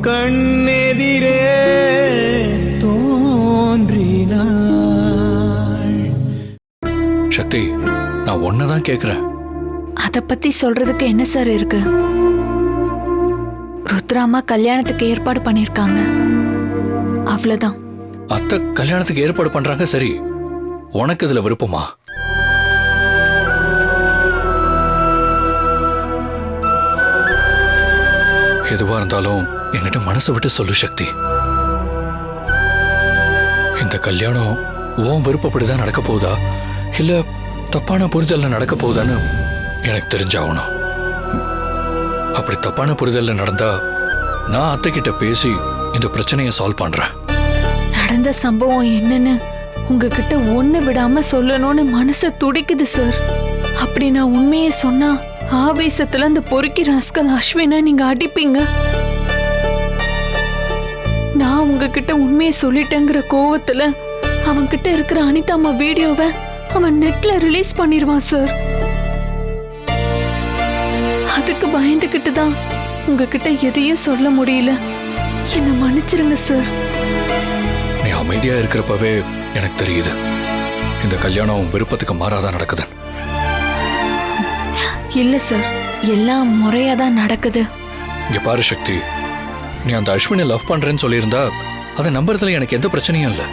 கண்ணெதிரே தோன்றினாள். சக்தி, நான் ஒன்னதான் கேக்குறேன். அத பத்தி சொல்றதுக்கு என்ன சார் இருக்கு? ருத்ராமா கல்யாணத்துக்கு ஏற்பாடு பண்ணிருக்காங்க, அவ்வளவுதான். அத்தை கல்யாணத்துக்கு ஏற்பாடு பண்றாங்க, சரி. உனக்கு இதுல விருப்பமா? எதுவா இருந்தாலும் என்கிட்ட மனசு விட்டு சொல்லு சக்தி. இந்த கல்யாணம் உன் விருப்பப்படிதான் நடக்க போகுதா இல்ல தப்பான புரிதல்ல நடக்க போகுதான்னு எனக்கு தெரிஞ்சாகணும். அப்படி தப்பான புரிதல்ல நடந்தா நான் அத்தை கிட்ட பேசி இந்த பிரச்சனையை சால்வ் பண்றேன். நடந்த சம்பவம் என்னன்னு உங்ககிட்ட ஒண்ணு விடாம சொல்லணும்னு மனசு துடிக்குது சார். அப்படி நான் உண்மையை சொன்னா ஆவேசத்துல அந்த பொறுக்கி ராஸ்கல் அஸ்வினை நீங்க அடிப்பீங்க. நான் உங்ககிட்ட உண்மையை சொல்லிட்டேங்கிற கோவத்துல அவன் கிட்ட இருக்கிற அனிதா அம்மா வீடியோவை அவன் நெட்ல ரிலீஸ் பண்ணிடுவான் சார். அதுக்கு பயந்துகிட்டு தான் உங்ககிட்ட எதையும் சொல்ல முடியல. என்ன மன்னிச்சிருங்க சார். நீ அமைதியா இருக்கிறப்பவே எனக்கு தெரியுது இந்த கல்யாணம் விருப்பத்துக்கு மாறாதான் நடக்குது. இல்ல சார், எல்லாம் முறையாதான் நடக்குது. இங்க பாரு சக்தி, நீ அந்த அஸ்வினை லவ் பண்றேன்னு சொல்லியிருந்தா அதை நம்புறதுல எனக்கு எந்த பிரச்சனையும் இல்லை.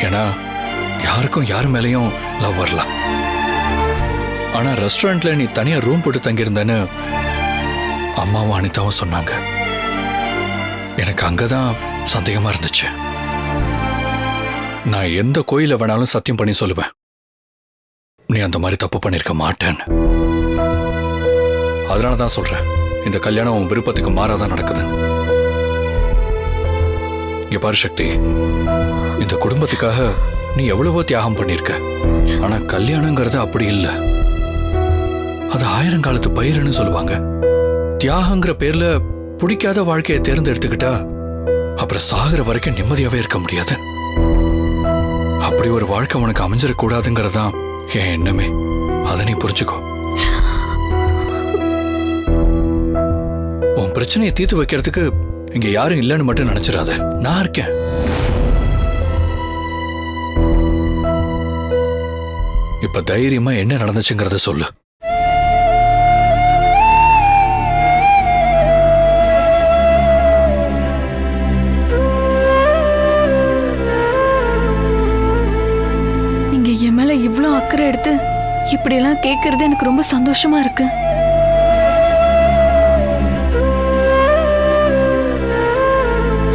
ஏன்னா யாருக்கும் யாரு மேலேயும் லவ் வரலாம். ஆனா ரெஸ்டாரண்ட்ல நீ தனியா ரூம் போட்டு தங்கியிருந்தேன்னு அம்மாவும் அனிதாவும் சொன்னாங்க. எனக்கு அங்கதான் சந்தேகமா இருந்துச்சு. நான் எந்த கோயில வேணாலும் சத்தியம் பண்ணி சொல்லுவேன் நீ அந்த மாதிரி தப்பு பண்ணிருக்க மாட்டேன்னு. அதனாலதான் சொல்றேன் இந்த கல்யாணம் உன் விருப்பத்துக்கு மாறாதான் நடக்குது. இங்க பாரு சக்தி, இந்த குடும்பத்துக்காக நீ எவ்வளவோ தியாகம் பண்ணிருக்க. ஆனா கல்யாணங்கிறது அப்படி இல்லை. அது ஆயிரங்காலத்து பயிருன்னு சொல்லுவாங்க. தியாகங்கிற பேர்ல பிடிக்காத வாழ்க்கையை தேர்ந்தெடுத்துக்கிட்டா அப்புறம் சாகிற வரைக்கும் நிம்மதியாவே இருக்க முடியாது. அப்படி ஒரு வாழ்க்கை உனக்கு அமைஞ்சிடக்கூடாதுங்கிறதான் என் எண்ணமே. அதை நீ புரிஞ்சுக்கோ. உன் பிரச்சனையை தீர்த்து வைக்கிறதுக்கு இங்க யாரும் இல்லைன்னு மட்டும் நினைச்சிடாத. நான் இருக்கேன். இப்ப தைரியமா என்ன நடந்துச்சுங்கிறத சொல்லு. நீங்க என் மேல இவ்ளோ அக்கறை எடுத்து இப்படி எல்லாம் கேட்கறது எனக்கு ரொம்ப சந்தோஷமா இருக்கு.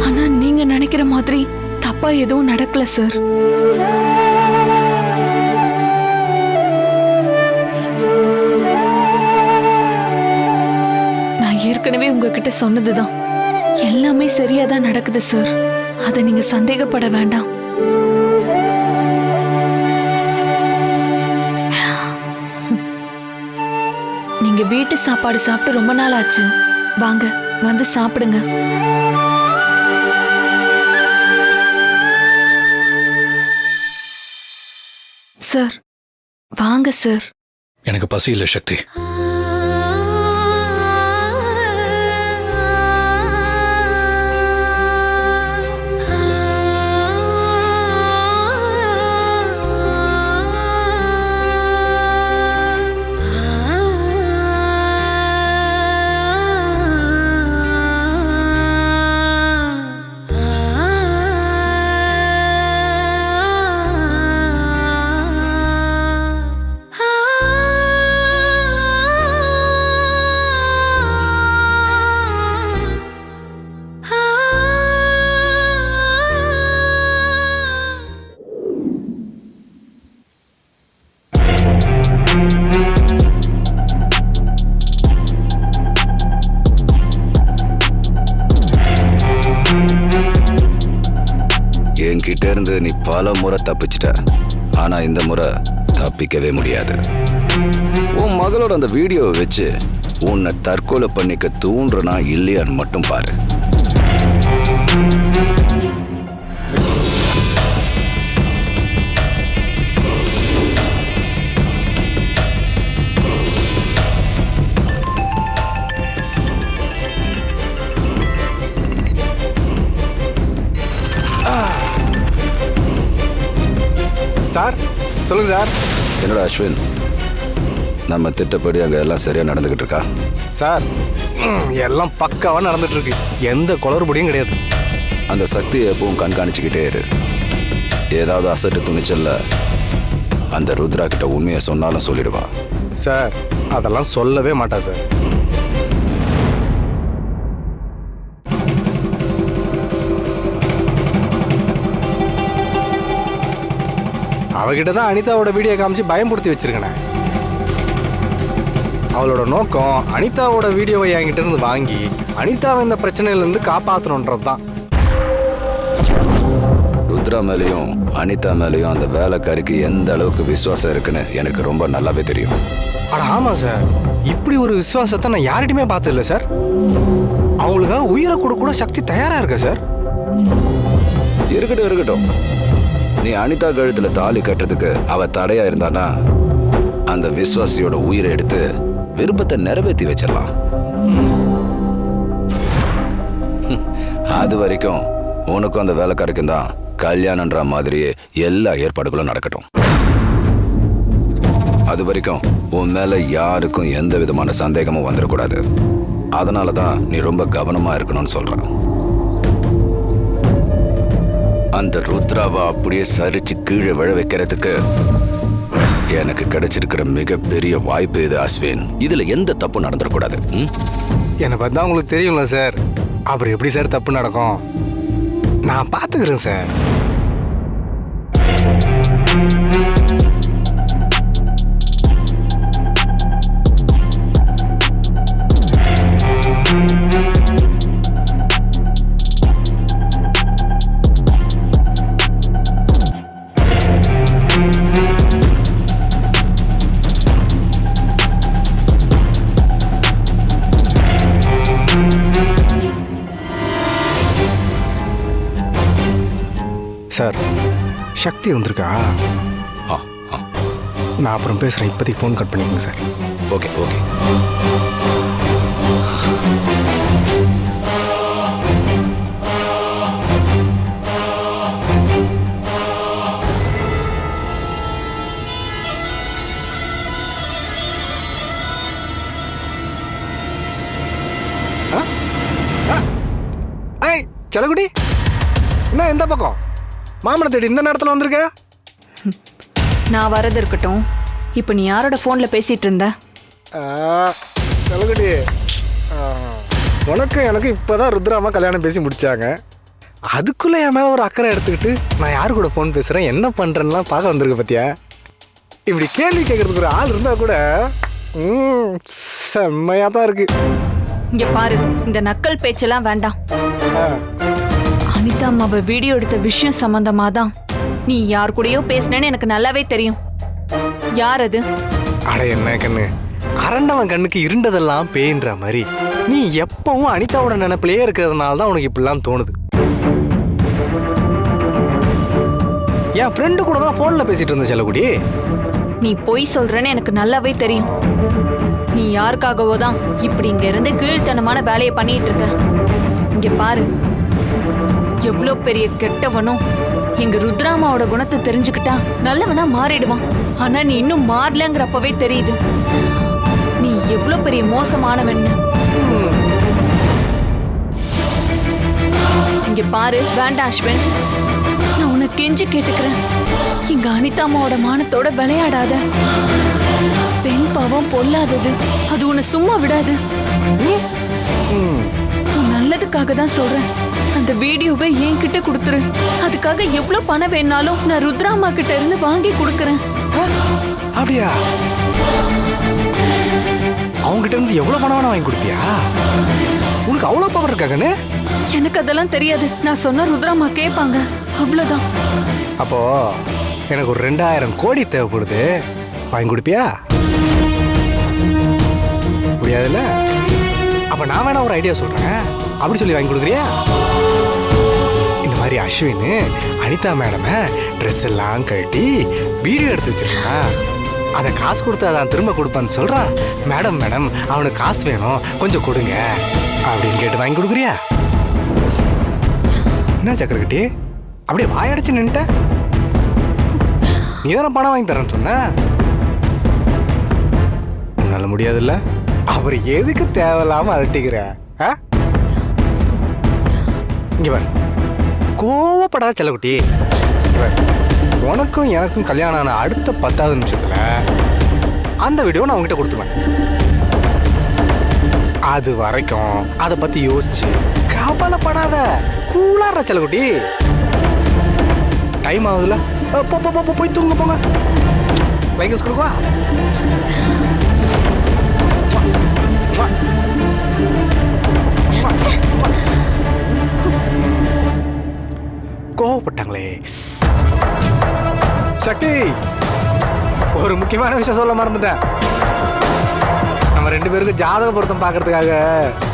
ஆனா நீங்க நினைக்கிற மாதிரி தப்பா எதுவும் நடக்கல சார். நான் ஏற்கனவே உங்ககிட்ட சொன்னதுதான், எல்லாமே சரியாதான் நடக்குது சார். அதை நீங்க சந்தேகப்பட வேண்டாம். நீங்க வீட்டு சாப்பாடு சாப்பிட்டு ரொம்ப நாள் ஆச்சு. வாங்க வந்து சாப்பிடுங்க. சார் வாங்க சார். எனக்கு பசி இல்லை சக்தி. என்கிட்ட இருந்து நீ பல முறை தப்பிச்சிட்ட. ஆனா இந்த முறை தப்பிக்கவே முடியாது. உன் மகளோட அந்த வீடியோவை வச்சு உன்னை தற்கொலை பண்ணிக்க தூண்டுறனா இல்லையான்னு மட்டும் பாரு. சொல்லுங்க சார். என்னடா அஸ்வின், நம்ம திட்டப்படி அங்கே எல்லாம் சரியாக நடந்துக்கிட்டு இருக்கா? சார் எல்லாம் பக்காவாக நடந்துட்டு இருக்கு, எந்த குளறுபடியும் கிடையாது. அந்த சக்தியை எப்பவும் கண்காணிச்சுக்கிட்டே இரு. ஏதாவது அசட்டு துணிச்சல்ல அந்த ருத்ரா கிட்ட உண்மையை சொன்னாலும் சொல்லிடுவா. சார் அதெல்லாம் சொல்லவே மாட்டா சார். அவகிட்ட தான் அனிதாவோட வீடியோ காமிச்சு பயம்படுத்தி வச்சிருக்கேன். அவளோட நோக்கம் அனிதாவோட வீடியோவை என்கிட்ட இருந்து வாங்கி அனிதாவை இந்த பிரச்சனையிலேருந்து காப்பாற்றணுன்றது தான். ருத்ரா மேலேயும் அனிதா மேலேயும் அந்த வேலைக்காரிக்கு எந்த அளவுக்கு விசுவாசம் இருக்குன்னு எனக்கு ரொம்ப நல்லாவே தெரியும். அட ஆமாம் சார், இப்படி ஒரு விசுவாசத்தை நான் யார்கிட்டையுமே பார்த்ததில்ல சார். அவங்களுக்காக உயிரை கூட சக்தி தயாராக இருக்கா சார். இருக்கட்டும். நீ அனிதா கழுத்துல தாலி கட்டுறதுக்கு அவ தடையா இருந்தானா அந்த விசுவாசியோட உயிரை எடுத்து விருப்பத்தை நிறைவேற்றி வச்சிடலாம். அது வரைக்கும் உனக்கும் அந்த வேலைக்காரருக்கும் தான் கல்யாணன்ற மாதிரியே எல்லா ஏற்பாடுகளும் நடக்கட்டும். அது வரைக்கும் உன் மேல யாருக்கும் எந்த விதமான சந்தேகமும் வந்துடக்கூடாது. அதனால தான் நீ ரொம்ப கவனமா இருக்கணும்னு சொல்றான். அந்த ருத்ராவை அப்படியே சரிச்சு கீழே விழ வைக்கிறதுக்கு எனக்கு கிடைச்சிருக்கிற மிகப்பெரிய வாய்ப்பு இது அஸ்வின். இதுல எந்த தப்பு நடந்துடக்கூடாது. என்னை பார்த்தா உங்களுக்கு தெரியும்ல சார், அப்புறம் எப்படி சார் தப்பு நடக்கும்? நான் பார்த்துக்கிறேன் சார். சார் சக்தி வந்திருக்கா? நான் அப்புறம் பேசுகிறேன், இப்போதைக்கு ஃபோன் கட் பண்ணிக்கோங்க சார். ஓகே. ஐய் செல்லகுடி, என்ன எந்த பக்கம்? மாமனை தேடி இந்த நேரத்தில் வந்திருக்க? நான் வரது இருக்கட்டும், இப்போ நீ யாரோட ஃபோனில் பேசிட்டு இருந்த? செல்லகுடி, உனக்கு எனக்கு இப்போதான் ருத்ராமா கல்யாணம் பேசி முடிச்சாங்க. அதுக்குள்ளே என் மேலே ஒரு அக்கறை எடுத்துக்கிட்டு நான் யார் கூட ஃபோன் பேசுகிறேன், என்ன பண்ணுறேன்லாம் பார்க்க வந்திருக்க பத்தியா? இப்படி கேள்வி கேட்கறதுக்கு ஒரு ஆள் இருந்தால் கூட செம்மையாக தான் இருக்கு. இங்க பாரு, இந்த நக்கல் பேச்செல்லாம் வேண்டாம். அனிதா அம்மாவை வீடியோ எடுத்த விஷயம் சம்பந்தமா தான் நீ யார் கூடயோ பேசினேன்னு எனக்கு நல்லாவே தெரியும். யார் அது? அட என்ன கண்ணு, அரண்டவன் கண்ணுக்கு இருண்டதெல்லாம் பேயின்ற மாதிரி நீ எப்பவும் அனிதாவோட நினைப்பிலேயே இருக்கிறதுனால தான் உனக்கு இப்படிலாம் தோணுது. என் ஃப்ரெண்டு கூட தான் ஃபோனில் பேசிட்டு இருந்த செல்லகுடி. நீ பொய் சொல்றேன்னு எனக்கு நல்லாவே தெரியும். நீ யாருக்காகவோ தான் இப்படி இங்க இருந்து கீழ்த்தனமான வேலையை பண்ணிட்டு இருக்க. இங்க பாரு, எவ்வளோ பெரிய கெட்டவனும் எங்க ருத்ராமாவோட குணத்தை தெரிஞ்சுக்கிட்டா நல்லவனா மாறிடுவான். ஆனா நீ இன்னும் மாறலங்கிறப்பவே தெரியுது நீ எவ்வளோ பெரிய மோசமானவன்னு. இங்க பாரு, வேண்டாம் அஸ்வின், நான் உன்னை கெஞ்சி கேட்டுக்கிறேன். எங்க அனிதா அம்மாவோட மானத்தோட விளையாடாத. பெண் பாவம் பொல்லாதது, அது உன்னை சும்மா விடாது. உன் நல்லதுக்காக தான் சொல்றேன். அந்த வீடியோவை என்கிட்ட கொடுத்துரு. அதுக்காக எவ்வளவு பணம் வேணாலும் நான் ருத்ராமா கிட்ட இருந்து வாங்கி கொடுக்கறேன். அப்படியா? அவங்க கிட்ட இருந்து எவ்வளவு பணம் வேணா வாங்கி கொடுப்பியா? உனக்கு அவ்வளவு பவர் இருக்காங்கன்னு? எனக்கு அதெல்லாம் தெரியாது. நான் சொன்ன ருத்ராமா கேட்பாங்க, அவ்வளவுதான். அப்போ எனக்கு ஒரு 2000 கோடி தேவைப்படுது, வாங்கி கொடுப்பியா? முடியாதுல்ல? அப்ப நான் வேணா ஒரு ஐடியா சொல்றேன், அப்படி சொல்லி வாங்கி கொடுக்குறியா? இந்த மாதிரி அஸ்வின் அனிதா மேடமை ட்ரெஸ் எல்லாம் கட்டி வீடியோ எடுத்து வச்சிருக்கா. அதை காசு கொடுத்தா நான் திரும்ப கொடுப்பேன்னு சொல்றான். மேடம் அவனுக்கு காசு வேணும், கொஞ்சம் கொடுங்க அப்படின்னு கேட்டு வாங்கி கொடுக்குறியா? என்ன சக்கரக்கட்டி அப்படியே வாயடைச்சு நின்ட்ட? நீ தானே பணம் வாங்கி தரேன்னு சொன்ன. உன்னால முடியாதுல்ல, அவர் எதுக்கு தேவையில்லாம அழட்டிக்கிற? இங்க பாரு, கோவப்படாத செல்லக்குட்டி. உனக்கும் எனக்கும் கல்யாணம் ஆன அடுத்த 10வது நிமிஷத்துல அந்த வீடியோ நான் உங்ககிட்ட கொடுத்துருவேன். அது வரைக்கும் அதை பத்தி யோசிச்சு கவலைப்படாத, கூலாற செல்லக்குட்டி. டைம் ஆகுதுல, போய் தூங்க போங்க. லைங்கஸ் கொடுக்குவா. கோவப்பட்டாங்களே. சக்தி, ஒரு முக்கியமான விஷயம் சொல்ல மறந்துட்டேன். நம்ம 2 பேருக்கு ஜாதக பொருத்தம் பார்க்கறதுக்காக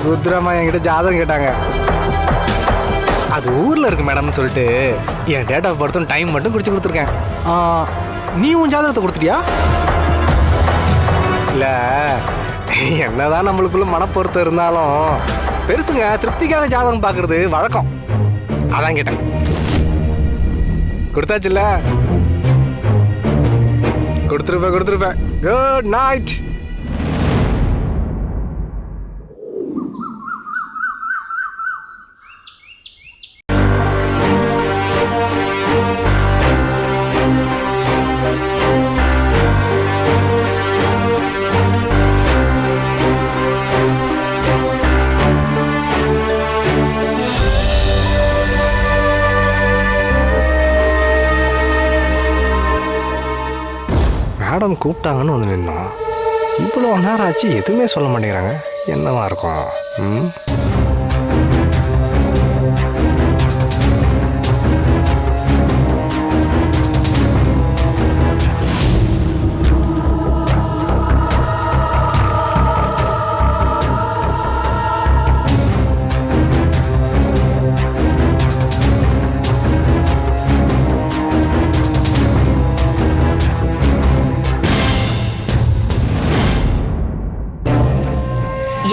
ருத்ரமா என்கிட்ட ஜாதகம் கேட்டாங்க. அது ஊர்ல இருக்கு மேடம்னு சொல்லிட்டு என் டேட் ஆஃப் பர்த்தும் டைம் மட்டும் குறிச்சு கொடுத்துருக்கேன். நீ உன் ஜாதகத்தை கொடுத்துட்டியா? இல்ல, என்னதான் நம்மளுக்குள்ள மனப்பொருத்தம் இருந்தாலும் பெருசுங்க திருப்திக்காக ஜாதகம் பார்க்கறது வழக்கம். அதான் கேட்டேன். கொடுத்தாச்சுல்ல? கொடுத்துருப்பேன். Good night. மேடம் கூப்பிட்டாங்கன்னு வந்து நின்னோம். இவ்வளோ நேரம் ஆச்சு, எதுவுமே சொல்ல மாட்டேங்கிறாங்க. என்னவா இருக்கும்?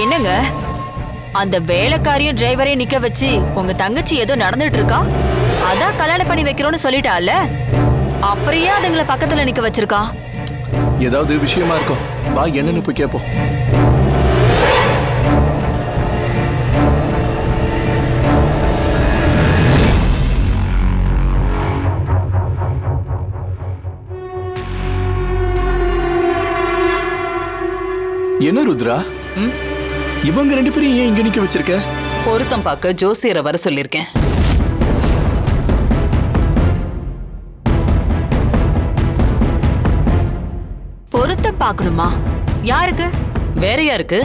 என்னங்க, அந்த வேலைக்காரியும் டிரைவரையும் நிக்க வச்சு உங்க தங்கச்சி ஏதோ நடந்துட்டு இருக்கா, அதான் கல்யாணம் பண்ணி வைக்கிறோம்னு சொல்லிட்டால, அப்புறம் ஏன் அதுங்களை பக்கத்துல நிக்க வச்சிருக்கா? ஏதாவது விஷயமா இருக்கும், வா என்னன்னு போய் கேட்போம். என்ன ருத்ரா, இவங்க 2 பேரும் ஏன் இங்க நிக்க வச்சிருக்க? பொருத்தம் பார்க்க ஜோசியரை வர சொல்லிருக்கேன். பொருத்தம் பார்க்கணுமா? யாருக்கு? வேற யாருக்கு?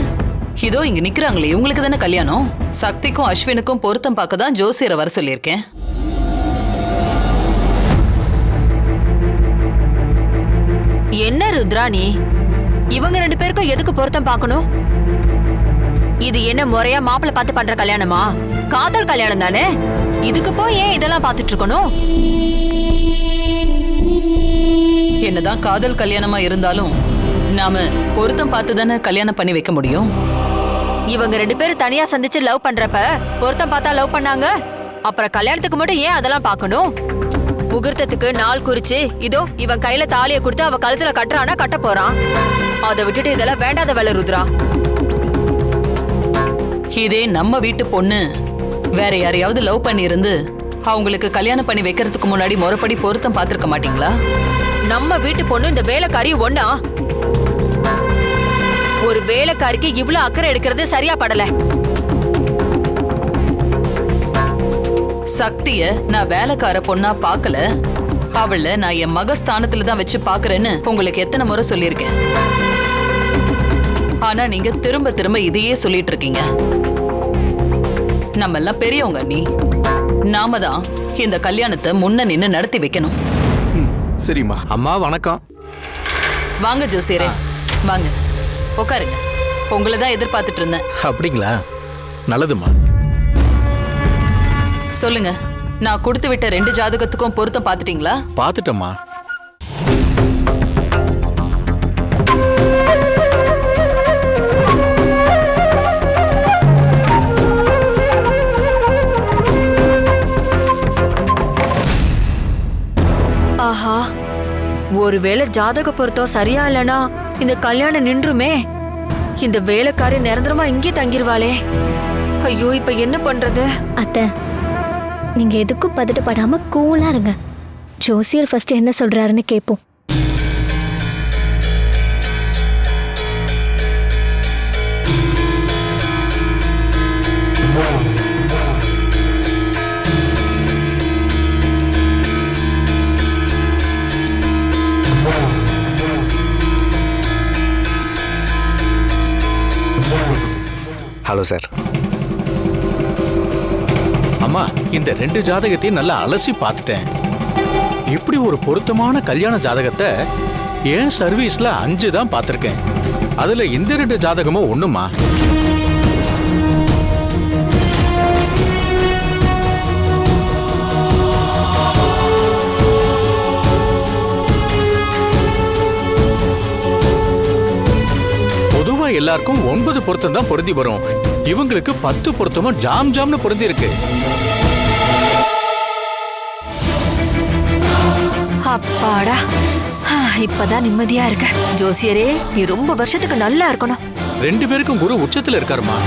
இதோ இங்க நிக்கிறாங்களே, இவங்களுக்கு தானே கல்யாணம். சக்திக்கும் அஸ்வினுக்கும் பொருத்தம் பார்க்க தான் ஜோசியரை வர சொல்லியிருக்கேன். என்ன ருத்ராணி, இவங்க 2 பேருக்கும் எதுக்கு பொருத்தம் பார்க்கணும்? இது என்ன முறையா மாப்பிள்ளை பார்த்து பண்ற கல்யாணமா? காதல் கல்யாணம் தானே. இதுக்கு போய் ஏன் இதெல்லாம் பார்த்துட்டு இருக்கணும்? என்னதான் காதல் கல்யாணமா இருந்தாலும் நாம பொருத்தம் பார்த்து தானே கல்யாணம் பண்ணி வைக்க முடியும். இவங்க 2 பேரும் தனியா சந்திச்சு லவ் பண்றப்ப பொருத்தம் பார்த்தா லவ் பண்ணாங்க, அப்புறம் கல்யாணத்துக்கு மட்டும் ஏன் அதெல்லாம் பார்க்கணும்? முகூர்த்தத்துக்கு நாள் குறிச்சு இதோ இவன் கையில தாலியை கொடுத்து அவ கழுத்துல கட்டுறானா கட்ட போறான். அதை விட்டுட்டு இதெல்லாம் வேண்டாத வேலை ருத்ரா. இதே நம்ம வீட்டு பொண்ணு வேற யாரையாவது லவ் பண்ணி இருந்து அவங்களுக்கு கல்யாணம் பண்ணி வைக்கிறதுக்கு முன்னாடி முறைப்படி பொருத்தம் பார்த்திருக்க மாட்டீங்களா? நம்ம வீட்டு பொண்ணு இந்த வேலைக்காரி ஒண்ணா? ஒரு வேலைக்காரிக்கு இவ்ளோ அக்கறை எடுக்கிறது சரியா படல. சக்திய நான் வேலைக்கார பொண்ணா பார்க்கல, அவளை நான் என் மக ஸ்தானத்துல தான் வச்சு பாக்குறேன்னு உங்களுக்கு எத்தனை முறை சொல்லியிருக்கேன். ஆனா நீங்க திரும்ப திரும்ப இதையே சொல்லிட்டு இருக்கீங்க. நம்ம எல்லாம் பெரியவங்க, நாம தான் இந்த கல்யாணத்தை முன்ன நின்னு நடத்தி வைக்கணும். சரிம்மா. அம்மா வணக்கம். வாங்க ஜோசியரே, வாங்க உட்காருங்க. உங்களை தான் எதிர்பார்த்துட்டு இருந்தேன். அப்படிங்களா? நல்லதுமா. சொல்லுங்க, நான் கொடுத்து விட்ட 2 ஜாதகத்துக்கும் பொருத்தம் பார்த்துட்டீங்களா? பார்த்துட்டம்மா. ஆஹா, ஒருவேளை ஜாதக பொருத்தம் சரியா இல்லனா இந்த கல்யாணம் நின்றுமே. இந்த வேலைக்காரி நிரந்தரமா இங்கே தங்கிருவாளே. ஐயோ, இப்ப என்ன பண்றது? அத்தை, நீங்க எதுக்கும் பதட்டப்படாம கூலா இருங்க. ஜோசியர் ஃபர்ஸ்ட் என்ன சொல்றாருன்னு கேட்போம். Hello sir. அம்மா, இந்த 2 ஜாதகத்தையும் நல்லா அலசி பார்த்துட்டேன். இப்படி ஒரு பொருத்தமான கல்யாண ஜாதகத்தை என் சர்வீஸ்ல 5 தான் பார்த்துருக்கேன். அதுல இந்த 2 ஜாதகமும் ஒண்ணுமா. பொதுவா எல்லாருக்கும் 9 பொருத்தம் தான் பொருந்தி வரும். இவங்களுக்கு 10 பொருத்தமும் ஜாம் ஜாம்னு பொருந்தி இருக்கு. அப்பாடா, இப்பதான் நிம்மதியா இருக்க. ஜோசியரே, நீ ரொம்ப வருஷத்துக்கு நல்லா இருக்கணும். 2 பேருக்கும் குரு உச்சத்துல இருக்காருமா.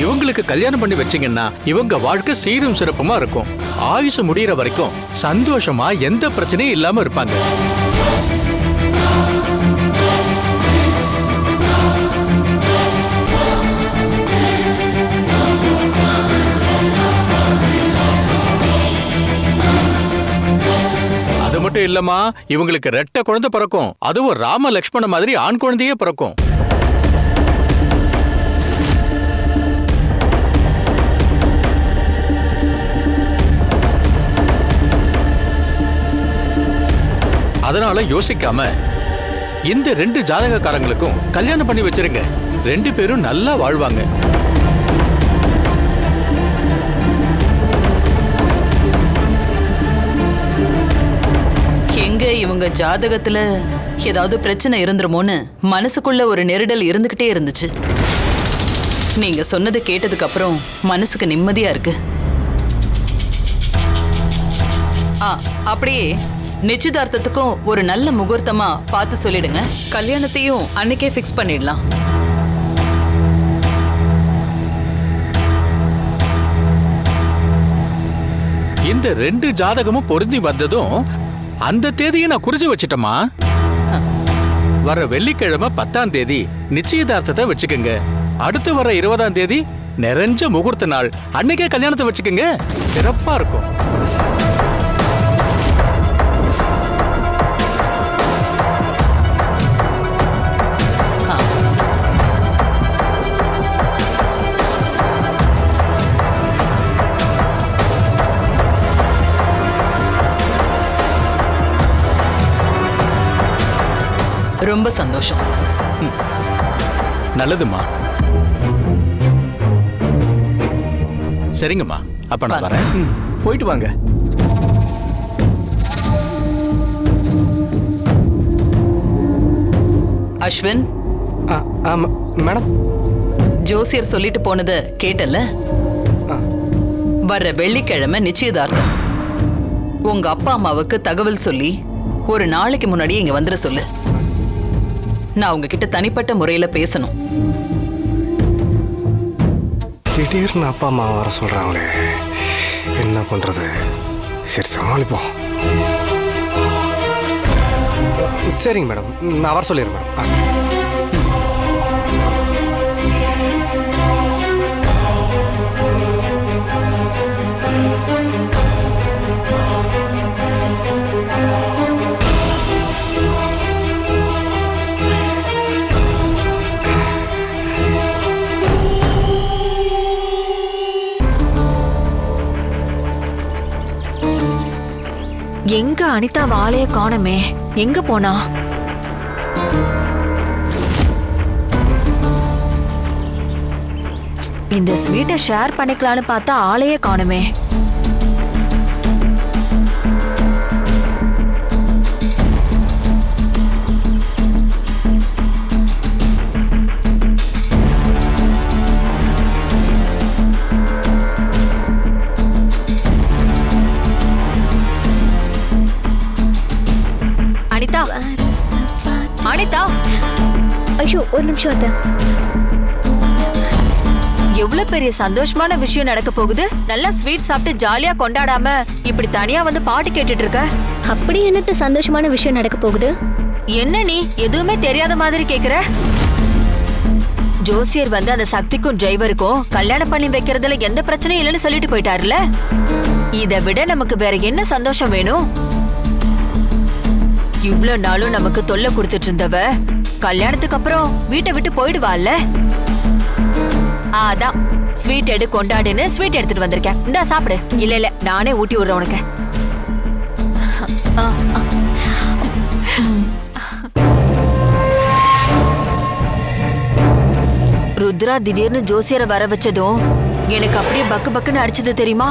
இவங்களுக்கு கல்யாணம் பண்ணி வச்சீங்கன்னா இவங்க வாழ்க்கை சீரும் சிறப்புமா இருக்கும். ஆயுசு முடியற வரைக்கும் சந்தோஷமா எந்த பிரச்சனையும் இல்லாம இருப்பாங்க. அது மட்டும் இல்லம்மா, இவங்களுக்கு 2 குழந்தை பிறக்கும். அதுவும் ராம லக்ஷ்மண மாதிரி ஆண் குழந்தையே பிறக்கும். அதனால யோசிக்காம இந்த 2 ஜாதகக்காரங்களுக்கும் கல்யாணம் பண்ணி வச்சிருங்க. 2 பேரும் நல்லா வாழ்வாங்க. எங்க இவங்க ஜாதகத்துல ஏதாவது பிரச்சனை இருந்துருமோன்னு மனசுக்குள்ள ஒரு நெருடல் இருந்துகிட்டே இருந்துச்சு. நீங்க சொன்னதை கேட்டதுக்கு அப்புறம் மனசுக்கு நிம்மதியா இருக்கு. அப்படியே நிச்சயதார்த்தத்துக்கும் ஒரு நல்ல முகூர்த்தமா பார்த்து சொல்லிடுங்க. கல்யாணத்தையும் அன்னைக்கே ஃபிக்ஸ் பண்ணிடலாம். இந்த 2 ஜாதகமும் பொருந்தி வந்ததும் அந்த தேதியை நான் குறிச்சு வச்சிட்டேமா. வர வெள்ளிக்கிழமை 10ஆம் தேதி நிச்சயதார்த்தத்தை வச்சுக்கோங்க. அடுத்து வர 20ஆம் தேதி நிறைஞ்ச முகூர்த்த நாள். அன்னைக்கே கல்யாணத்தை வச்சுக்கோங்க. சிறப்பா இருக்கும். ரொம்ப சந்தோஷம். நல்லதுமா. சரிங்கம்மா, அப்ப நான் வரேன். போயிட்டு வாங்க. அஸ்வின், மேடம், ஜோசியர் சொல்லிட்டு போனதை கேட்டல. வர்ற வெள்ளிக்கிழமை நிச்சயதார்த்தம். உங்க அப்பா அம்மாவுக்கு தகவல் சொல்லி ஒரு நாளைக்கு முன்னாடி இங்க வந்துட சொல்லு. நான் உங்ககிட்ட தனிப்பட்ட முறையில பேசணும். திடீர்னு அப்பா அம்மா வர சொல்றாங்களே, என்ன பண்றது? சரி, சமாளிப்போம். சரிங்க மேடம், நான் வர சொல்லிடுறேன் மேடம். எங்க அனிதா வாளைய காணமே? எங்க போனா? இந்த ஸ்வீட்டை ஷேர் பண்ணிக்கலான்னு பார்த்தா ஆளையே காணுமே. ஒரு நிமிஷம் அத்தை. எவ்வளவு பெரிய சந்தோஷமான விஷயம் நடக்க போகுது. நல்லா ஸ்வீட் சாப்பிட்டு ஜாலியா கொண்டாடாம இப்படி தனியா வந்து பாட்டு கேட்டுட்டு இருக்க. அப்படி என்னத்த சந்தோஷமான விஷயம் நடக்க போகுது? என்ன நீ எதுவுமே தெரியாத மாதிரி கேக்குற? ஜோசியர் வந்து அந்த சக்திக்கும் டிரைவருக்கும் கல்யாணம் பண்ணி வைக்கிறதுல எந்த பிரச்சனையும் இல்லைன்னு சொல்லிட்டு போயிட்டாருல. இதை விட நமக்கு வேற என்ன சந்தோஷம் வேணும்? இவ்ளோ நாளும் நமக்கு தொல்லை கொடுத்துட்டு இருந்தவ கல்யாணத்துக்கு அப்புறம் வீட்டை விட்டு போயிடுவாள்ல. அதான் ஸ்வீட் எடு கொண்டாடுன்னு ஸ்வீட் எடுத்துட்டு வந்திருக்கேன். இந்தா சாப்பிடு. இல்ல இல்ல நானே ஊட்டி விடுறேன் உனக்கு. ருத்ரா திடீர்னு ஜோசியரை வர வச்சதும் எனக்கு அப்படியே பக்கு பக்குன்னு அடிச்சது தெரியுமா?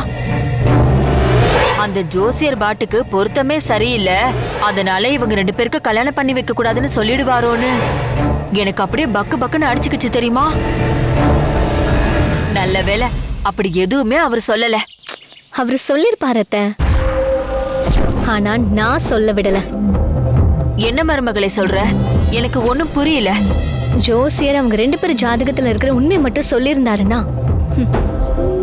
அந்த ஜோசியர் பாட்டுக்கு பொருத்தமே சரியில்லை, அதனால இவங்க 2 பேருக்கு கல்யாணம் பண்ணி வைக்க கூடாதுன்னு சொல்லிடுவாரோன்னு எனக்கு அப்படியே பக்கு பக்குன்னு அடிச்சுக்கிச்சு தெரியுமா? நல்ல வேளை அப்படி எதுவுமே அவர் சொல்லல. அவர் சொல்லிருப்பாரு அத்தை. ஆனா நான் சொல்ல விடல. என்ன மருமகளை சொல்ற? எனக்கு ஒண்ணும் புரியல. ஜோசியர் அவங்க 2 பேர் ஜாதகத்துல இருக்கிற உண்மையை மட்டும் சொல்லியிருந்தாருன்னா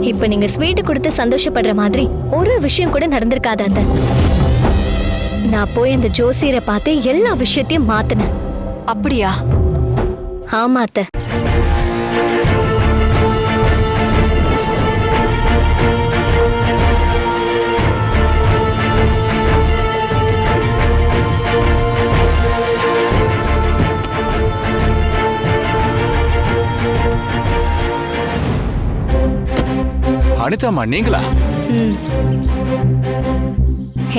இப்ப நீங்க ஸ்வீட் கொடுத்து சந்தோஷப்படுற மாதிரி ஒரு விஷயம் கூட நடந்திருக்காது அத்தை. நான் போய் அந்த ஜோசியரை பார்த்து எல்லா விஷயத்தையும் மாத்தினேன். அப்படியா? ஆமா அத்தை. அனிதாம்மா நீங்களா? ம்.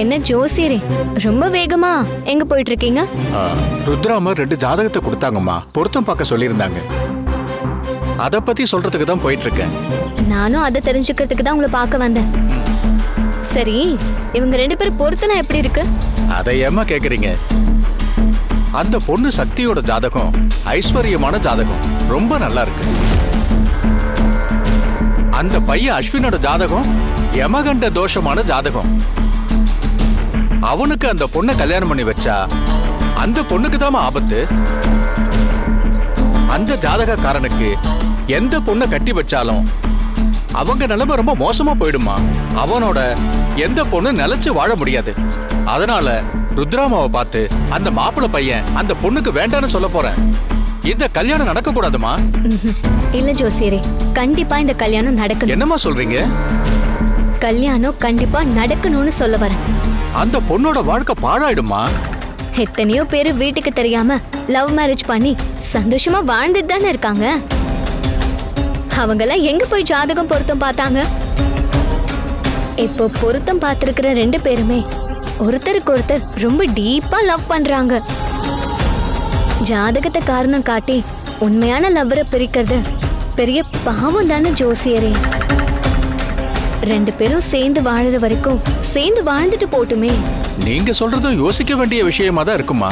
என்ன ஜோசியரே ரொம்ப வேகமா எங்க போயிட்டு இருக்கீங்க? ருத்ராமா 2 ஜாதகத்தை கொடுத்தாங்கம்மா, பொருத்தம் பார்க்க சொல்லியிருந்தாங்க. அத பத்தி சொல்றதுக்கு தான் போயிட்டு இருக்கேன். நானும் அதை தெரிஞ்சுக்கிறதுக்கு தான் உங்களை பார்க்க வந்தேன். சரி, இவங்க 2 பேரும் பொருத்தலாம் எப்படி இருக்கு? அதை ஏமா கேக்குறீங்க? அந்த பொண்ணு சக்தியோட ஜாதகம் ஐஸ்வர்யமான ஜாதகம், ரொம்ப நல்லா இருக்கு. அந்த பையன் அஸ்வினோட ஜாதகம் யமகண்ட தோஷமான ஜாதகம். அவனுக்கு அந்த பொண்ணை கல்யாணம் பண்ணி வச்சா அந்த பொண்ணுக்கு தான் ஆபத்து. அந்த ஜாதகக்காரனுக்கு எந்த பொண்ணை கட்டி வச்சாலும் அவங்க நிலைமை ரொம்ப மோசமா போயிடுமா. அவனோட எந்த பொண்ணு நிலைச்சு வாழ முடியாது. அதனால ருத்ராமாவை பார்த்து அந்த மாப்பிள்ளை பையன் அந்த பொண்ணுக்கு வேண்டான்னு சொல்ல போறேன். இந்த கல்யாணம் நடக்க கூடாதுமா. இல்ல ஜோசியரே, கண்டிப்பா இந்த கல்யாணம் நடக்கணும். என்னமா சொல்றீங்க? கல்யாணம் கண்டிப்பா நடக்கணும்னு சொல்ல வரேன். அந்த பொண்ணோட வாழ்க்கை பாழாயிடுமா. எத்தனையோ பேரு வீட்டுக்கு தெரியாம லவ் மேரேஜ் பண்ணி சந்தோஷமா வாழ்ந்துட்டு தானே இருக்காங்க. அவங்கெல்லாம் எங்க போய் ஜாதகம் பொருத்தம் பார்த்தாங்க? இப்போ பொருத்தம் பார்த்திருக்கிற 2 பேருமே ஒருத்தருக்கு ஒருத்தர் ரொம்ப டீப்பா லவ் பண்றாங்க. ஜாதகத்தை காரணம் காட்டி உண்மையான லவ்வரை பிரிக்கிறது பெரிய பாவம் தானே ஜோசியரே. 2 பேரும் சேர்ந்து வாழற வரைக்கும் சேர்ந்து வாழ்ந்துட்டு போட்டுமே. நீங்க சொல்றதும் யோசிக்க வேண்டிய விஷயமா தான் இருக்குமா.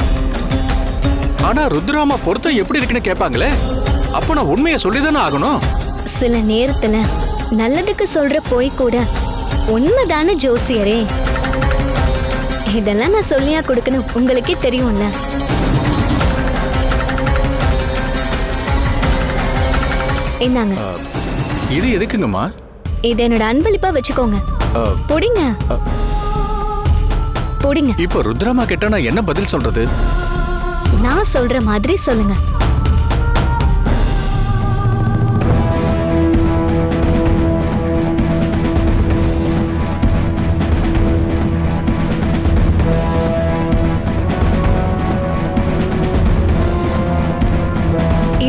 ஆனா ருத்ராமா பொருத்தம் எப்படி இருக்குன்னு கேட்பாங்களே, அப்ப நான் உண்மையை சொல்லிதானே ஆகணும். சில நேரத்துல நல்லதுக்கு சொல்ற போய் கூட உண்மைதானே ஜோசியரே. இதெல்லாம் நான் சொல்லியா கொடுக்கணும், உங்களுக்கே தெரியும்ல. இந்தாங்க. இது எதுக்குங்கம்மா? இது என்னோட அன்பளிப்பா வச்சுக்கோங்க. புடிங்க புடிங்க. இப்ப ருத்ராமா கிட்ட நான் என்ன பதில் சொல்றது? நான் சொல்ற மாதிரி சொல்லுங்க.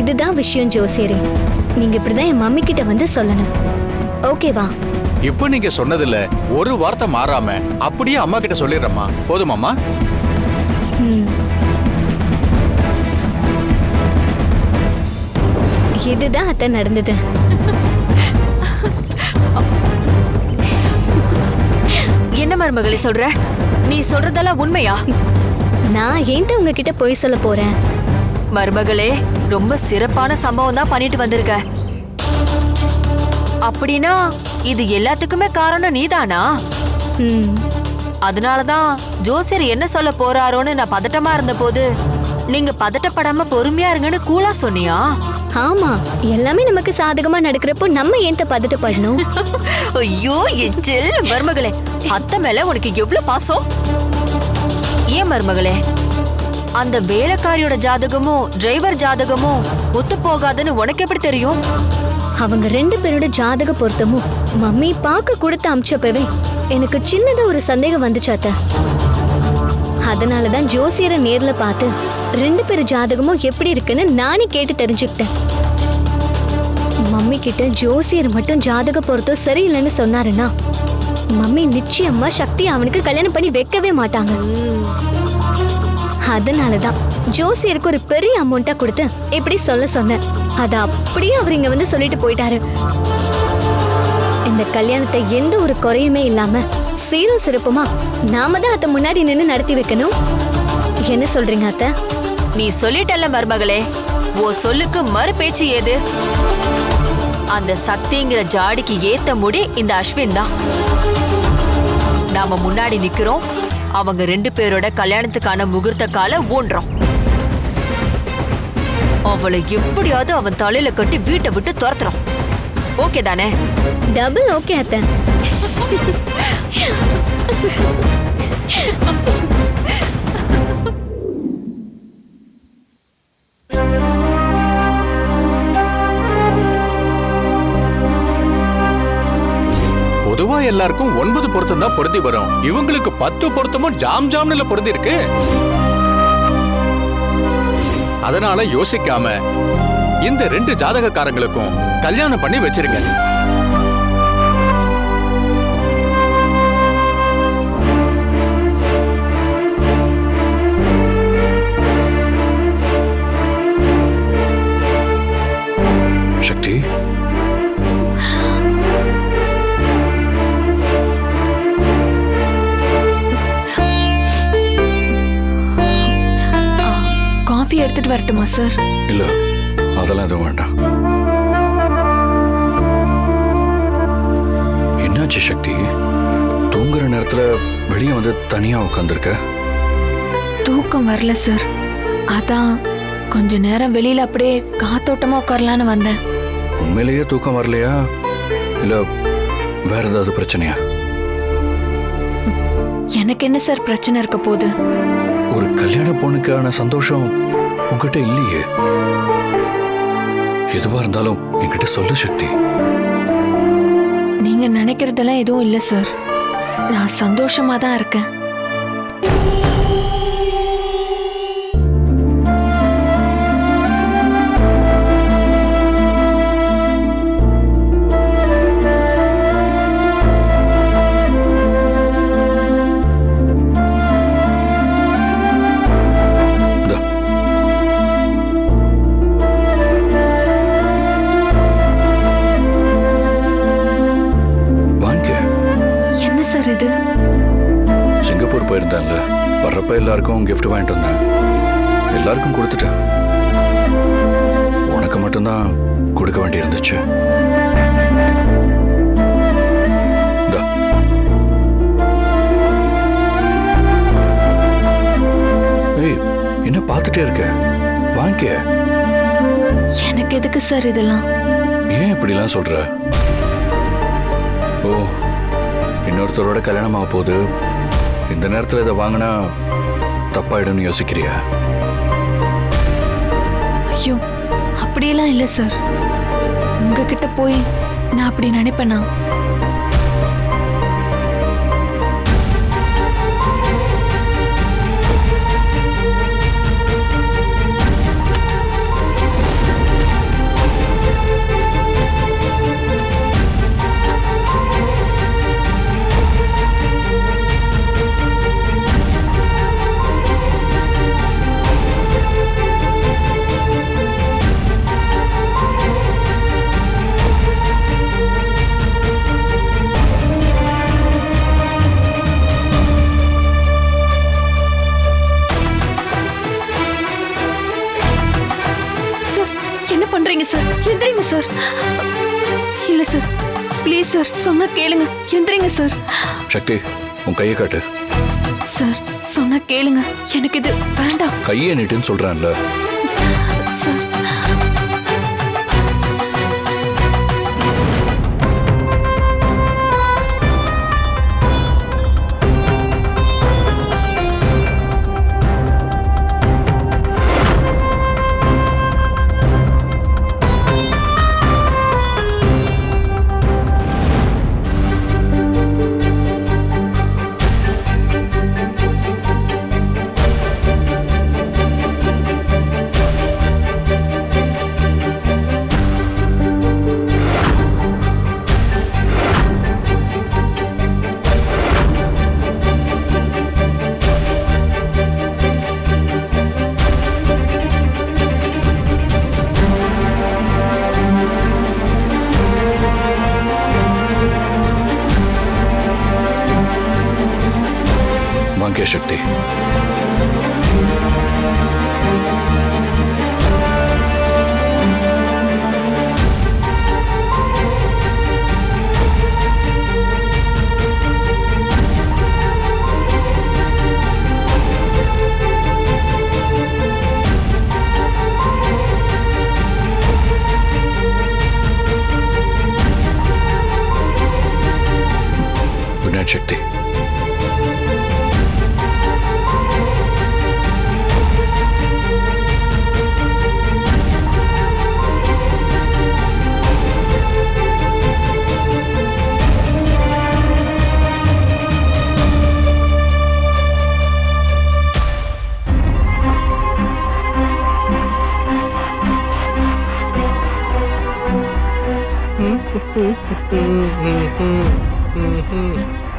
இதுதான் விஷயம் ஜோசியரே. நீங்க இப்படிதான் என் மம்மி கிட்ட வந்து சொல்லணும், ஓகேவா? இப்ப நீங்க சொன்னதுல ஒரு வார்த்தை மாறாம அப்படியே அம்மா கிட்ட சொல்லிடுறேம்மா, போதுமாம்மா? இதுதான் அத்தை நடந்தது. என்ன மருமகளை சொல்ற? நீ சொல்றதெல்லாம் உண்மையா? நான் ஏன்ட்ட உங்ககிட்ட போய் சொல்ல போறேன்? மருமகளே, ரொம்ப சிறப்பான சம்பவம் தான் பண்ணிட்டு வந்திருக்க. அப்படின்னா இது எல்லாத்துக்குமே காரணம் நீதானா? அதனாலதான் ஜோசியர் என்ன சொல்ல போறாரோன்னு நான் பதட்டமா இருந்த போது நீங்க பதட்டப்படாம பொறுமையா இருங்கன்னு கூலா சொன்னியா? ஆமா, எல்லாமே நமக்கு சாதகமா நடக்கிறப்போ நம்ம ஏன் பதட்டப்படணும்? ஐயோ என் செல்ல மருமகளே, அத்தை மேல உனக்கு எவ்வளவு பாசம். ஏன் மருமகளே, அந்த வேலைக்காரியோட ஜாதகமும் டிரைவர் ஜாதகமும் ஒத்து போகாதுன்னு உனக்கு எப்படி தெரியும்? அவங்க 2 பேரோட ஜாதக பொருத்தமும் மம்மி பார்க்க கொடுத்து அமிச்சப்பவே எனக்கு சின்னதா ஒரு சந்தேகம் வந்துச்சு அத்தை. அதனாலதான் ஜோசியரை நேர்ல பார்த்து 2 பேர் ஜாதகமும் எப்படி இருக்குன்னு நானே கேட்டு தெரிஞ்சுக்கிட்டேன். மம்மி கிட்ட ஜோசியர் மட்டும் ஜாதக பொருத்தம் சரியில்லைன்னு சொன்னாருன்னா மம்மி நிச்சயமா சக்தி அவனுக்கு கல்யாணம் பண்ணி வைக்கவே மாட்டாங்க. அதனாலதான் ஜோசியருக்கு ஒரு பெரிய அமௌண்ட்டா கொடுத்து இப்படி சொல்ல சொன்னேன். அத அப்படியே அவர் இங்க வந்து சொல்லிட்டு போயிட்டாரு. இந்த கல்யாணத்தை எந்த ஒரு குறையுமே இல்லாம சீரும் சிறப்புமா நாம தான் அத்தை முன்னாடி நின்னு நடத்தி வைக்கணும். என்ன சொல்றீங்க அத்தை? நீ சொல்லிட்டல்ல மருமகளே, ஓ சொல்லுக்கு மறு பேச்சு ஏது? அந்த சக்திங்கிற ஜாடிக்கு ஏத்த முடி இந்த அஸ்வின் தான். நாம முன்னாடி நிக்கிறோம், அவங்க 2 பேரோட கல்யாணத்துக்கான முகூர்த்த கால ஊன்றோம். அவளை எப்படியாவது அவன் தலையில கட்டி வீட்டை விட்டு துரத்துறோம். ஓகே தானே? டபுள் ஓகே அத்தை. பொதுவா எல்லாருக்கும் 9 பொருத்தம் தான் பொருந்தி வரும். இவங்களுக்கு 10 பொருத்தமும் ஜாம் ஜாம்ல பொருந்தி இருக்கு. அதனால யோசிக்காம இந்த 2 ஜாதகக்காரங்களுக்கும் கல்யாணம் பண்ணி வச்சிருங்க. சக்தி, காஃபி எடுத்துட்டு வரட்டுமா சார்? இல்ல அதெல்லாம் எதுவும் வேண்டாம். என்னாச்சு சக்தி? தூங்குற நேரத்துல வெளியே வந்து தனியா உட்காந்துருக்க? தூக்கம் வரல சார், அதான் கொஞ்ச நேரம் வெளியில அப்படியே காத்தோட்டமா உட்காரலான்னு வந்தேன். உண்மையிலேயே தூக்கம் வரலையா இல்ல வேற ஏதாவது பிரச்சனையா? எனக்கு என்ன சார் பிரச்சனை இருக்க போகுது? ஒரு கல்யாண பொண்ணுக்கான சந்தோஷம் உங்ககிட்ட இல்லையே. எதுவா இருந்தாலும் என்கிட்ட சொல்லு சக்தி. நீங்க நினைக்கிறதெல்லாம் எதுவும் இல்ல சார், நான் சந்தோஷமா தான் இருக்கேன். சிங்கப்பூர் போயிருந்தேன்ல, வர்றப்ப எல்லாருக்கும் கிஃப்ட் வாங்கிட்டு வந்தேன். எல்லாருக்கும் கொடுத்துட்டேன். உனக்கு மட்டும்தான் கொடுக்க வேண்டி இருந்துச்சு. ஏய், என்ன பார்த்துட்டே இருக்க? வாங்கிக்க. எனக்கு எதுக்கு சார் இதெல்லாம்? ஏன் இப்படிலாம் சொல்ற? ஓ, இன்னொருத்தரோட கல்யாணம் ஆக போகுது, இந்த நேரத்தில் இதை வாங்கினா தப்பாயிடும்னு யோசிக்கிறியா? ஐயோ, அப்படியெல்லாம் இல்லை சார். உங்ககிட்ட போய் நான் அப்படி நினைப்பேனா? சார், எந்திரிங்க சார். இல்ல சார், ப்ளீஸ் சார், சொன்னா கேளுங்க. எந்திரிங்க சார். சக்தி, உன் கையை காட்டு. சார், சொன்னா கேளுங்க, எனக்கு இது வேண்டாம் கையை நீட்டுன்னு சொல்றான்ல. சார். வாங்க சக்தி. குட் நைட் சக்தி.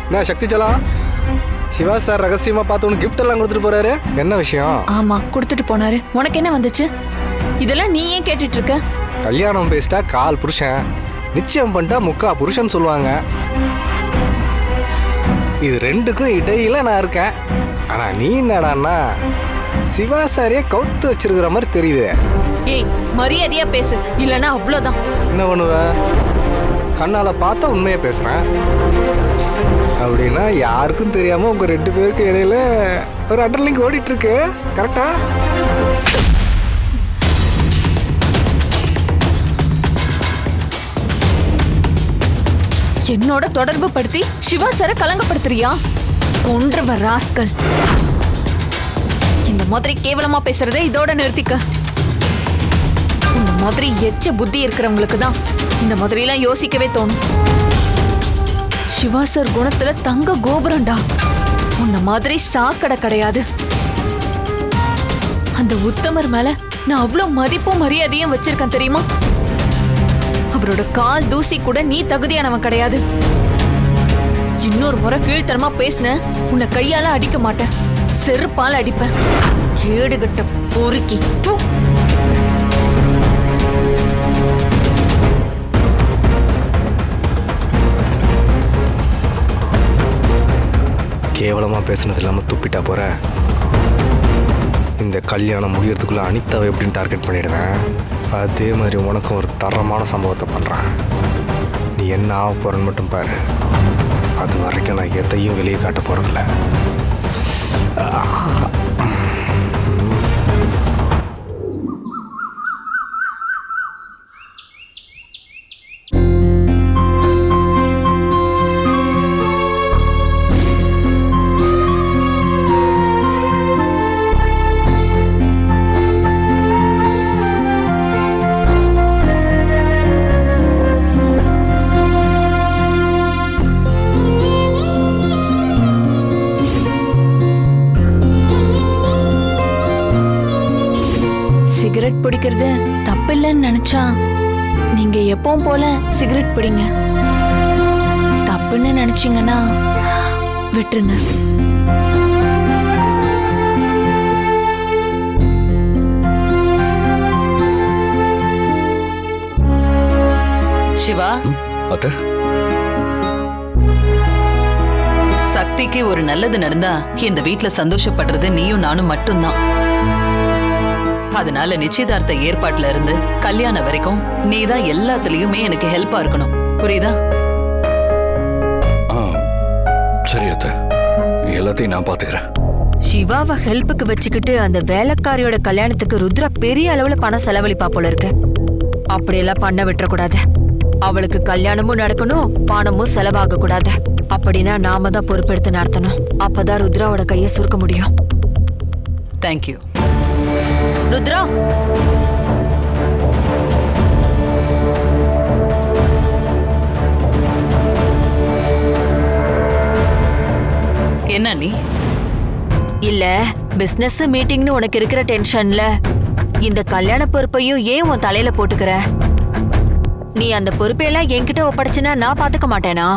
என்ன சக்தி சலா, சிவா சார் ரகசியமா பார்த்து உனக்கு கிஃப்ட் எல்லாம் கொடுத்துட்டு போறாரு. என்ன விஷயம்? ஆமா, கொடுத்துட்டு போனாரு. உனக்கு என்ன வந்துச்சு? இதெல்லாம் நீ ஏன் கேட்டுட்டு இருக்க? கல்யாணம் பேசிட்டா கால் புருஷன், நிச்சயம் பண்ணிட்டா முக்கா புருஷன் சொல்லுவாங்க. இது ரெண்டுக்கும் இடையில நான் இருக்கேன். ஆனா நீ என்னடான்னா சிவா சாரையே கவுத்து வச்சிருக்கிற மாதிரி தெரியுது. ஏய், மரியாதையா பேசு, இல்லனா அவ்வளவுதான். என்ன பண்ணுவ? கண்ணால பார்த்தா உண்மையை பேசுறேன் அப்படின்னா யாருக்கும் தெரியாம உங்க ரெண்டு பேருக்கு இடையில ஒரு அண்டர்லிங்க் ஓடிட்டு இருக்கு. கரெக்டா? என்னோட தொடர்பு படுத்தி சிவா சார கலங்கப்படுத்துறியா? கொன்றவ ராஸ்கல். இந்த மாதிரி கேவலமா பேசுறதே இதோட நிறுத்திக்க. இந்த மாதிரி எச்ச புத்தி இருக்கிறவங்களுக்கு தான் இந்த மாதிரி எல்லாம் யோசிக்கவே தோணும். சிவா சார் குணத்துல தங்க கோபுரம்டா. உன்ன மாதிரி சாக்கடை கிடையாது. அந்த உத்தமர் மேல நான் அவ்வளவு மதிப்பும் மரியாதையும் வச்சிருக்கேன் தெரியுமா? அவரோட கால் தூசி கூட நீ தகுதியானவன் கிடையாது. இன்னொரு முறை கீழ்த்தரமா பேசின உன்னை கையால அடிக்க மாட்டேன், செருப்பால அடிப்பேன். கேடுகட்ட பொறுக்கி. கேவலமா பேசுனது இல்லாம துப்பிட்டா போற. இந்த கல்யாணம் முடியறதுக்குள்ள அனிதாவை எப்படின்னு டார்கெட் பண்ணிடுவேன். அதே மாதிரி உனக்கும் ஒரு தரமான சம்பவத்தை பண்றேன். நீ என்ன ஆக போறன்னு மட்டும் பாரு. அது வரைக்கும் நான் எதையும் வெளியே காட்ட போறதில்ல. சிகரெட் பிடிக்கிறது தப்பில்லைன்னு நினைச்சா நீங்க எப்பவும் போல சிகரெட் பிடிங்க. தப்புன்னு நினைச்சீங்கன்னா விட்டுருங்க. சிவா, அத்தை, சக்திக்கு ஒரு நல்லது நடந்தா இந்த வீட்ல சந்தோஷப்படுறது நீயும் நானும் மட்டும்தான். அதனால நிச்சயதார்த்த ஏற்பாட்டுல இருந்து கல்யாணம் வரைக்கும் நீதான் எல்லாத்துலயுமே எனக்கு ஹெல்ப்பா இருக்கணும். புரியுதா? சரி அத்தை, எல்லாத்தையும் நான் பாத்துக்கிறேன். சிவாவை ஹெல்ப்புக்கு வச்சுக்கிட்டு அந்த வேலைக்காரியோட கல்யாணத்துக்கு ருத்ரா பெரிய அளவுல பணம் செலவழிப்பா போல இருக்கு. அப்படியெல்லாம் பண்ண விட்டுறக்கூடாது. அவளுக்கு கல்யாணமும் நடக்கணும், பணமும் செலவாக கூடாது. அப்படின்னா நாம தான் பொறுப்பெடுத்து நடத்தணும். அப்பதான் ருத்ராவோட கையை சுருக்க முடியும். தேங்க்யூ. ருத்ரா, என்ன நீ? இல்ல பிசினஸ் மீட்டிங்னு உனக்கு இருக்கிற டென்ஷன்ல இந்த கல்யாண பொறுப்பையும் ஏன் உன் தலையில போட்டுக்கிற? நீ அந்த பொறுப்பையெல்லாம் என்கிட்ட ஒப்படைச்சுனா நான் பாத்துக்க மாட்டேனா?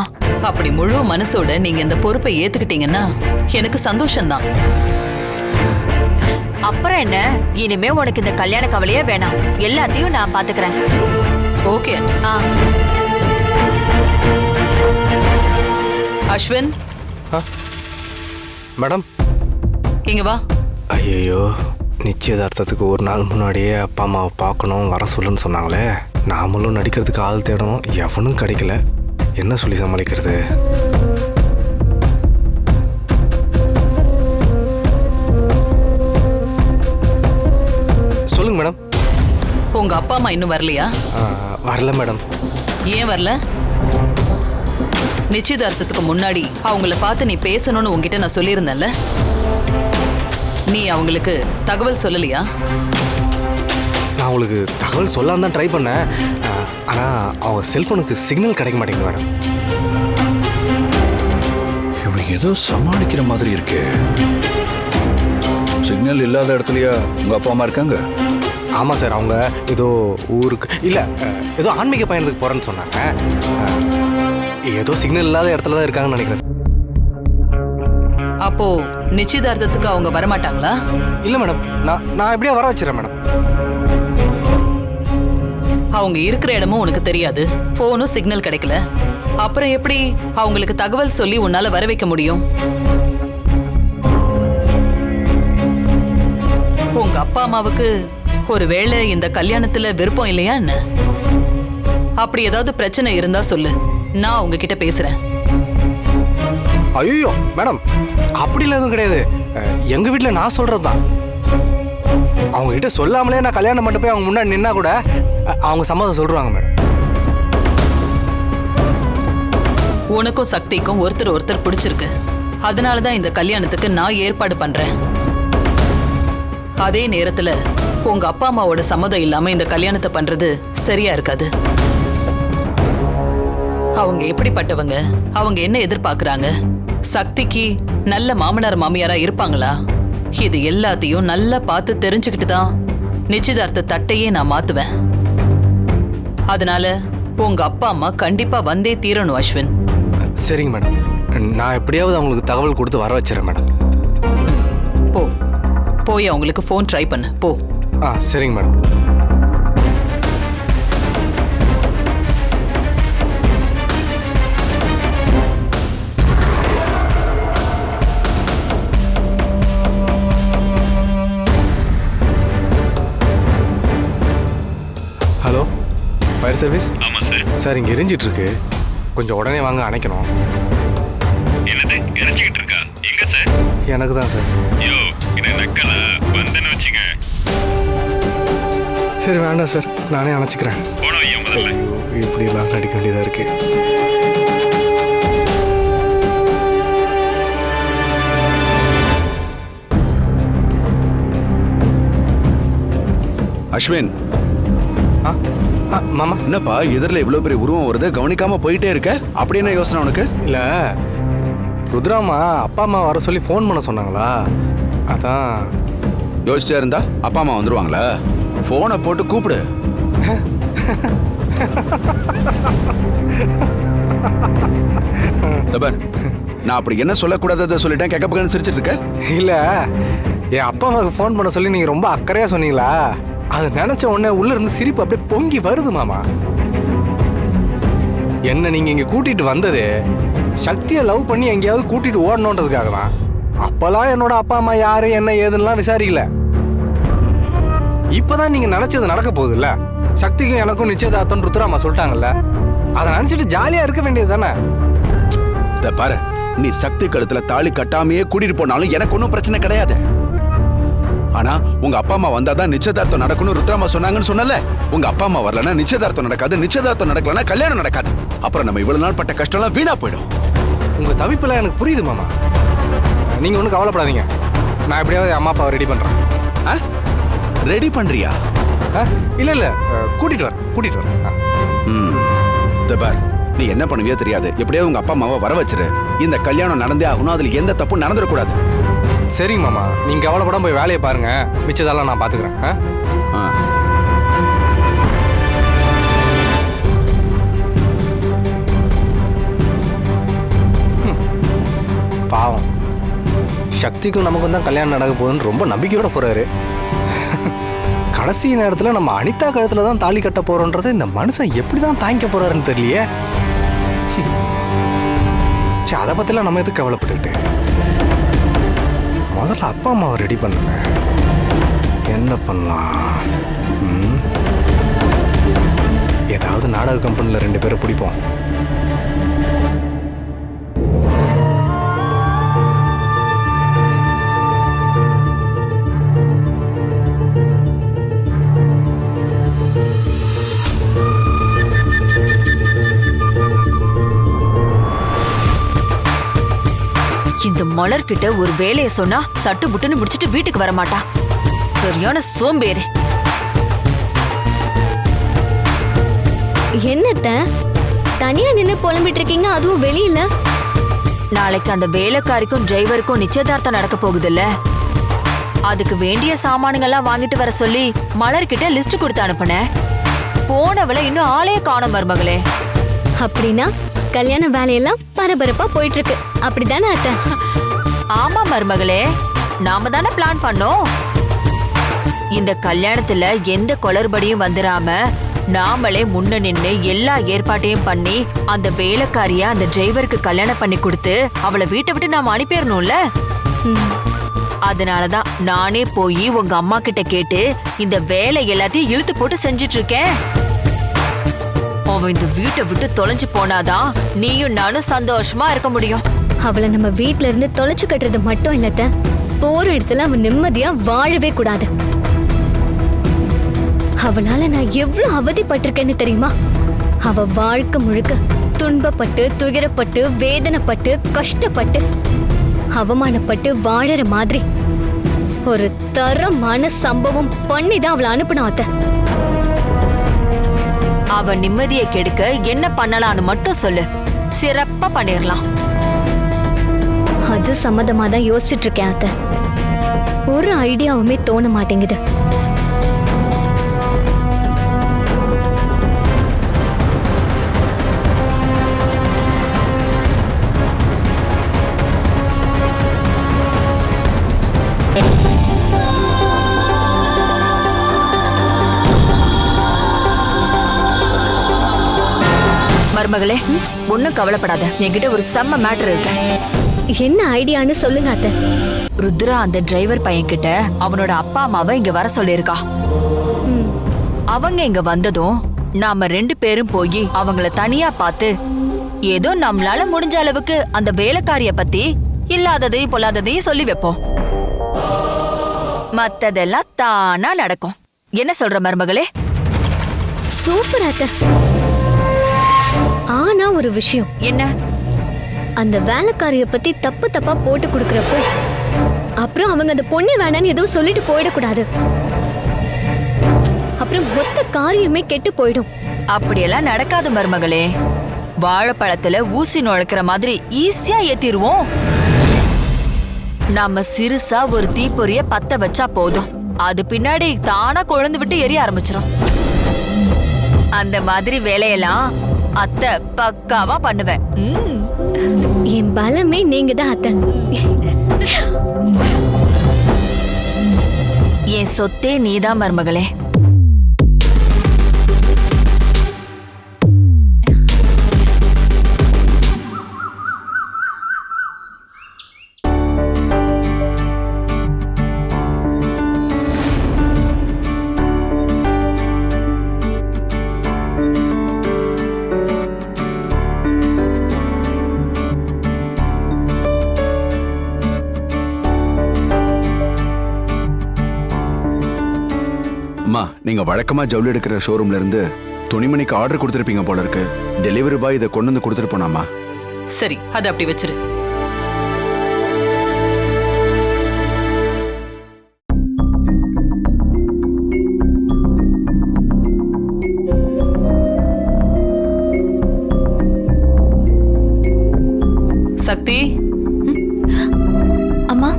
அப்படி முழு மனசோட நீங்க இந்த பொறுப்பை ஏத்துக்கிட்டீங்கன்னா எனக்கு சந்தோஷம்தான். அப்புறம் என்ன, இனிமே உனக்கு இந்த கல்யாண கவலையே வேணாம். எல்லாத்தையும் நான் பாத்துக்கிறேன். ஓகே அண்ணி. அஸ்வின், மேடம் இங்க வா. ஐயோ, நிச்சயதார்த்தத்துக்கு ஒரு நாள் முன்னாடியே அப்பா அம்மாவை பார்க்கணும், வர சொல்லுன்னு சொன்னாங்களே. நாமளும் நடிக்கிறதுக்கு ஆள் தேடணும், எவனும் கிடைக்கல. என்ன சொல்லி சமாளிக்கிறது? சொல்லுங்க மேடம். உங்க அப்பா அம்மா இன்னும் வரலையா? வரல மேடம். ஏன் வரல? நிச்சயதார்த்தத்துக்கு முன்னாடி அவங்கள பார்த்து நீ பேசணும்னு உங்ககிட்ட நான் சொல்லியிருந்தேன்ல. நீ அவங்களுக்கு தகவல் சொல்லலையா? நான் அவங்களுக்கு தகவல் சொல்லாம தான் ட்ரை பண்ணேன். ஆனால் அவங்க செல்ஃபோனுக்கு சிக்னல் கிடைக்க மாட்டேங்குது மேடம். இவன் ஏதோ சமாளிக்கிற மாதிரி இருக்கே. சிக்னல் இல்லாத இடத்துலயா உங்க அப்பா அம்மா இருக்காங்க? ஆமாம் சார், அவங்க ஏதோ ஊருக்கு இல்லை, ஏதோ ஆன்மீக பயணத்துக்கு போகிறேன்னு சொன்னாங்க. ஏதோ சிக்னல் இல்லாத இடத்துல தான் இருக்காங்கன்னு நினைக்கிறேன். அப்போ நிச்சயதார்த்தத்துக்கு அவங்க வரமாட்டாங்களா? இல்லை மேடம், நான் எப்படியா வர வச்சிடறேன் மேடம். அவங்க இருக்கிற இடமும் உனக்கு தெரியாது, போனும் சிக்னல் கிடைக்கல. அப்புறம் எப்படி அவங்களுக்கு தகவல் சொல்லி உன்னால வர வைக்க முடியும்? உங்க அப்பா அம்மாவுக்கு ஒருவேளை இந்த கல்யாணத்துல விருப்பம் இல்லையா என்ன? அப்படி ஏதாவது பிரச்சனை இருந்தா சொல்லு, நான் உங்ககிட்ட பேசுறேன். ஐயோ மேடம், அப்படிலாம் எதுவும் கிடையாது. எங்கள் வீட்டில் நான் சொல்கிறது தான். அவங்க கிட்ட சொல்லாமலே நான் கல்யாணம் பண்ணிட்டு போய் அவங்க முன்னாடி நின்னா கூட அவங்க சம்மதம் சொல்றாங்க மேடம். உனக்கும் சக்திக்கும் ஒருத்தர் ஒருத்தர் பிடிச்சிருக்கு, அதனாலதான் இந்த கல்யாணத்துக்கு நான் ஏற்பாடு பண்றேன். அதே நேரத்துல உங்க அப்பா அம்மாவோட சம்மதம் இல்லாம இந்த கல்யாணத்தை பண்றது சரியா இருக்காது. அவங்க எப்படிப்பட்டவங்க, அவங்க என்ன எதிர்பார்க்கறாங்க, சக்திக்கு நல்ல மாமனார் மாமியாரா இருப்பாங்களா, இது எல்லாத்தையும் நல்லா பார்த்து தெரிஞ்சுக்கிட்டு தான் நிச்சயதார்த்த தட்டையே நான் மாத்துவேன். அதனால உங்க அப்பா அம்மா கண்டிப்பா வந்தே தீரணும் அஸ்வின். சரிங்க மேடம், நான் எப்படியாவது அவங்களுக்கு தகவல் கொடுத்து வர வச்சிடறேன் மேடம். போ, போய் அவங்களுக்கு ஃபோன் ட்ரை பண்ணு போ. சரிங்க மேடம். Hello, fire service? ஆமாம் சார். சார், இங்கே எரிஞ்சிட்டு இருக்கு, கொஞ்சம் உடனே வாங்க, அணைக்கணும். என்னது எரிஞ்சிக்கிட்டு இருக்கா? எங்க சார்? எனக்கு தான் சார். யோ, இது நக்கலா? வந்தேன்னு வச்சுங்க. சரி வேண்டாம் சார், நானே அணைச்சிக்கிறேன். போனோம் ஐயா முதல்ல. இப்படிலாம் நடிக்க வேண்டியதாக இருக்கு. அஸ்வின், மாமா, என்னப்பா எதிரில் இவ்வளோ பெரிய உருவம் வருது, கவனிக்காம போயிட்டே இருக்க? அப்படி என்ன யோசனை உனக்கு? இல்லை, ருத்ராமா அப்பா அம்மா வர சொல்லி ஃபோன் பண்ண சொன்னாங்களா, அதான். யோசிச்சா இருந்தா அப்பா அம்மா வந்துருவாங்களா? ஃபோனை போட்டு கூப்பிடு. தபர், நான் அப்படி என்ன சொல்லக்கூடாததை சொல்லிட்டேன், கேட்க பக்கம் சிரிச்சிட்டு இருக்க? இல்லை, என் அப்பா அம்மாவுக்கு ஃபோன் பண்ண சொல்லி நீங்கள் ரொம்ப அக்கறையாக சொன்னீங்களா, அதை நினச்ச உடனே உள்ளே இருந்து சிரிப்பு அப்படியே பொங்கி வருது மாமா. என்ன நீங்கள் இங்கே கூட்டிகிட்டு வந்தது சக்தியை லவ் பண்ணி எங்கேயாவது கூட்டிகிட்டு ஓடணுன்றதுக்காக தான். அப்போல்லாம் என்னோட அப்பா அம்மா யாரு என்ன ஏதுன்னெலாம் விசாரிக்கல. இப்போதான் நீங்கள் நினச்சது நடக்க போகுதுல்ல. சக்திக்கும் எனக்கும் நிச்சயதார்த்தம் ருத்ராமா சொல்லிட்டாங்கல்ல, அதை நினச்சிட்டு ஜாலியாக இருக்க வேண்டியது தானே. இதை பாரு, நீ சக்தி கழுத்துல தாலி கட்டாமையே கூட்டிட்டு போனாலும் எனக்கு ஒன்றும் பிரச்சனை கிடையாது. ஆனா உங்க அப்பா அம்மா வந்தாதான் நிச்சயதார்த்தம் நடக்கணும் ருத்ராமா சொன்னாங்கன்னு சொன்னல. உங்க அப்பா அம்மா வரலன்னா நிச்சயதார்த்தம் நடக்காது, நிச்சயதார்த்தம் நடக்கலன்னா கல்யாணம் நடக்காது. அப்புறம் நம்ம இவ்வளவு நாள் பட்ட கஷ்டம் எல்லாம் வீணா போயிடும். உங்க தவிப்பெல்லாம் எனக்கு புரியுது மாமா. நீங்க ஒன்றும் கவலைப்படாதீங்க. நான் எப்படியாவது அம்மா அப்பாவை ரெடி பண்றேன். ரெடி பண்றியா? இல்ல இல்ல, கூட்டிட்டு வரேன். பார், நீ என்ன பண்ணுவியோ தெரியாது. எப்படியாவது உங்க அப்பா அம்மாவை வர வச்சிரு. இந்த கல்யாணம் நடந்தே ஆகணும். அதுல எந்த தப்பும் நடந்துடக்கூடாது. சரிங்க மாமா, நீங்க கவலைப்படாம போய் வேலையை பாருங்க. மிச்சதெல்லாம் நான் பாத்துக்கிறேன். பாவம், சக்திக்கும் நமக்கும் தான் கல்யாணம் நடக்க போகுதுன்னு ரொம்ப நம்பிக்கையோட போறாரு. கடைசி நேரத்தில் நம்ம அனிதா கழுத்துல தான் தாலி கட்ட போறோன்றதை இந்த மனுஷன் எப்படிதான் தாங்கிக்க போறாருன்னு தெரியலையே. அதை பத்திலாம் நம்ம எதுக்கு கவலைப்பட்டுக்கிட்டு, முதல்ல அப்பா அம்மாவை ரெடி பண்ணுங்க. என்ன பண்ணலாம்? ஏதாவது நாடக கம்பெனியில் 2 பேரை பிடிப்போம். இந்த மலர்கிட்ட ஒரு வேலையை சொன்னா சட்டு புட்டுன்னு முடிச்சிட்டு வீட்டுக்கு வர மாட்டா. சரியான சோம்பேறி. என்னத்த தனியா நின்னு புலம்பிட்டு இருக்கீங்க, அதுவும் வெளியில? நாளைக்கு அந்த வேலைக்காரிக்கும் டிரைவருக்கும் நிச்சயதார்த்தம் நடக்க போகுதுல்ல, அதுக்கு வேண்டிய சாமானுங்கெல்லாம் வாங்கிட்டு வர சொல்லி மலர்கிட்ட லிஸ்ட் கொடுத்து அனுப்புனேன். போனவளை இன்னும் ஆளே காணோம் மருமகளே. அப்படின்னா கல்யாண வேலையெல்லாம் பரபரப்பா போயிட்டு இருக்கு, அப்படிதானே அத்தை? ஆமா மருமகளே, நாம தானே பிளான் பண்ணோம். இந்த கல்யாணத்துல எந்த குளறுபடியும் வந்துடாம நாமளே முன்ன நின்னு எல்லா ஏற்பாட்டையும் பண்ணி அந்த வேலைக்காரிய அந்த டிரைவருக்கு கல்யாணம் பண்ணி கொடுத்து அவளை வீட்டை விட்டு நாம அனுப்பிடணும்ல. அதனாலதான் நானே போய் உங்க அம்மா கிட்ட கேட்டு இந்த வேலை எல்லாத்தையும் இழுத்து போட்டு செஞ்சிட்டு இருக்கேன். அவன் இந்த வீட்டை விட்டு தொலைஞ்சு போனாதான் நீயும் நானும் சந்தோஷமா இருக்க முடியும். அவளை நம்ம வீட்ல இருந்து தொலைச்சு கட்டுறது மட்டும் இல்லத்த, போற இடத்துல அவன் நிம்மதியா வாழவே கூடாது. அவளால நான் எவ்வளவு அவதிப்பட்டிருக்கேன்னு தெரியுமா? அவ வாழ்க்கை முழுக்க துன்பப்பட்டு துயரப்பட்டு வேதனைப்பட்டு கஷ்டப்பட்டு அவமானப்பட்டு வாழற மாதிரி ஒரு தரமான சம்பவம் பண்ணிதான் அவளை அனுப்பினா அத்தை. அவ நிம்மதியை கெடுக்க என்ன பண்ணலாம்னு மட்டும் சொல்லு, சிறப்பா பண்ணிடலாம். அது சம்மதமா தான் யோசிச்சுட்டு இருக்கேன் அத்தை. ஒரு ஐடியாவுமே தோண மாட்டேங்குது. மருமகளே, ஒன்னும் கவலைப்படாத. என்கிட்ட ஒரு செம்ம மேட்டர் இருக்கு. என்ன ஐடியான்னு சொல்லுங்க அத்தை. ருத்ரா அந்த டிரைவர் பையன் கிட்ட அவனோட அப்பா அம்மாவை இங்க வர சொல்லிருக்கா. அவங்க இங்க வந்ததும் நாம 2 பேரும் போய் அவங்கள தனியா பார்த்து ஏதோ நம்மளால முடிஞ்ச அளவுக்கு அந்த வேலைக்காரிய பத்தி இல்லாததையும் பொல்லாததையும் சொல்லி வைப்போம். மத்ததெல்லாம் தானா நடக்கும். என்ன சொல்ற மருமகளே? சூப்பர் அத்தை. ஆனா ஒரு விஷயம். என்ன? அந்த வேலைக்காரிய பத்தி தப்பு தப்பா போட்டு கொடுக்கறப்போ அப்புறம் அவங்க அந்த பொண்ணு வேணான்னு எதுவும் சொல்லிட்டு போயிடக்கூடாது. அப்புறம் மொத்த காரியமே கெட்டு போயிடும். அப்படியெல்லாம் நடக்காது மருமகளே. வாழைப்பழத்துல ஊசி நுழைக்கிற மாதிரி ஈஸியா ஏத்திடுவோம். நாம சிறுசா ஒரு தீப்பொறிய பத்த வச்சா போதும், அது பின்னாடி தானா கொழுந்து விட்டு எரிய ஆரம்பிச்சிடும். அந்த மாதிரி வேலையெல்லாம் அத்தை பக்காவா பண்ணுவேன். என் பலமே நீங்க தான் அத்தை. என் சொத்தே நீதான் மருமகளே. நீங்க வழக்கமா ஜவுளி எடுக்கிற ஷோரூம்ல இருந்து துணிமணிக்கு ஆர்டர் கொடுத்துருப்பீங்க போல இருக்கு. டெலிவரி பாய் இதை கொண்டு வந்து கொடுத்துட்டு போனாமா? சரி, அதை அப்படி வச்சிரு. சக்தி, அம்மா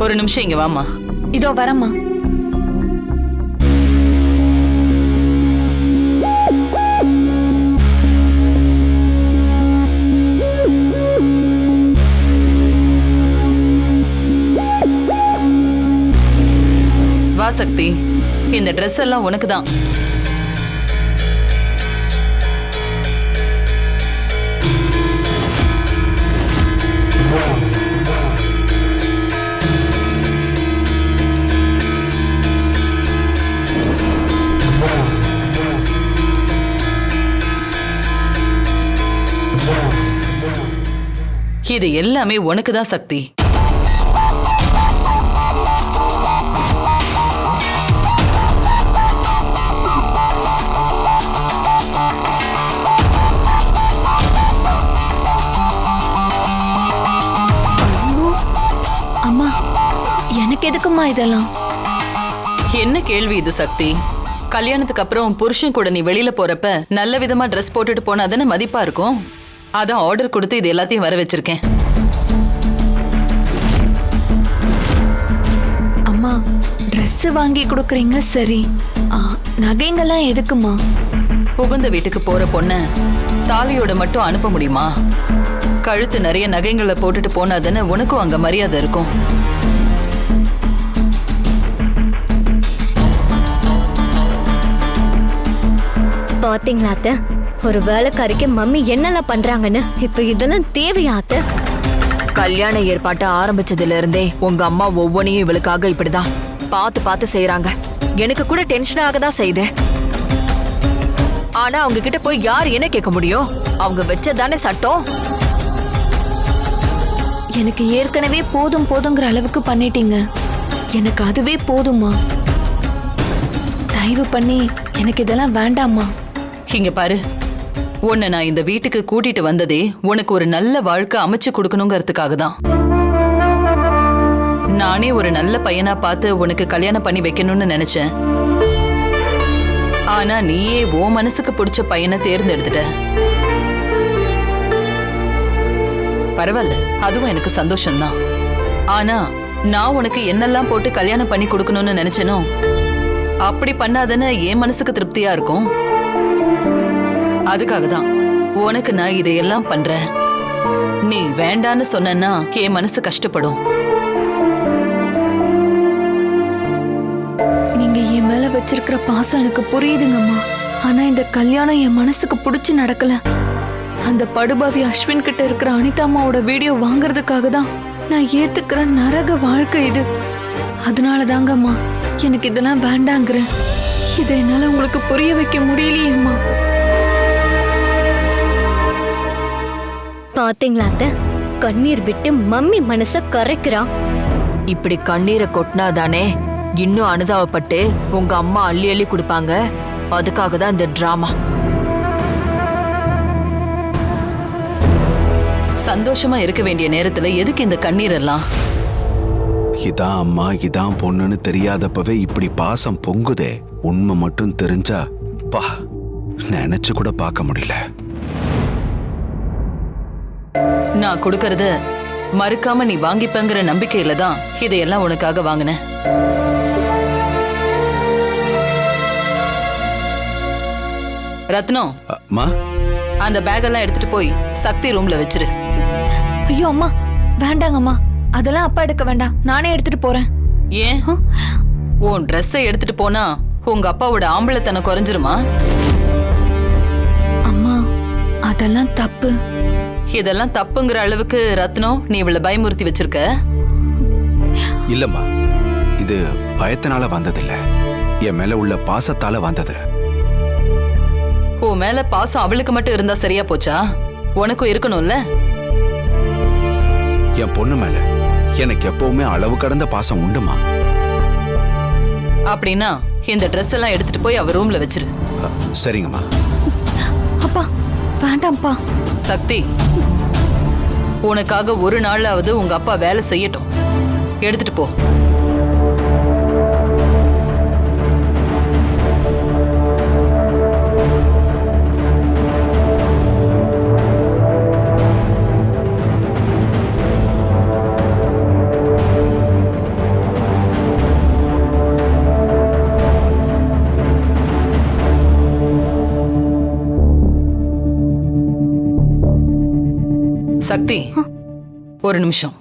ஒரு நிமிஷம் இங்க வாமா. இதோ வரம்மா. வா சக்தி, இந்த Dress எல்லாம் உனக்கு தான். இது எல்லாமே உனக்கு தான் சக்தி. அம்மா, எனக்கு எதுக்குமா இதெல்லாம்? என்ன கேள்வி இது சக்தி? கல்யாணத்துக்கு அப்புறம் புருஷன் கூட நீ வெளியில போறப்ப நல்ல விதமா Dress போட்டுட்டு போனா தானே மதிப்பா இருக்கும். அதான் ஆர்டர் கொடுத்து இது எல்லாத்தையும் வர வச்சிருக்கேன். அம்மா, Dress வாங்கி கொடுக்குறீங்க சரி, நகைங்கெல்லாம் எதுக்குமா? புகுந்த வீட்டுக்கு போற பொண்ண தாலியோட மட்டும் அனுப்ப முடியுமா? கழுத்து நிறைய நகைங்களை போட்டுட்டு போனா தானே உனக்கும் அங்க மரியாதை இருக்கும். பாத்தீங்களா அத்தை, ஒரு வேலைக்காரிக்கு மம்மி என்னெல்லாம் பண்றாங்கன்னு. இப்ப இதெல்லாம் தேவையா அத்தை? கல்யாண ஏற்பாட்டை ஆரம்பிச்சதுல இருந்தே உங்க அம்மா ஒவ்வொன்னையும் இவளுக்காக இப்படிதான் பார்த்து பார்த்து செய்யறாங்க. எனக்கு கூட டென்ஷனாக தான் செய்யுது. ஆனா அவங்க கிட்ட போய் யார் என்ன கேட்க முடியும்? அவங்க வச்சதானே சட்டம். எனக்கு ஏற்கனவே போதும் போதுங்கிற அளவுக்கு பண்ணிட்டீங்க. எனக்கு அதுவே போதுமா. தயவு பண்ணி எனக்கு இதெல்லாம் வேண்டாமா. இங்க பாரு, உன்னை நான் இந்த வீட்டுக்கு கூட்டிட்டு வந்ததே உனக்கு ஒரு நல்ல வாழ்க்கை அமைச்சு கொடுக்கணுங்கிறதுக்காக தான். நானே ஒரு நல்ல பையனா பார்த்து உனக்கு கல்யாணம் பண்ணி வைக்கணும்னு நினைச்சேன். ஆனா நீயே ஓ மனசுக்கு பிடிச்ச பையனை தேர்ந்தெடுத்துட்ட. பரவாயில்ல, அதுவும் எனக்கு சந்தோஷம்தான். ஆனா நான் உனக்கு என்னெல்லாம் போட்டு கல்யாணம் பண்ணி கொடுக்கணும்னு நினைச்சேனோ அப்படி பண்ணாதானே என் மனசுக்கு திருப்தியா இருக்கும். அதுக்காக தான் உனக்கு நான் இதையெல்லாம் பண்றேன். நீ வேண்டான்னு சொன்னா என் மனசு கஷ்டப்படும். நீங்க என் மேல வச்சிருக்கிற பாசம் எனக்கு புரியுதுங்கம்மா. ஆனா இந்த கல்யாணம் என் மனசுக்கு பிடிச்சு நடக்கல. அந்த படுபாவி அஸ்வின் கிட்ட இருக்கிற அனிதா அம்மாவோட வீடியோ வாங்குறதுக்காக தான் நான் ஏத்துக்கிற நரக வாழ்க்கை இது. அதனால தாங்கம்மா எனக்கு இதெல்லாம் வேண்டாங்கிறேன். இதை என்னால உங்களுக்கு புரிய வைக்க முடியலையேம்மா. பாத்தீங்களா அத்தை, கண்ணீர் விட்டு மம்மி மனச கரைக்கிறா. இப்படி கண்ணீரை கொட்டினாதானே இன்னும் அனுதாபப்பட்டு உங்க அம்மா அள்ளி அள்ளி கொடுப்பாங்க. அதுக்காக தான் இந்த டிராமா. சந்தோஷமா இருக்க வேண்டிய நேரத்துல எதுக்கு இந்த கண்ணீர் எல்லாம்? இதான் அம்மா இதான் பொண்ணுன்னு தெரியாதப்பவே இப்படி பாசம் பொங்குதே. உண்மை மட்டும் தெரிஞ்சா பா நினைச்சு கூட பார்க்க முடியல. நான் கொடுக்கறத மறுக்காம நீ வாங்கிப்பங்கிற நம்பிக்கையில தான் இதையெல்லாம் உனக்காக வாங்கினேன். ரத்னம், அம்மா, அந்த பேக் எல்லாம் எடுத்துட்டு போய் சக்தி ரூம்ல வச்சிரு. ஐயோ அம்மா, வேண்டாங்கம்மா. அதெல்லாம் அப்பா எடுக்க வேண்டாம், நானே எடுத்துட்டு போறேன். ஏன்? உன் ட்ரெஸ்ஸை எடுத்துட்டு போனா உங்க அப்பாவோட ஆம்பளைத்தனம் குறைஞ்சிருமா? அம்மா, அதெல்லாம் தப்பு. இதெல்லாம் தப்புங்கிற அளவுக்கு ரத்னம் நீ இவளை பயமுறுத்தி வச்சிருக்க? இல்லம்மா, இது பயத்தினால வந்ததில்ல, என் மேல உள்ள பாசத்தால வந்தது. உன் மேல பாசம் அவளுக்கு மட்டும் இருந்தா சரியா போச்சா? உனக்கும் இருக்கணும்ல. என் பொண்ணு மேல எனக்கு எப்பவுமே அளவு கடந்த பாசம் உண்டுமா. அப்படின்னா இந்த ட்ரெஸ் எல்லாம் எடுத்துட்டு போய் அவ ரூம்ல வச்சிரு. சரிங்கம்மா. அப்பா வேண்டாம்ப்பா. சக்தி, உனக்காக ஒரு நாளாவது உங்க அப்பா வேலை செய்யட்டும். எடுத்துட்டு போ. சக்தி, ஒரு நிமிஷம்.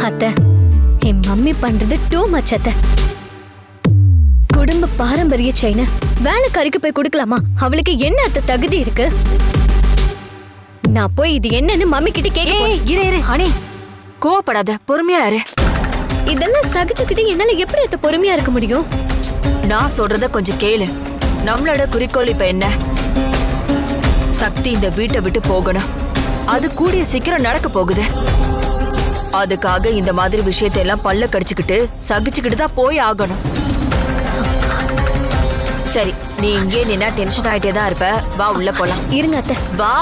அத்தை, என் மம்மி பண்றது டூ மச் அத்தை. குடும்ப பாரம்பரிய செயினை வேலைக்காரிக்கு போய் கொடுக்கலாமா? அவளுக்கு என்ன அத்தை தகுதி இருக்கு? நான் போய் இது என்னன்னு மம்மி கிட்ட கேட்க. இரு அனி, கோவப்படாத, பொறுமையா இரு. இதெல்லாம் சகிச்சுக்கிட்டு என்னால எப்படி அத்தை பொறுமையா இருக்க முடியும்? நான் சொல்றத கொஞ்சம் கேளு. நம்மளோட குறிக்கோள் இப்ப என்ன? சக்தி இந்த வீட்டை விட்டு போகணும். அது கூடிய சீக்கிரம் நடக்க போகுது. அதுக்காக இந்த மாதிரி விஷயத்தை எல்லாம் பல்ல கடிச்சுக்கிட்டு சகிச்சுக்கிட்டு தான் போய் ஆகணும். சரி, நீ இங்கே நின்னா டென்ஷன் ஆயிட்டே தான் இருப்ப. வா, உள்ள போலாம். இருங்க அத்தை. வா.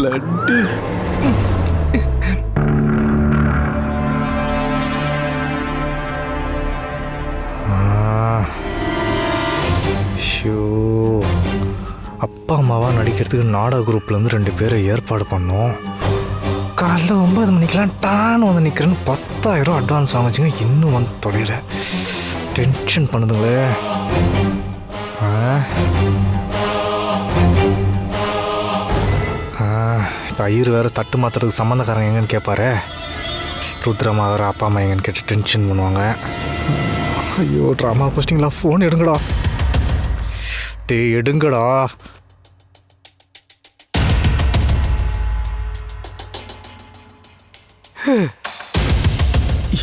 லட்டு. ஷோ, அப்பா அம்மாவா நடிக்கிறதுக்கு நாடக குரூப்லேருந்து 2 பேரை ஏற்பாடு பண்ணோம். காலைல 9 மணிக்கெலாம் டான்னு வந்து நிற்கிறேன்னு 10,000 அட்வான்ஸ் வாங்கிச்சுங்க. இன்னும் வந்து தொலைல. டென்ஷன் பண்ணுதுங்களே. இப்போ ஐயர் வேறு தட்டு மாத்துறதுக்கு சம்மந்தக்காரங்க எங்கன்னு கேட்பாரு. ருத்ரமா வேறு அப்பா அம்மா எங்கன்னு கேட்டு டென்ஷன் பண்ணுவாங்க. ஐயோ, ட்ராமா போஸ்டிங்களா? ஃபோன் எடுங்கடா. எடுங்கடா.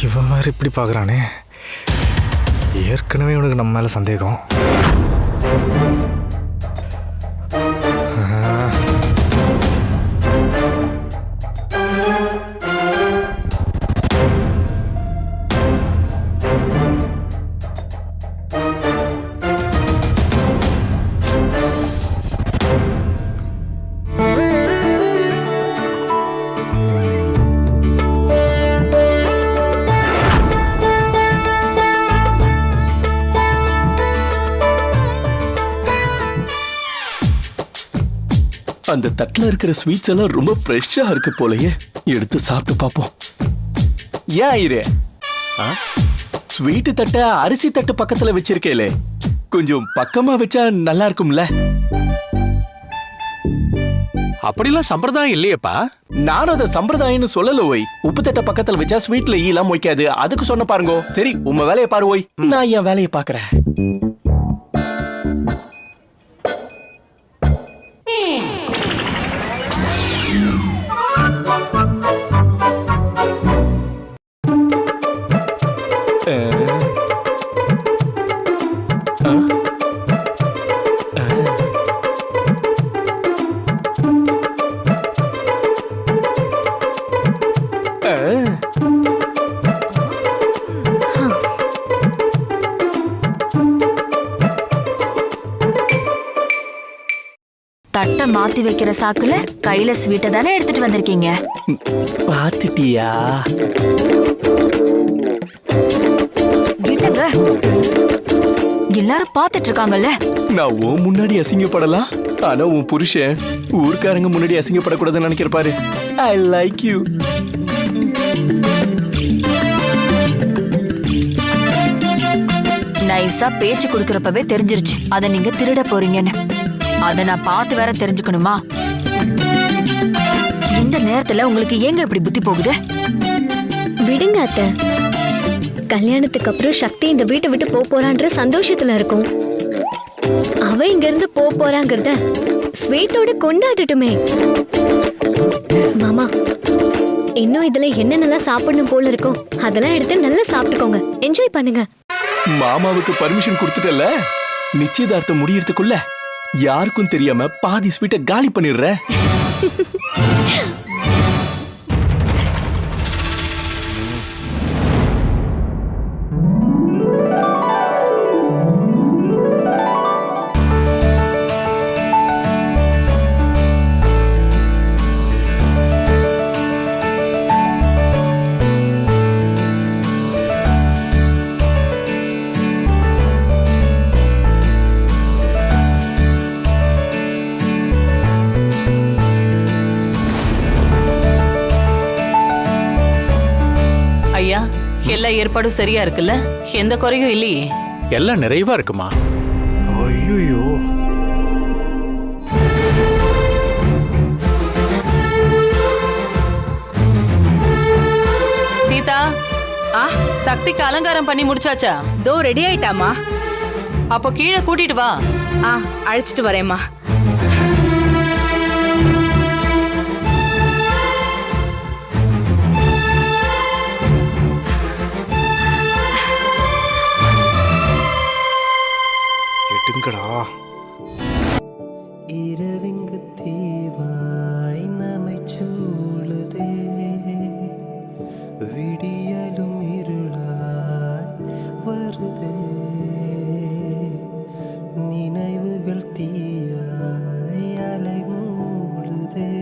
இவன் வேறு இப்படி பார்க்குறானே. ஏற்கனவே இவனுக்கு நம்ம மேலே சந்தேகம். அந்த தட்டுல இருக்கிற ஸ்வீட்ஸ் எல்லாம் ரொம்ப ஃப்ரெஷ்ஷா இருக்கு போலயே. எடுத்து சாப்பிட்டு பாப்போம். ஏன் ஐயரே, ஸ்வீட்டு தட்டை அரிசி தட்டு பக்கத்துல வச்சிருக்கேலே, கொஞ்சம் பக்கமா வச்சா நல்லா இருக்கும்ல? அப்படிலாம் சம்பிரதாயம் இல்லையேப்பா. நானும் அதை சம்பிரதாயம்னு சொல்லல ஓய். உப்பு தட்டை பக்கத்துல வச்சா ஸ்வீட்ல ஈலாம் மொய்க்காது, அதுக்கு சொன்ன பாருங்க. சரி, உங்க வேலையை பாரு ஓய், நான் என் வேலையை பாக்குறேன். தட்டை மாத்தி வைக்கிற சாக்குல கையில ஸ்வீட்டை தானே எடுத்துட்டு வந்திருக்கீங்க. பாத்துட்டியா? என்னங்க எல்லாரும் பாத்துட்டு இருக்காங்கல்ல. நான் உன் முன்னாடி அசிங்கப்படலாம், ஆனா உன் புருஷன் ஊர்க்காரங்க முன்னாடி அசிங்கப்படக்கூடாதுன்னு நினைக்கிற பாரு. I like you. நைஸா பேச்சு கொடுக்கறப்பவே தெரிஞ்சிருச்சு அத நீங்க திருட போறீங்கன்னு. அத நான் பார்த்து வேற தெரிஞ்சுக்கணுமா? இந்த நேரத்துல உங்களுக்கு ஏங்க இப்படி புத்தி போகுது? விடுங்க அத்தை. கல்யாணத்துக்கு அப்புறம் சக்தி இந்த வீட்டை விட்டு போறான்ற சந்தோஷத்துல இருக்கும். அவ இங்க இருந்து போறாங்கறத ஸ்வீட்டோட கொண்டாடட்டுமே. மாமா, இன்னும் இதுல என்னென்னலாம் சாப்பிடணும் போல இருக்கோ அதெல்லாம் எடுத்து நல்லா சாப்பிட்டுக்கோங்க, என்ஜாய் பண்ணுங்க. மாமாவுக்கு பர்மிஷன் கொடுத்துட்டல, நிச்சயதார்த்தம் முடியறதுக்குள்ள யாருக்கும் தெரியாம பாதி ஸ்வீட்டை காலி பண்ணிடுற. ஐயா, எல்லா ஏற்பாடும் சரியா இருக்குல்ல? எந்த குறையும் இல்லையே? எல்லாம் நிறைவா இருக்குமா. ஐயோ, சீதா, சக்திக்கு அலங்காரம் பண்ணி முடிச்சாச்சா? தோ ரெடி ஆயிட்டாமா. அப்போ கீழே கூட்டிட்டு வா. அழைச்சிட்டு வரேம்மா. எடுங்கடா. இரவிங்கு தீவாய் நம்மை சூழுதே, விடியலும் இருளாய் வருதே, நினைவுகள் தீயாய் அலை மூழுதே,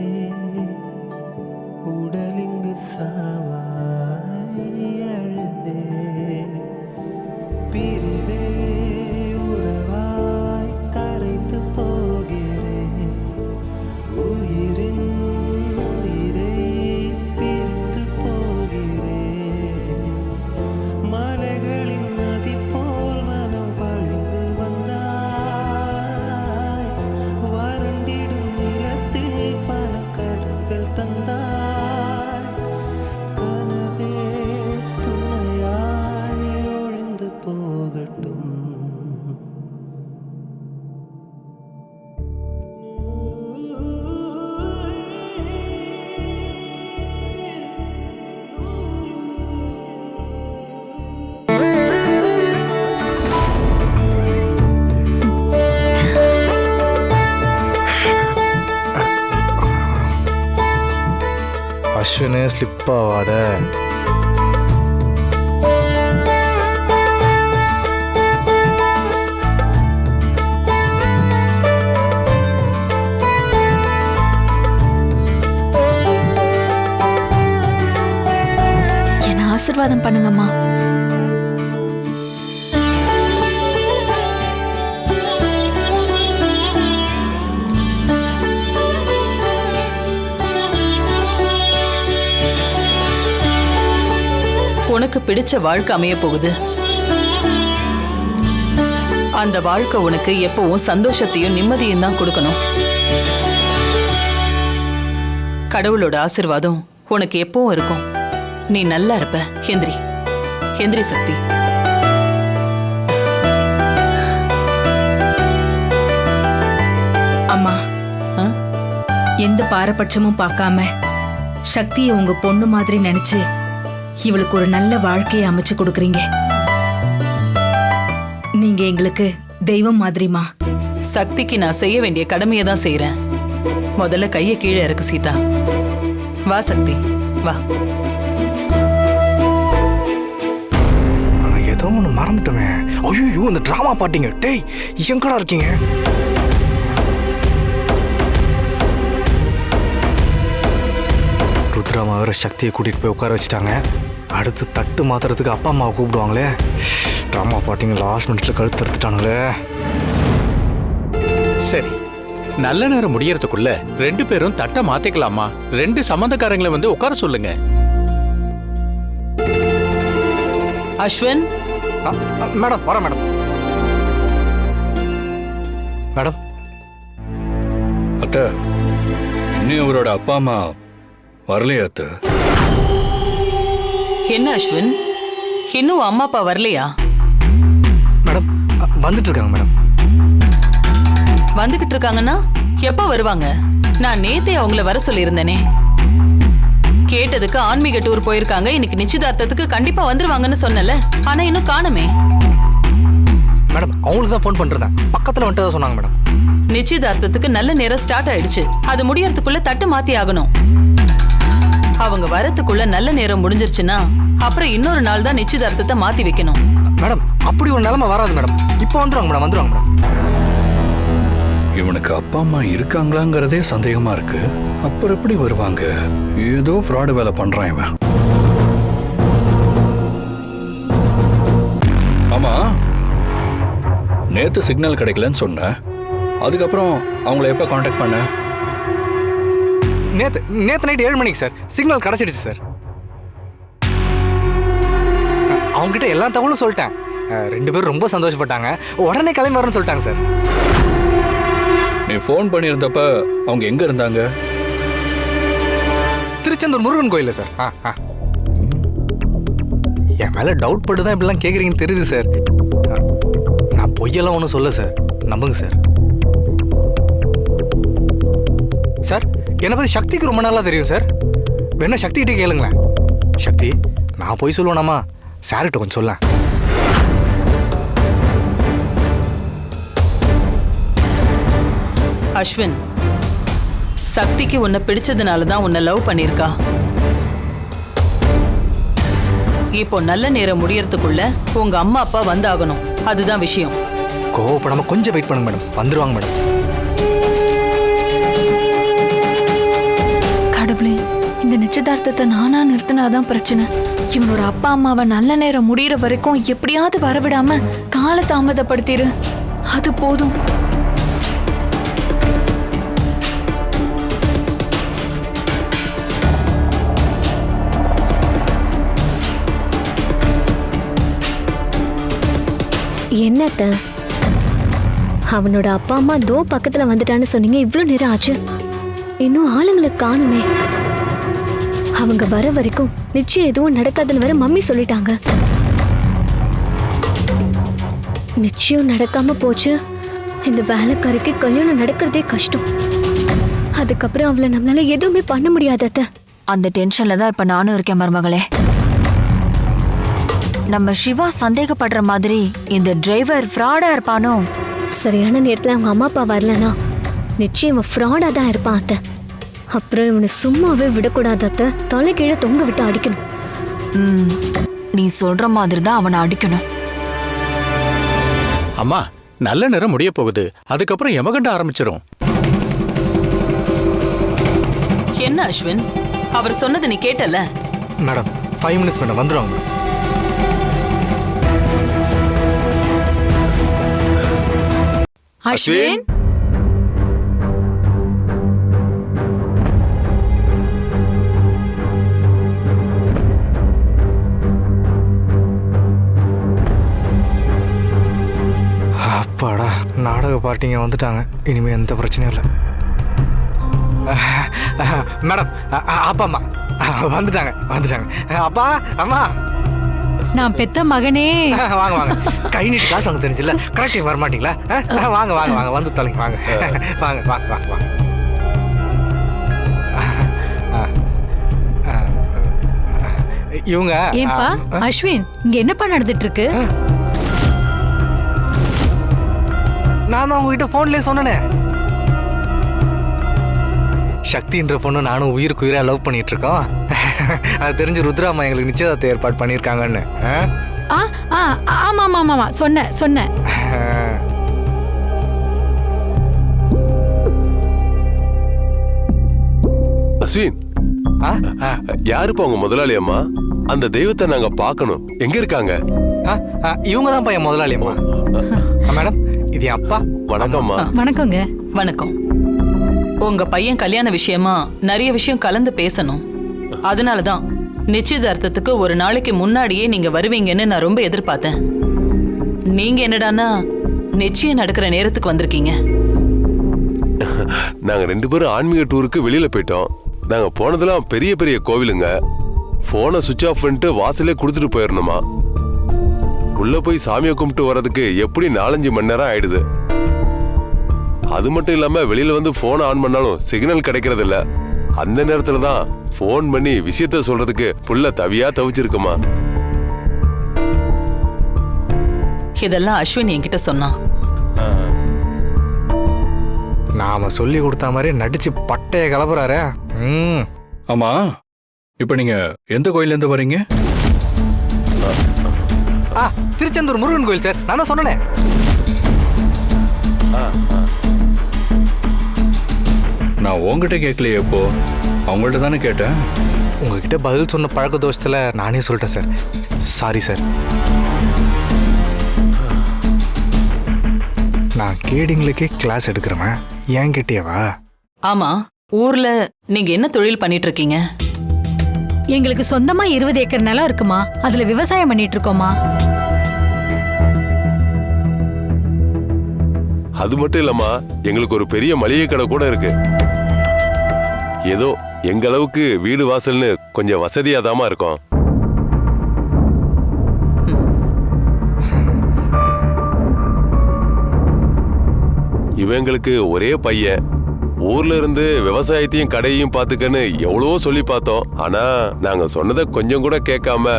உடலிங்கு சாவாய் அழுதே, பிரிவே உறவாய் கரைந்து போகிறேன், உயிரின் உயிரை பிரிந்து போகிறேன், மலைகளின் நதி போல் மனம் வழிந்து வந்தாய், வறண்டிடும் நிலத்தில் பல கடல்கள் தந்தாய், கனவே துணையாய் ஒழிந்து போகட்டும். அஸ்வினு ஸ்லிப் ஆகாத. என்ன ஆசீர்வாதம் பண்ணுங்கம்மா. உனக்கு பிடிச்ச வாழ்க்கை அமைய போகுது. அந்த வாழ்க்கை உனக்கு எப்பவும் சந்தோஷத்தையும் நிம்மதியும் தான் கொடுக்கணும். கடவுளோட ஆசீர்வாதம் உனக்கு எப்பவும் இருக்கும். நீ நல்லா இருப்ப. எந்திரி எந்திரி சக்தி. அம்மா, எந்த பாரபட்சமும் பார்க்காம சக்தியை உங்க பொண்ணு மாதிரி நினைச்சு இவளுக்கு ஒரு நல்ல வாழ்க்கையை அமைச்சு கொடுக்கறீங்க. நீங்க எங்களுக்கு தெய்வம் மாதிரிமா. சக்திக்கு நான் செய்ய வேண்டிய கடமையை தான் செய்யறேன். முதல்ல கையை கீழே இறக்கு சீதா. வா சக்தி வா. ஏதோ ஒன்று மறந்துட்டோமே. ஐயோ, இந்த டிராமா பாட்டிங்க. டேய், எங்கடா இருக்கீங்க? ருத்ராமா வேற சக்தியை கூட்டிட்டு போய் உட்கார வச்சுட்டாங்க. அடுத்து தட்டு மாத்துறதுக்கு அப்பா அம்மாவை கூப்பிடுவாங்களே. டிராமா பாட்டிங்க லாஸ்ட் மினிட்ல கழுத்து எடுத்துட்டானுங்களே. சரி, நல்ல நேரம் முடியறதுக்குள்ள 2 பேரும் தட்டை மாத்திக்கலாமா? 2 சம்பந்தக்காரங்களை வந்து உட்கார சொல்லுங்க. அஸ்வின். மேடம் வரேன் மேடம். மேடம். அத்த, இன்னும் இவரோட அப்பா அம்மா வரலையா அத்த? என்ன அஸ்வின், இன்னும் அம்மா அப்பா வரலையா? மேடம் வந்துட்டு இருக்காங்க மேடம். வந்துகிட்டு இருக்காங்கன்னா எப்ப வருவாங்க? நான் நேத்தே அவங்கள வர சொல்லியிருந்தேனே. கேட்டதுக்கு ஆன்மீக டூர் போயிருக்காங்க, இன்னைக்கு நிச்சயதார்த்தத்துக்கு கண்டிப்பா வந்துருவாங்கன்னு சொன்னல. ஆனா இன்னும் காணுமே. மேடம் அவங்களுக்கு தான் ஃபோன் பண்றேன். பக்கத்துல வந்துட்டு சொன்னாங்க மேடம். நிச்சயதார்த்தத்துக்கு நல்ல நேரம் ஸ்டார்ட் ஆயிடுச்சு. அது முடியறதுக்குள்ள தட்டு மாத்தி ஆகணும். அவங்க வரத்துக்குள்ள நல்ல நேரம் முடிஞ்சிருச்சுன்னா அப்புறம் இன்னொரு நாள் தான் நிச்சயதார்த்தத்தை மாத்தி வைக்கணும். மேடம் அப்படி ஒரு நிலைமை வராது மேடம். இப்போ வந்துருவாங்க மேடம். வந்துருவாங்க மேடம். இவனுக்கு அப்பா அம்மா இருக்காங்களாங்கிறதே சந்தேகமா இருக்கு. அப்புறம் எப்படி வருவாங்க? ஏதோ ஃப்ராடு வேலை பண்றான் இவன். ஆமா, நேத்து சிக்னல் கிடைக்கலன்னு சொன்ன, அதுக்கப்புறம் அவங்கள எப்ப காண்டாக்ட் பண்ண? நேத்து நைட் 7 மணிக்கு சார் சிக்னல் கிடைச்சிடுச்சு சார். அவங்ககிட்ட எல்லா தகவலும் சொல்லிட்டேன். 2 பேரும் ரொம்ப சந்தோஷப்பட்டாங்க. உடனே கிளம்பி வரணும்னு சொல்லிட்டாங்க சார். நீ ஃபோன் பண்ணியிருந்தப்ப அவங்க எங்க இருந்தாங்க? திருச்செந்தூர் முருகன் கோயில்ல சார். என் மேல டவுட் பட்டு தான் இப்படிலாம் கேட்குறீங்கன்னு தெரியுது சார். நான் பொய்யெல்லாம் ஒன்றும் சொல்ல சார். நம்புங்க சார். சார் என்னை பற்றி சக்திக்கு ரொம்ப நாளாக தெரியும் சார். வேணா சக்திகிட்டே கேளுங்களேன். சக்தி, நான் போய் சொல்லுவேனாமா? சார்கிட்ட கொஞ்சம் சொல்ல. அஸ்வின், சக்திக்கு உன்னை பிடிச்சதுனால தான் உன்னை லவ் பண்ணிருக்கா. இப்போ நல்ல நேரம் முடியறதுக்குள்ள உங்க அம்மா அப்பா வந்தாகணும். அதுதான் விஷயம். கோவப்படாம கொஞ்சம் வெயிட் பண்ணுங்க மேடம். வந்துருவாங்க மேடம். கடவுளே, இந்த நிச்சயதார்த்தத்தை நானா நிறுத்தினாதான் பிரச்சனை. இவனோட அப்பா அம்மாவை நல்ல நேரம் முடியற வரைக்கும் எப்படியாவது வரவிடாம கால தாமதப்படுத்திடு. அது போதும். என்னத்த அவனோட அப்பா அம்மா தோ பக்கத்துல வந்துட்டான்னு சொன்னீங்க. இவ்வளவு நேரம் ஆச்சு, இன்னும் ஆளுங்களை காணுமே. அவங்க வர வரைக்கும் நிச்சயம் எதுவும் நடக்காதுன்னு வர மம்மி சொல்லிட்டாங்க. நிச்சயம் நடக்காம போச்சு, இந்த வேலைக்காரிக்கு கல்யாணம் நடக்கிறதே கஷ்டம். அதுக்கப்புறம் அவளை நம்மளால எதுவுமே பண்ண முடியாதத்த. அந்த டென்ஷன்ல தான் இப்ப நானும் இருக்கேன் மருமகளே. நம்ம சிவா சந்தேகப்படுற மாதிரி இந்த டிரைவர் ஃப்ராடா இருப்பானோ? சரியான நேரத்துல அவங்க அம்மா அப்பா வரலனா நிச்சயம் இவன் ஃப்ராடா தான் இருப்பான் அத்த. அப்புறம் இவனை சும்மாவே விடக்கூடாது அத்த. தலை கீழே தொங்க விட்டு அடிக்கணும். நீ சொல்ற மாதிரி தான் அவனை அடிக்கணும். அம்மா, நல்ல நேரம் முடிய போகுது. அதுக்கப்புறம் யமகண்ட ஆரம்பிச்சிரும். என்ன அஸ்வின், அவர் சொன்னதை நீ கேட்டல? Madam 5 minutes madam. வந்துருவாங்க. அஸ்வின், ஜாதக பார்ட்டிங்க வந்துட்டாங்க. இனிமேல் எந்த பிரச்சனையும் இல்லை. மேடம், அப்பா அம்மா வந்துட்டாங்க. அப்பா அம்மா, நான் பெத்த மகனே. வாங்க வாங்க. கை நீட்டு காசு வாங்க தெரிஞ்சுல, கரெக்டாக வர மாட்டீங்களா? வாங்க வாங்க வாங்க, வந்து தொலைங்க. வாங்க வாங்க வாங்க வாங்க வாங்க. இவங்க ஏன்பா அஸ்வின், இங்க என்னப்பா நடந்துட்டு இருக்கு? நான் தான் உங்ககிட்ட போன்லயே சொன்னேனே, சக்தின்ற பொண்ணு நானும் உயிருக்கு உயிரா லவ் பண்ணிட்டு இருக்கோம். அது தெரிஞ்சு ருத்ராமா எங்களுக்கு நிச்சயதார்த்த ஏற்பாடு பண்ணியிருக்காங்கன்னு. ஆமா ஆமா ஆமா, சொன்னேன். அஸ்வின், யாருப்பா உங்க முதலாளி அம்மா? அந்த தெய்வத்தை நாங்க பார்க்கணும். எங்க இருக்காங்க? இவங்க தான் பையன் முதலாளி அம்மா. மேடம், இது என் அப்பா. வணக்கம்மா. வணக்கங்க. வணக்கம். உங்க பையன் கல்யாண விஷயமா நிறைய விஷயம் கலந்து பேசணும். அதனாலதான் நிச்சயதார்த்தத்துக்கு ஒரு நாளைக்கு முன்னாடியே நீங்க வருவீங்கன்னு நான் ரொம்ப எதிர்பார்த்தேன். நீங்க என்னடான்னா நிச்சயம் நடக்கிற நேரத்துக்கு வந்திருக்கீங்க. நாங்க 2 பேரும் ஆன்மீக டூருக்கு வெளியில போயிட்டோம். நாங்க போனதெல்லாம் பெரிய பெரிய கோவிலுங்க. போனை சுவிட்ச் ஆஃப் பண்ணிட்டு வாசலே கொடுத்துட்டு போயிடணுமா. உள்ள போய் சாமியை கும்பிட்டு வர்றதுக்கு எப்படி 4-5 மணி நேரம் ஆயிடுது. அது மட்டும் இல்லாம வெளியில வந்து போனை ஆன் பண்ணாலும் சிக்னல் கிடைக்கிறது இல்ல. அந்த நேரத்துல தான் போன் பண்ணி விஷயத்த சொல்றதுக்கு புள்ள தவியா தவிச்சிருக்குமா. இதெல்லாம் அஸ்வின் என்கிட்ட சொன்னான். நாம சொல்லி கொடுத்த மாதிரி நடிச்சு பட்டைய கலப்புறாரு. ஆமா, இப்ப நீங்க எந்த கோயில்ல இருந்து வரீங்க? திருச்செந்தூர் முருகன் கோயில் சார். நான் தான் சொன்னேன். நான் உங்ககிட்ட கேட்கலையே, இப்போ அவங்கள்ட்ட தானே கேட்டேன். உங்ககிட்ட பதில் சொன்ன பழக்க தோஷத்துல நானே சொல்லிட்டேன் சார். Sorry sir. நான் கேடிங்களுக்கே கிளாஸ் எடுக்கிறவன், ஏன் கேட்டியவா? ஆமா, ஊர்ல நீங்க என்ன தொழில் பண்ணிட்டு இருக்கீங்க? எங்களுக்கு சொந்தமா 20 ஏக்கர் நிலம் இருக்குமா, அதுல விவசாயம் பண்ணிட்டு இருக்கோமா. அது மட்டும் இல்லம்மா, எங்களுக்கு ஒரு பெரிய மளிகை கடை கூட இருக்கு. ஏதோ எங்க அளவுக்கு வீடு வாசல்னு கொஞ்சம் வசதியாதாமா இருக்கும். இவங்களுக்கு ஒரே பையன். ஊர்ல இருந்து விவசாயத்தையும் கடையையும் பாத்துக்கன்னு எவ்வளவோ சொல்லி பார்த்தோம். ஆனா நாங்க சொன்னதை கொஞ்சம் கூட கேட்காம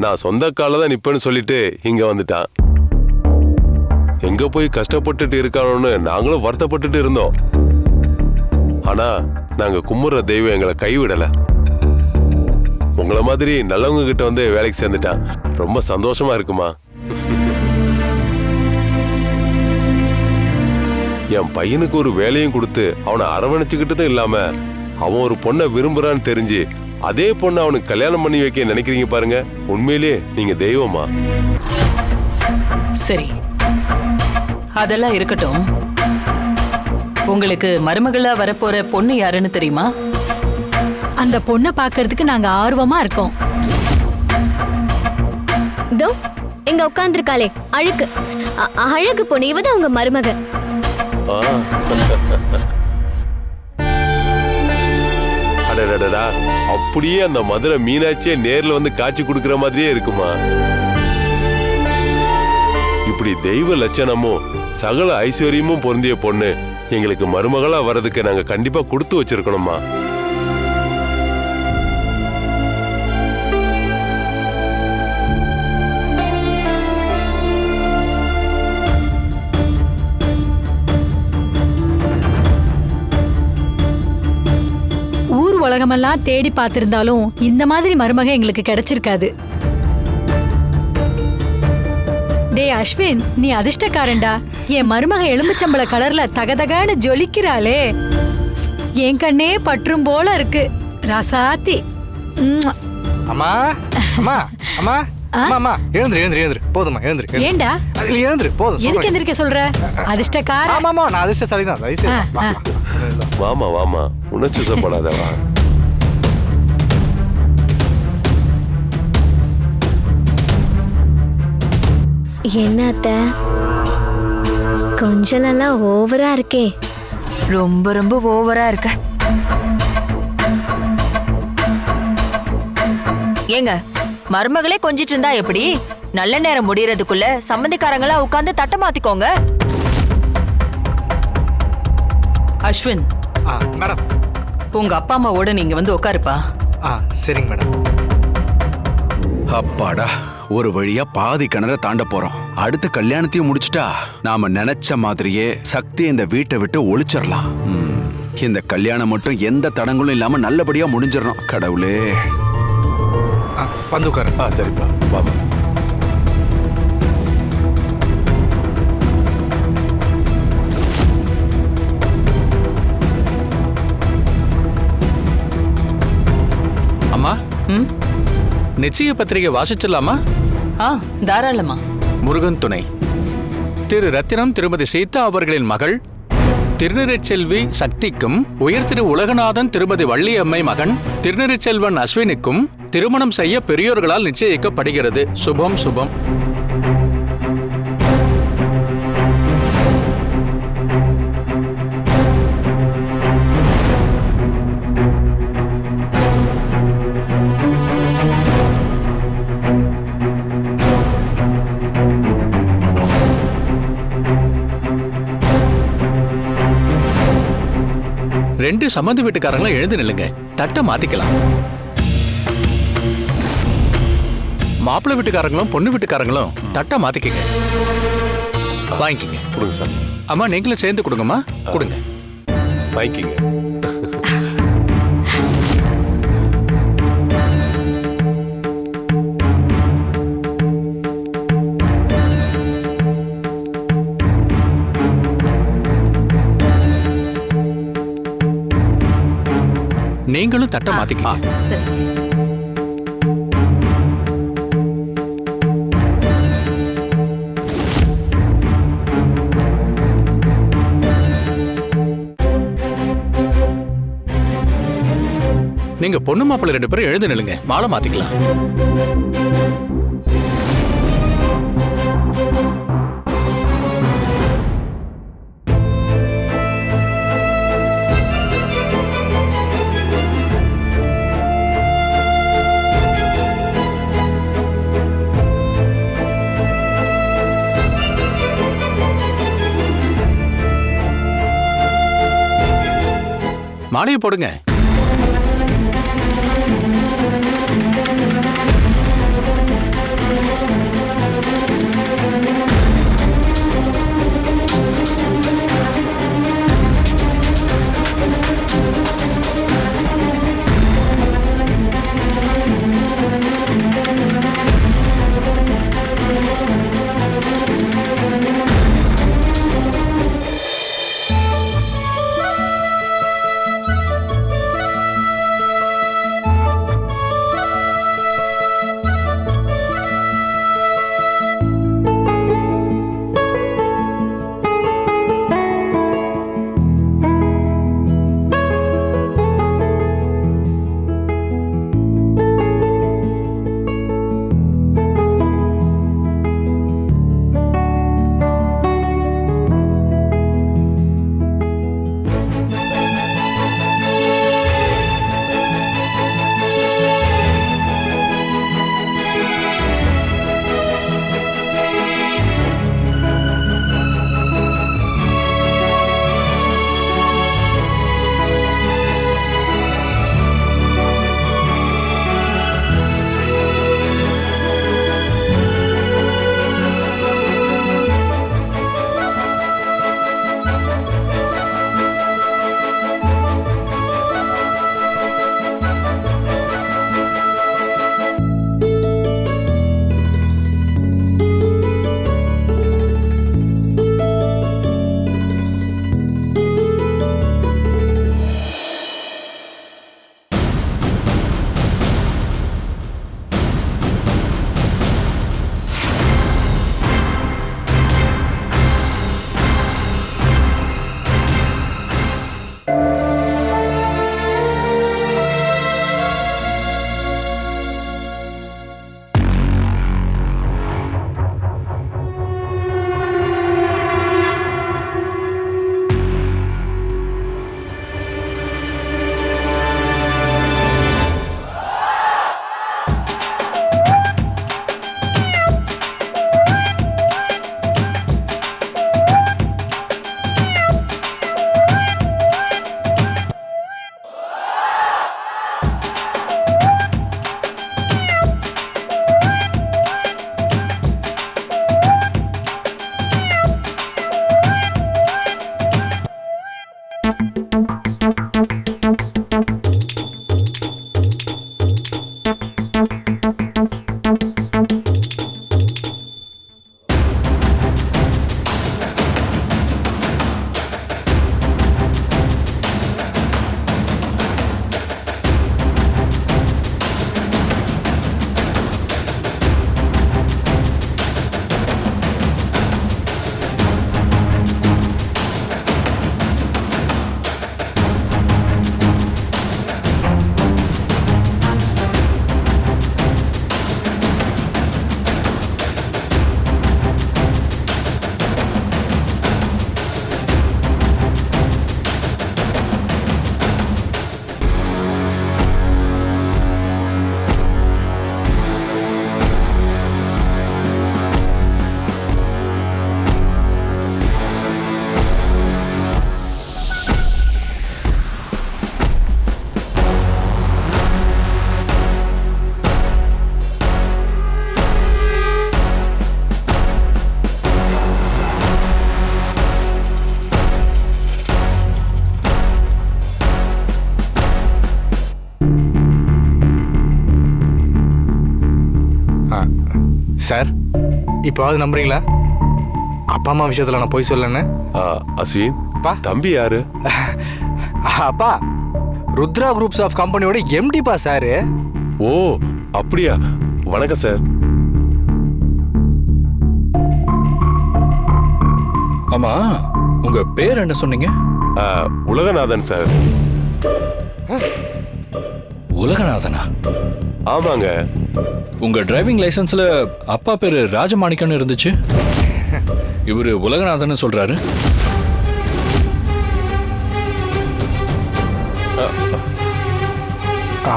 நான் சொந்த கால தான் நிப்பேன்னு சொல்லிட்டு இங்க வந்துட்டான். எங்க போய் கஷ்டப்பட்டுட்டு இருக்கானோன்னு நாங்களும் வருத்தப்பட்டுட்டு இருந்தோம். ஆனா நாங்க கும்பிடுற தெய்வம் எங்களை கைவிடல. உங்களை மாதிரி நல்லவங்க கிட்ட வந்து வேலைக்கு சேர்ந்துட்டான். ரொம்ப சந்தோஷமா இருக்குமா. என் பையனுக்கு ஒரு வேலையும் கொடுத்து அவனை அரவணைச்சுக்கிட்டதும் இல்லாம அவன் ஒரு பொண்ணை விரும்புறான்னு தெரிஞ்சு அதே பொண்ணை அவனுக்கு கல்யாணம் பண்ணி வைக்க நினைக்கிறீங்க பாருங்க. உண்மையிலேயே நீங்க தெய்வமா. சரி, அதெல்லாம் இருக்கட்டும். உங்களுக்கு மருமகளா வரப்போற பொண்ணு யாருன்னு தெரியுமா? அந்த பொண்ணை பாக்குறதுக்கு நாங்க ஆர்வமா இருக்கோம். தோ எங்க உட்கார்ந்துருக்காளே அழகு அழகு பொண்ணு, இவதான் உங்க மருமக. அடடடடா, அப்படியே அந்த மதுரை மீனாட்சியே நேர்ல வந்து காட்சி கொடுக்கிற மாதிரியே இருக்குமா. இப்படி தெய்வ லட்சணமும் சகல ஐஸ்வர்யமும் பொருந்திய பொண்ணு எங்களுக்கு மருமகளா வர்றதுக்கு நாங்க கண்டிப்பா கொடுத்து வச்சிருக்கணுமா. ஊர் உலகமெல்லாம் தேடி பார்த்திருந்தாலும் இந்த மாதிரி மருமக எங்களுக்கு கிடைச்சிருக்காது. டே அஸ்வின், நீ அதிர்ஷ்டக்காரன்டா. என் மருமக எலும்புச்சம்பள கலர்ல தகதகான்னு ஜொலிக்கிறாளே, என் கண்ணே பற்றும் போல இருக்கு. ராசாத்தி. அம்மா அம்மா அம்மா அம்மா, எழுந்துரு எழுந்துரு எழுந்துரு. போதுமா, எழுந்துரு. ஏண்டா எழுந்துரு, போதும். எதுக்கு எந்திரிக்க சொல்ற? அதிர்ஷ்டக்கார. ஆமாமா, நான் அதிர்ஷ்டசாலி தான். வாமா வாமா, உணர்ச்சிசப்படாதவா. என்ன அத்தை? கொஞ்சலெல்லாம் ஓவரா இருக்கே. ரொம்ப ரொம்ப ஓவரா இருக்க. ஏங்க மருமகளே கொஞ்சிட்டு இருந்தா எப்படி? நல்ல நேரம் முடியறதுக்குள்ள சம்பந்திக்காரங்களா உட்கார்ந்து தட்ட மாத்திக்கோங்க. அஸ்வின், மேடம். உங்க அப்பா அம்மாவோட நீங்க வந்து உட்காருப்பா. சரிங்க மேடம். அப்பாடா, ஒரு வழியா பாதி கிணற தாண்ட போறோம். அடுத்த கல்யாணத்தையும் முடிச்சிட்டா நாம நினைச்ச மாதிரியே சக்தி இந்த வீட்டை விட்டு ஒளிச்சிடலாம். இந்த கல்யாணம் மட்டும் எந்த தடங்களும் இல்லாம நல்லபடியா முடிஞ்சிடணும். கடவுளே. வந்து உட்காரு. சரிப்பா, பாபா. அம்மா, நிச்சய பத்திரிகை வாசிச்சிடலாமா? தாராளமா. முருகன் துணை திரு ரத்தினம் திருமதி சீதா அவர்களின் மகள் திருநிறைச்செல்வி சக்திக்கும் உயர் திரு உலகநாதன் திருமதி வள்ளியம்மை மகன் திருநிறைச்செல்வன் அஸ்வினுக்கும் திருமணம் செய்ய பெரியோர்களால் நிச்சயிக்கப்படுகிறது. சுபம் சுபம். ரெண்டு சம்மந்தி வீட்டுக்காரங்களும் எழுந்து நில்லுங்க. தட்டை மாத்திக்கலாம். மாப்பிள்ளை வீட்டுக்காரங்களும் பொண்ணு வீட்டுக்காரங்களும் தட்டை மாத்திக்கங்க. வாங்கிக்கங்க. கொடுங்க சார். அம்மா, நீங்களும் சேர்ந்து கொடுங்கம்மா. கொடுங்க. வாங்கிக்கங்க. நீங்களும் தட்டை மாத்திக்கங்க. நீங்க பொண்ணு மாப்பிள்ளை ரெண்டு பேரும் எழுந்து நில்லுங்க. மாலை மாத்திக்கலாம். மாலையை போடுங்க. சார் இப்போவாது நம்புறீங்களா அப்பா அம்மா விஷயத்துல நான் போய் சொல்லன்னு? அஸ்வின் பா. தம்பி யாரு? அப்பா ருத்ரா குரூப்ஸ் ஆஃப் கம்பெனியோட எம்டிப்பா சாரு. ஓ அப்படியா? வணக்கம் சார். ஆமா, உங்க பேர் என்ன சொன்னீங்க? உலகநாதன் சார். உலகநாதனா? ஆமாங்க. உங்க டிரைவிங் லைசன்ஸ்ல அப்பா பேரு ராஜமாணிக்கம்னு இருந்துச்சு. இவரு உலகநாதன் சொல்றாரு.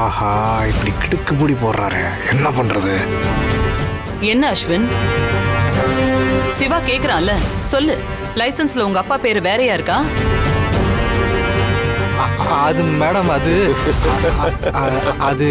ஆஹா, இப்படி கிடுக்குப்படி போடுறாரு, என்ன பண்றது? என்ன அஸ்வின், சிவா கேக்குறான்ல, சொல்லு. லைசன்ஸ்ல உங்க அப்பா பேரு வேறையா இருக்கா? அது மேடம், அது அது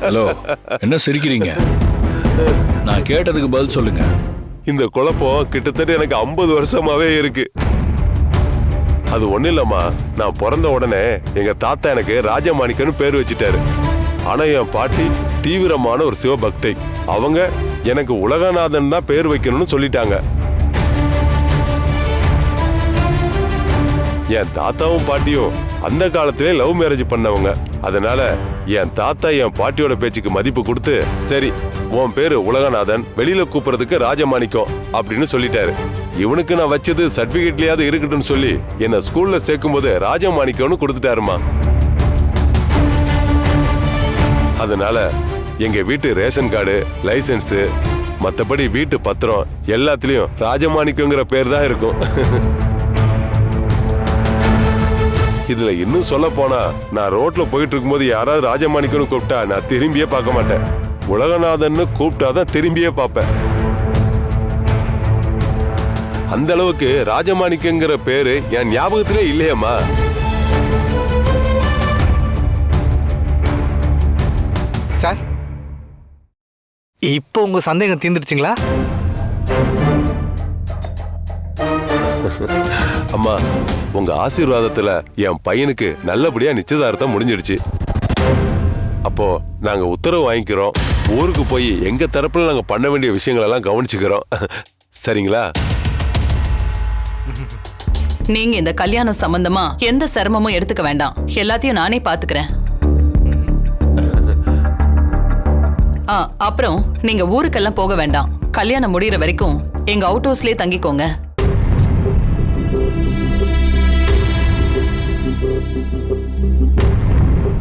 ஹலோ, என்ன சிரிக்கிறீங்க? நான் கேட்டதுக்கு பதில் சொல்லுங்க. இந்த குழப்பம் கிட்டத்தட்ட எனக்கு 50 வருஷமாவே இருக்கு. அது ஒண்ணு இல்லம்மா, நான் பிறந்த உடனே எங்க தாத்தா எனக்கு ராஜமாணிக்கன்னு பேர் வச்சுட்டாரு. ஆனா என் பாட்டி தீவிரமான ஒரு சிவபக்தை. அவங்க எனக்கு உலகநாதன் தான் பேர் வைக்கணும்னு சொல்லிட்டாங்க. என் தாத்தாவும் பாட்டியும் அந்த காலத்திலே லவ் மேரேஜ் பண்ணவங்க. அதனால என் தாத்தா என் பாட்டியோட பேச்சுக்கு மதிப்பு கொடுத்து, சரி உன் பேரு உலகநாதன், வெளியில கூப்பிடுறதுக்கு ராஜமாணிக்கம் அப்படின்னு சொல்லிட்டாரு. இவனுக்கு நான் வச்சது சர்டிபிகேட்லயாவது இருக்கட்டும்னு சொல்லி என்ன ஸ்கூல்ல சேர்க்கும் போது ராஜமாணிக்கம்னு கொடுத்துட்டாருமா. அதனால எங்க வீட்டு ரேஷன் கார்டு, லைசன்ஸ், மத்தபடி வீட்டு பத்திரம் எல்லாத்துலயும் ராஜமாணிக்கங்கிற பேர் தான் இருக்கும். இதுல இன்னும் சொல்ல போனா, நான் ரோட்ல போயிட்டு இருக்கும்போது யாராவது ராஜமாணிக்கம்னு கூப்பிட்டா நான் திரும்பியே பார்க்க மாட்டேன். உலகநாதன் கூப்பிட்டாதான் திரும்பியே பார்ப்பேன். அந்த அளவுக்கு ராஜமாணிக்கங்கிற பேரு என் ஞாபகத்திலே இல்லையம்மா. சார், இப்போ உங்க சந்தேகம் தீர்ந்துருச்சுங்களா? அம்மா, உங்க ஆசீர்வாதத்துல என் பையனுக்கு நல்லபடியா நிச்சயதார்த்தம் முடிஞ்சிடுச்சு. அப்போ நாங்க உத்தரவு வாங்கிக்கிறோம். ஊருக்கு போய் எங்க தரப்புல நாங்க பண்ண வேண்டிய விஷயங்கள் எல்லாம் கவனிச்சுக்கிறோம். சரிங்களா? நீங்க இந்த கல்யாணம் சம்பந்தமா எந்த சிரமமும் எடுத்துக்க வேண்டாம். எல்லாத்தையும் நானே பாத்துக்கிறேன். அப்புறம் நீங்க ஊருக்கெல்லாம் போக வேண்டாம். கல்யாணம் முடியற வரைக்கும் எங்க அவுட் ஹவுஸ்லயே தங்கிக்கோங்க.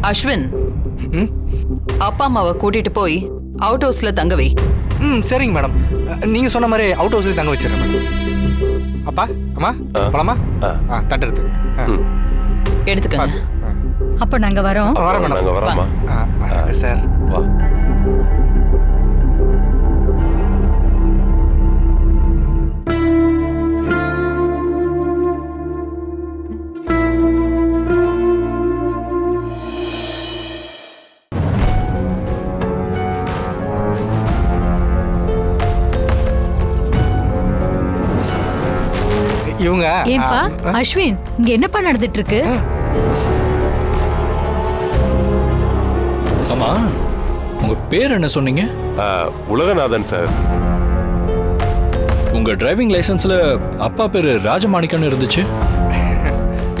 அஸ்வின், அப்பா அம்மாவை கூட்டிட்டு போய் அவுட் ஹவுஸ்ல தங்க வை. சரிங்க மேடம், நீங்க சொன்ன மாதிரி அவுட் ஹவுஸ்ல தங்க வச்சிடறேன் மேடம். அப்பா அம்மா போலாமா? தட்டு எடுத்துங்க. எடுத்துக்கங்க. அப்ப நாங்க வரோம். வரோம் மேடம். நாங்க வரோம்மா. சார் வா. இவங்க ஏன்பா அஸ்வின், இங்க என்னப்பா நடந்துட்டு இருக்கு? ஆமா, உங்க பேர் என்ன சொன்னீங்க? உலகநாதன் சார். உங்க டிரைவிங் லைசன்ஸ்ல அப்பா பேரு ராஜமாணிக்கம்னு இருந்துச்சு.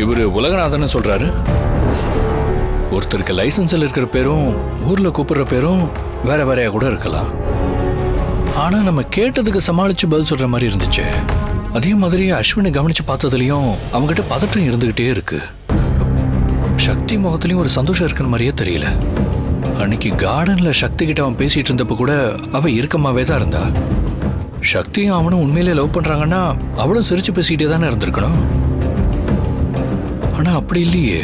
இவரு உலகநாதன் சொல்றாரு. ஒருத்தருக்கு லைசன்ஸ்ல இருக்கிற பேரும் ஊர்ல கூப்பிடுற பேரும் வேற வேறையா கூட இருக்கலாம். ஆனா நம்ம கேட்டதுக்கு சமாளிச்சு பதில் சொல்ற மாதிரி இருந்துச்சு. அதே மாதிரி அஸ்வினை கவனிச்சு பார்த்ததுலயும் அவங்ககிட்ட பதட்டம் இருந்துகிட்டே இருக்கு. சக்தி முகத்திலயும் ஒரு சந்தோஷம் இருக்கிற மாதிரியே தெரியல. அன்னைக்கு கார்டன்ல சக்தி கிட்ட அவன் பேசிட்டு இருந்தப்ப கூட அவ இறுக்கமாவே தான் இருந்தா. சக்தியும் அவனும் உண்மையிலே லவ் பண்றாங்கன்னா அவளும் சிரிச்சு பேசிக்கிட்டே தானே இருந்திருக்கணும். ஆனா அப்படி இல்லையே.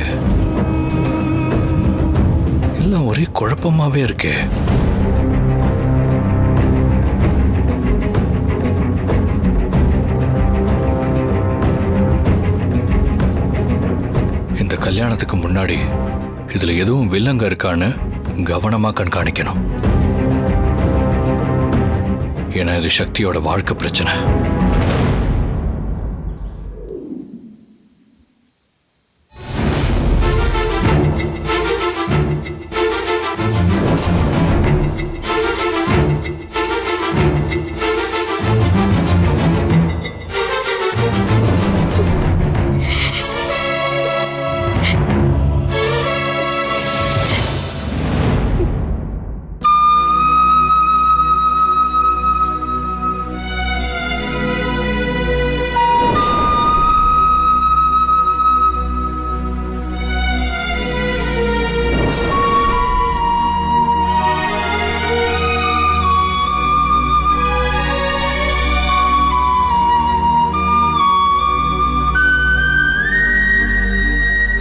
எல்லாம் ஒரே குழப்பமாவே இருக்கே. இந்த கல்யாணத்துக்கு முன்னாடி இதுல எதுவும் வில்லங்க இருக்கான்னு கவனமா கண்காணிக்கணும். ஏன்னா இது சக்தியோட வாழ்க்கை பிரச்சனை.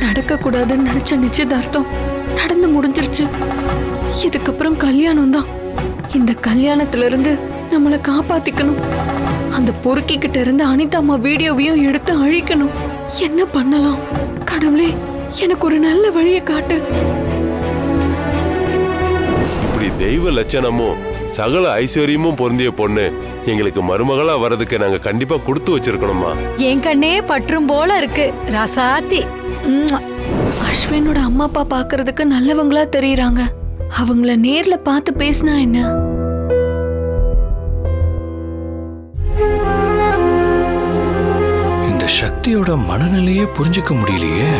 நடக்கக்கூடாதுன்னு நினைச்ச நிச்சயதார்த்தம் நடந்து முடிஞ்சிருச்சு. இதுக்கப்புறம் கல்யாணம் தான். இந்த கல்யாணத்துல இருந்து நம்மளை காப்பாத்திக்கணும். அந்த பொறுக்கிக்கிட்ட இருந்து அனிதா அம்மா வீடியோவையும் எடுத்து அழிக்கணும். என்ன பண்ணலாம்? கடவுளே, எனக்கு ஒரு நல்ல வழியை காட்டு. இப்படி தெய்வ லட்சணமும் சகல ஐஸ்வர்யமும் பொருந்திய பொண்ணு எங்களுக்கு மருமகளா வர்றதுக்கு நாங்க கண்டிப்பா கொடுத்து வச்சிருக்கணுமா? என் கண்ணே பற்றும் போல இருக்கு ராசாத்தி. அஸ்வினோட அம்மா அப்பா பாக்குறதுக்கு நல்லவங்களா தெரியுறாங்க. அவங்கள நேர்ல பார்த்து பேசினா என்ன? இந்த சக்தியோட மனநிலையே புரிஞ்சுக்க முடியலையே.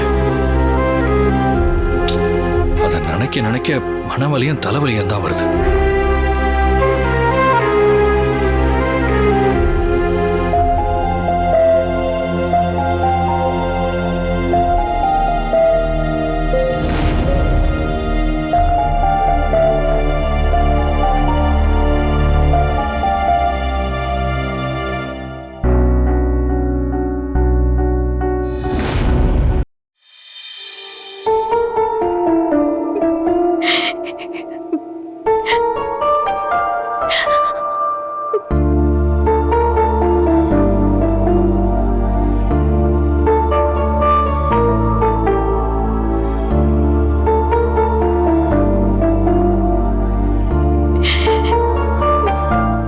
அதை நினைக்க நினைக்க மனவலியும் தலைவலியும் தான் வருது.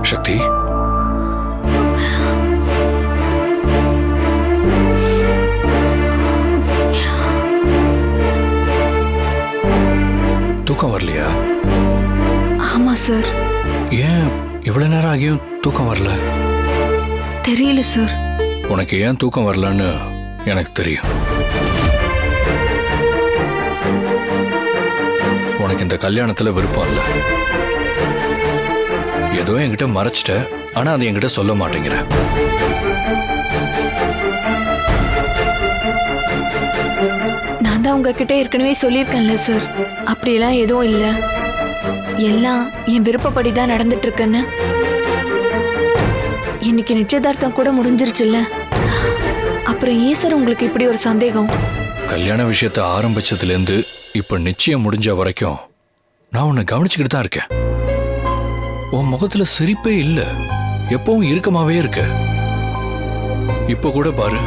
சக்தி, தூக்கம் வரலையா? ஆமா சார். ஏன் இவ்வளவு நேரம் ஆகியும் தூக்கம் வரல? தெரியல சார். உனக்கு ஏன் தூக்கம் வரலன்னு எனக்கு தெரியும். உனக்கு இந்த கல்யாணத்துல விருப்பம் இல்லை. ஏதோ என்கிட்ட மறைச்சிட்ட, ஆனா அது என்கிட்ட சொல்ல மாட்டேங்கிற. நான் தான் உங்ககிட்ட ஏற்கனவே சொல்லியிருக்கேன்ல சார், அப்படியெல்லாம் எதுவும் இல்லை. எல்லாம் என் விருப்பப்படி தான் நடந்துட்டு இருக்குன்னு. இன்னைக்கு நிச்சயதார்த்தம் கூட முடிஞ்சிருச்சுல்ல, அப்புறம் ஏன் சார் உங்களுக்கு இப்படி ஒரு சந்தேகம்? கல்யாண விஷயத்தை ஆரம்பிச்சதுல இருந்து இப்ப நிச்சயம் முடிஞ்ச வரைக்கும் நான் உன்னை கவனிச்சுக்கிட்டு தான் இருக்கேன். உன் முகத்துல சிரிப்பே இல்ல, எப்பவும் இறுக்கமாவே இருக்க. இப்ப கூட பாரு,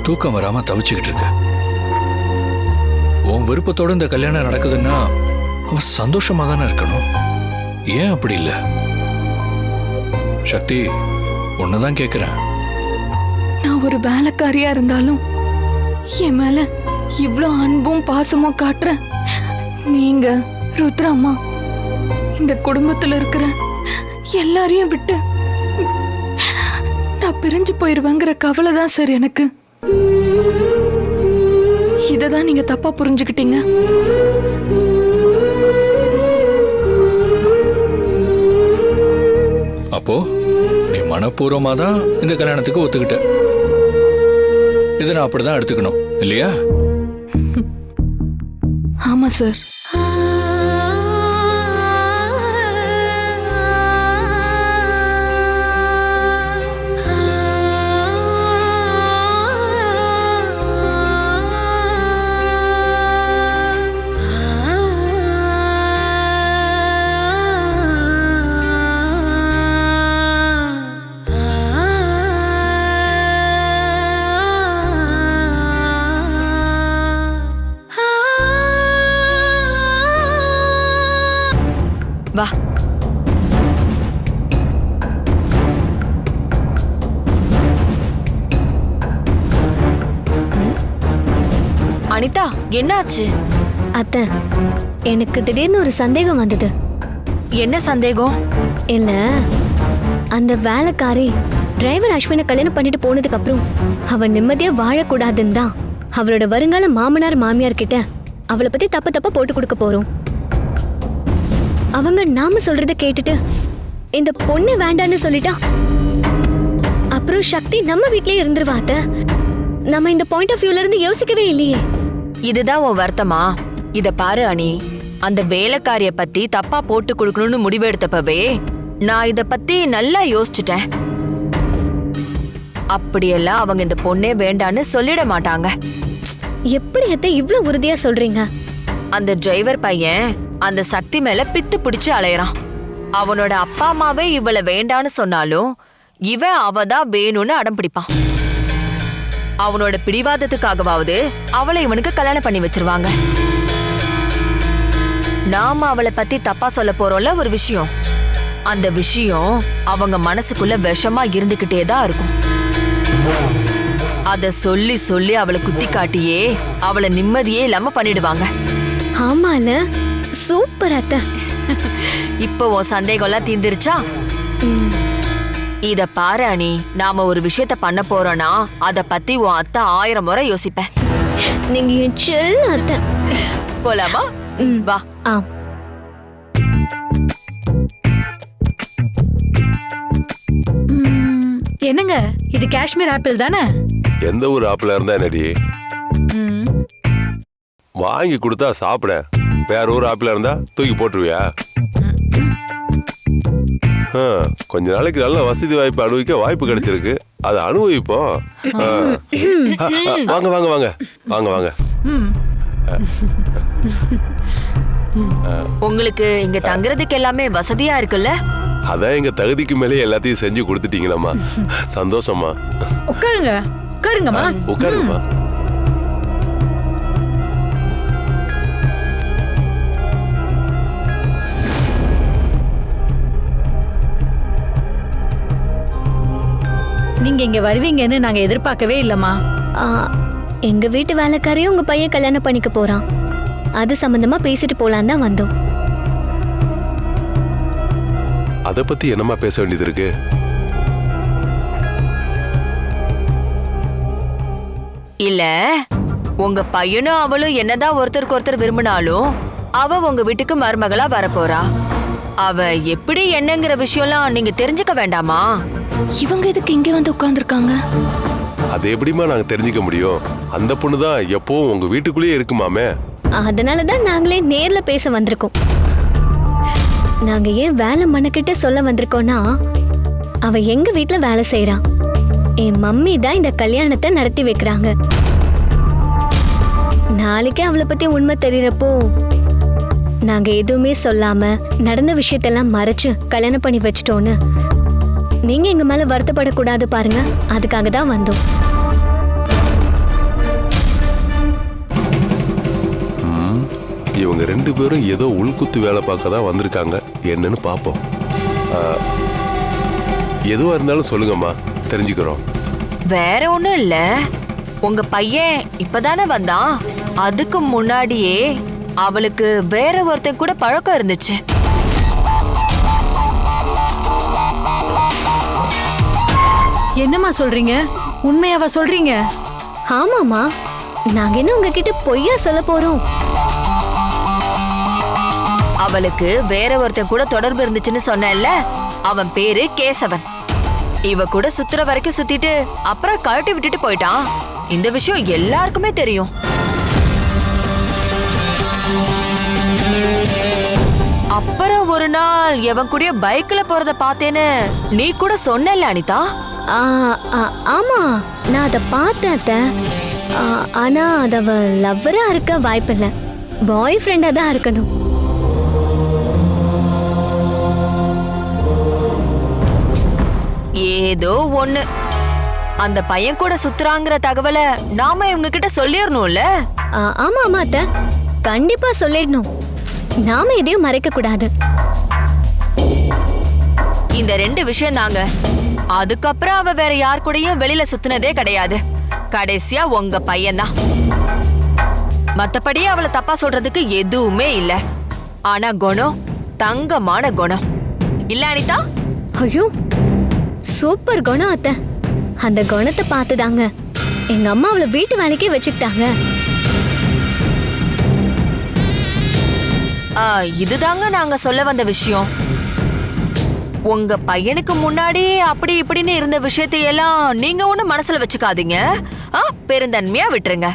தூக்கம் வராம தவிச்சுக்கிட்டு இருக்க. உன் விருப்பத்தோட இந்த கல்யாணம் நடக்குதுன்னா அவன் சந்தோஷமா தானே இருக்கணும். ஏன் அப்படி இல்ல? சக்தி, உன்னதான் கேக்குறேன். நான் ஒரு வேலைக்காரியா இருந்தாலும் என் மேல இவ்ளோ அன்பும் பாசமும் காட்டுறேன். நீங்க ருத்ராம்மா இந்த குடும்பத்துல இருக்கிற எல்லாரையும் விட்டு நான் பிரிஞ்சு போயிருவேங்கிற கவலை தான் சார் எனக்கு. இததான் நீங்க தப்பா புரிஞ்சுக்கிட்டீங்க. அப்போ நீ மனப்பூர்வமா தான் இந்த கல்யாணத்துக்கு ஒத்துக்கிட்ட. இதை நான் அப்படிதான் எடுத்துக்கணும் இல்லையா? ஆமா சார். வா. அனிதா, என்னாச்சு? அத்தை, எனக்கு திடீர்னு ஒரு சந்தேகம் வந்தது. என்ன சந்தேகம்? இல்ல, அந்த வேலைக்காரி டிரைவர் அஸ்வினை கல்யாணம் பண்ணிட்டு போனதுக்கு அப்புறம் அவ நிம்மதியா வாழக்கூடாதுன்னு தான் அவளோட வருங்கால மாமனார் மாமியார் கிட்ட அவளை பத்தி தப்பா போட்டு கொடுக்க போறோம். அவங்க நாம சொல்றத கேட்டுட்டு இந்த பொண்ணு வேண்டான்னு சொல்லிட்டா அப்புறம் சக்தி நம்ம வீட்லயே இருந்துருவா அத்தை. நம்ம இந்த பாயிண்ட் ஆஃப் வியூல இருந்து யோசிக்கவே இல்லையே. இதுதான் உன் வருத்தமா? இத பாரு அனி, அந்த வேலைக்காரிய பத்தி தப்பா போட்டு கொடுக்கணும்னு முடிவெடுத்தப்பவே நான் இத பத்தி நல்லா யோசிச்சுட்டேன். அப்படியெல்லாம் அவங்க இந்த பொண்ணே வேண்டான்னு சொல்லிட மாட்டாங்க. எப்படி அத்தை இவ்ளோ உறுதியா சொல்றீங்க? அந்த டிரைவர் பையன் அந்த சக்தி மேல பித்து பிடிச்சு அலையறான். அவனோட அப்பா அம்மாவே இவளை வேண்டான்னு சொன்னாலும் இவன் அவதான் வேணும்னு அடம் பிடிப்பான். அவனோட பிடிவாதத்துக்காகவாவது அவளை இவனுக்கு கல்யாணம் பண்ணி வச்சிருவாங்க. நாம அவளை பத்தி தப்பா சொல்ல போறோம்ல ஒரு விஷயம், அந்த விஷயம் அவங்க மனசுக்குள்ள விஷமா இருந்துகிட்டே தான் இருக்கும். அத சொல்லி சொல்லி அவளை குத்தி காட்டியே அவளை நிம்மதியே இல்லாம பண்ணிடுவாங்க. ஆமால, சூப்பர் அத்தை. இப்போ உன் சந்தேகம் எல்லாம் தீர்ந்துருச்சா? இத பாரு அனி, நாம ஒரு விஷயத்த பண்ண போறோம்னா அத பத்தி உன் அத்தை 1000 முறை யோசிப்பேன். நீங்க என் செல்ல அத்தை. போலாமா? வா. என்னங்க, இது காஷ்மீர் ஆப்பிள் தானே? எந்த ஒரு ஆப்பிளா இருந்தா என்னடி? வாங்கி கொடுத்தா சாப்பிட, வேற ஒரு ஆப்பிளா இருந்தா தூக்கி போட்டுருவியா? கொஞ்ச நாளைக்கு நல்ல வசதி வாய்ப்பு அனுபவிக்க வாய்ப்பு கிடைச்சிருக்கு, அதை அனுபவிப்போம். வாங்க வாங்க வாங்க வாங்க வாங்க. உங்களுக்கு இங்க தங்குறதுக்கு எல்லாமே வசதியா இருக்குல்ல? அதான் எங்க தகுதிக்கு மேலே எல்லாத்தையும் செஞ்சு கொடுத்துட்டீங்களம்மா, சந்தோஷமா. உட்காருங்க, உட்காருங்கம்மா. உட்காருங்கம்மா. நீங்க இங்க வருவீங்கன்னு நாங்க எதிர்பார்க்கவே இல்லம்மா. எங்க வீட்டு வேலைக்காரையும் உங்க பையன் கல்யாணம் பண்ணிக்க போறான், அது சம்பந்தமா பேசிட்டு போலான்னு தான் வந்தோம். அத பத்தி என்னமா பேச வேண்டியது இருக்கு? இல்ல, உங்க பையனும் அவளும் என்னதான் ஒருத்தருக்கு ஒருத்தர் விரும்பினாலும் அவ உங்க வீட்டுக்கு மருமகளா வரப்போறா. அவ எப்படி என்னங்கிற விஷயம்லாம் நீங்க தெரிஞ்சுக்க வேண்டாமா? இவங்க எதுக்கு இங்க வந்து உட்கார்ந்துருக்காங்க? அது எப்படிமா நாங்க தெரிஞ்சுக்க முடியும்? அந்த பொண்ணுதான் எப்பவும் உங்க வீட்டுக்குள்ளேயே இருக்குமாமே. அதனாலதான் நாங்களே நேர்ல பேச வந்திருக்கோம். நாங்க ஏன் வேலை மனக்கிட்ட சொல்ல வந்திருக்கோம்னா, அவ எங்க வீட்டுல வேலை செய்யறா. என் மம்மி தான் இந்த கல்யாணத்தை நடத்தி வைக்கிறாங்க. நாளைக்கே அவளை பத்தி உண்மை தெரியறப்போ நாங்க எதுவுமே சொல்லாம நடந்த விஷயத்தெல்லாம் மறைச்சு கல்யாணம் பண்ணி வச்சிட்டோன்னு நீங்க எங்க மேல வருத்தப்படக்கூடாது பாருங்க, அதுக்காக தான் வந்தோம். இவங்க 2 பேரும் ஏதோ உள்குத்து வேலை பார்க்க தான் வந்திருக்காங்க, என்னன்னு பாப்போம். எதுவா இருந்தாலும் சொல்லுங்கம்மா, தெரிஞ்சுக்கிறோம். வேற ஒண்ணும் இல்ல, உங்க பையன் இப்பதானே வந்தான், அதுக்கு முன்னாடியே அவளுக்கு வேற ஒருத்தன் கூட பழக்கம் இருந்துச்சு. என்னம்மா சொல்றீங்க? உண்மையாவா சொல்றீங்க? ஆமாமா, நாங்க என்ன உங்ககிட்ட பொய்யா சொல்ல போறோம்? அவளுக்கு வேற ஒருத்தன் கூட தொடர்பு இருந்துச்சுன்னு சொன்னேன்ல, அவன் பேரு கேசவன். இவ கூட சுத்துற வரைக்கும் சுத்திட்டு அப்புறம் கழட்டி விட்டுட்டு போயிட்டான். இந்த விஷயம் எல்லாருக்குமே தெரியும். அப்புறம் ஒரு நாள் எவன் கூட பைக்ல போறத பார்த்தேன்னு நீ கூட சொன்னல அனிதா? ஆமா, நான் அத பார்த்தேன் அத்தை. ஆனா அதவ லவ்வரா இருக்க வாய்ப்பில்லை, பாய் ஃப்ரெண்டா தான் இருக்கணும். ஏதோ ஒண்ணு, அந்த பையன் கூட சுத்துறாங்கிற தகவலை நாம இவங்க கிட்ட சொல்லிடணும்ல? ஆமா ஆமா அத்தை, கண்டிப்பா சொல்லிடணும். நாம எதையும் மறைக்க கூடாது. இந்த 2 விஷயம் தாங்க. அதுக்கப்புறம் அவ வேற யார் கூடயும் வெளியில சுத்தினதே கிடையாது. கடைசியா உங்க பையன்தான். மத்தபடி அவளை தப்பா சொல்றதுக்கு எதுவுமே இல்ல. ஆனா குணம் தங்கமான குணம் இல்ல அனிதா? ஐயோ சூப்பர் குணம் அத்தை. அந்த குணத்தை பார்த்துதாங்க எங்க அம்மா அவளை வீட்டு வேலைக்கே வச்சுக்கிட்டாங்க. இதுதாங்க நாங்க சொல்ல வந்த விஷயம். உங்க பையனுக்கு முன்னாடி அப்படி இப்படின்னு இருந்த விஷயத்தையெல்லாம் நீங்க ஒண்ணு மனசுல வச்சுக்காதீங்க. பெருந்தன்மையா விட்டுருங்க.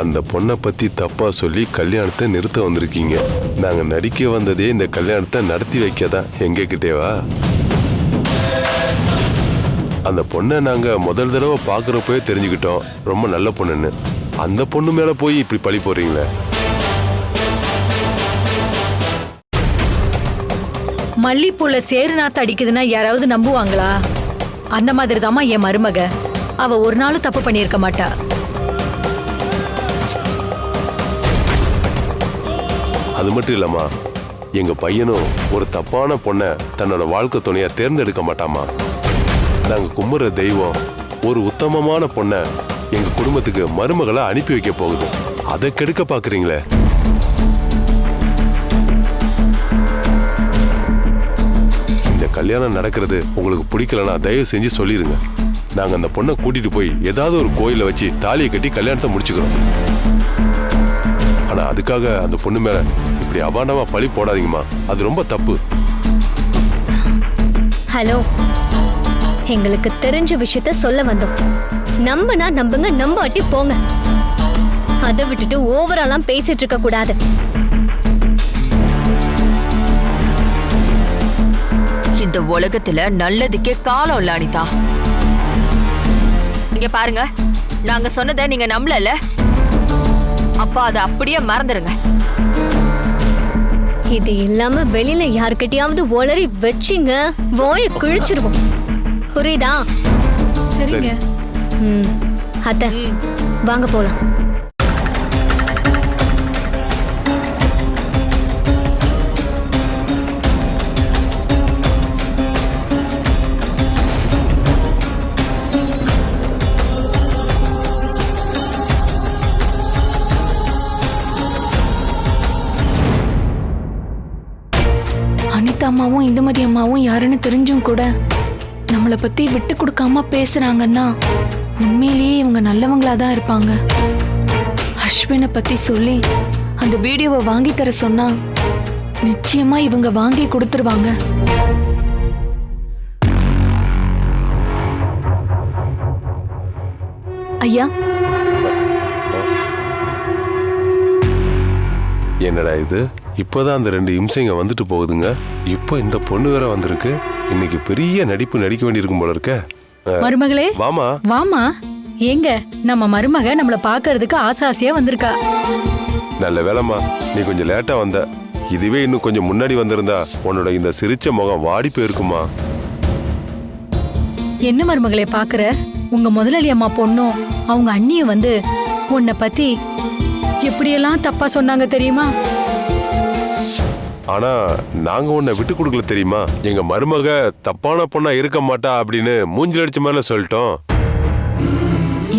அந்த பொண்ணை பத்தி தப்பா சொல்லி கல்யாணத்தை நிறுத்த வந்திருக்கீங்க. நாங்க நடிக்க வந்ததே இந்த கல்யாணத்தை நடத்தி வைக்கதான். எங்க கிட்டேவா? அந்த பொண்ணை நாங்க முதல் தடவை பாக்குறப்பவே தெரிஞ்சுக்கிட்டோம் ரொம்ப நல்ல பொண்ணுன்னு. அந்த பொண்ணு மேல போய் இப்படி பழி போறீங்களே. மல்லிப்பூல சேரு நாத்து அடிக்குதுன்னா யாராவது நம்புவாங்களா? அந்த மாதிரி தாமா என் மருமக. அவ ஒரு நாளும் தப்பு பண்ணியிருக்க மாட்டா. அது மட்டும் இல்லம்மா, எங்க பையனும் ஒரு தப்பான பொண்ணை தன்னோட வாழ்க்கை துணையா தேர்ந்தெடுக்க மாட்டாமா. நாங்க கும்புற தெய்வம் ஒரு உத்தமமான பொண்ணை எங்க குடும்பத்துக்கு மருமகளை அனுப்பி வைக்க போகுது. அதை கெடுக்க பாக்குறீங்களே. இந்த கல்யாணம் நடக்கிறது உங்களுக்கு பிடிக்கலன்னா தயவு செஞ்சு சொல்லிருங்க. நாங்க அந்த பொண்ணை கூட்டிட்டு போய் ஏதாவது ஒரு கோயில வச்சு தாலியை கட்டி கல்யாணத்தை முடிச்சுக்கிறோம். ஆனா அதுக்காக அந்த பொண்ணு மேல இப்படி அபாண்டமா பழி போடாதீங்கம்மா. அது ரொம்ப தப்பு. ஹலோ, எங்களுக்கு தெரிஞ்ச விஷயத்த சொல்ல வந்தோம். நம்புனா நம்புங்க, நம்பாட்டி போங்க. அதை விட்டுட்டு ஓவராலாம் பேசிட்டு இருக்க கூடாது. இந்த உலகத்துல நல்லதுக்கே காலம் இல்ல அனிதா. இங்க பாருங்க, நாங்க சொன்னதை நீங்க நம்பல. அப்ப அதை அப்படியே மறந்துருங்க. இது இல்லாம வெளியில யார்கிட்டயாவது ஒளறி வச்சிங்க வாயை கிழிச்சிருவோம். புரியுதா? சரிங்க. அத்தை வாங்க போலாம். அனிதா அம்மாவும் இந்துமதி அம்மாவும் யாருன்னு தெரிஞ்சும் கூட நம்மளை பத்தி விட்டு கொடுக்காம பேசுறாங்கன்னா உண்மையிலேயே இவங்க நல்லவங்களா தான் இருப்பாங்க. அஸ்வினை பத்தி சொல்லி அந்த வீடியோவை வாங்கி தர சொன்னா நிச்சயமா இவங்க வாங்கி கொடுத்துருவாங்க. ஐயா, என்னடா இது? இப்பதான் அந்த 2 இம்சைங்க வந்துட்டு போகுதுங்க. இப்போ இந்த பொண்ணு வேற வந்திருக்கு. இன்னைக்கு பெரிய நடிப்பு நடிக்க வேண்டியிருக்கும் போல இருக்க. மருமகளே வாமா. வாமா. ஏங்க நம்ம மருமக நம்மள பாக்குறதுக்கு ஆசாசியா வந்திருக்கா. நல்ல வேலைம்மா, நீ கொஞ்சம் லேட்டா வந்த. இதுவே இன்னும் கொஞ்சம் முன்னாடி வந்திருந்தா உன்னோட இந்த சிரிச்ச முகம் வாடி போயிருக்குமா. என்ன மருமகளே பாக்குற? உங்க முதலாளி அம்மா பொண்ணும் அவங்க அண்ணியும் வந்து உன்னை பத்தி எப்படியெல்லாம் தப்பா சொன்னாங்க தெரியுமா? ஆனா நாங்க உன்னை விட்டு கொடுக்கல தெரியுமா. எங்க மருமக தப்பான பொண்ணா இருக்க மாட்டா அப்படின்னு மூஞ்சில் அடிச்ச மேல சொல்லிட்டோம்.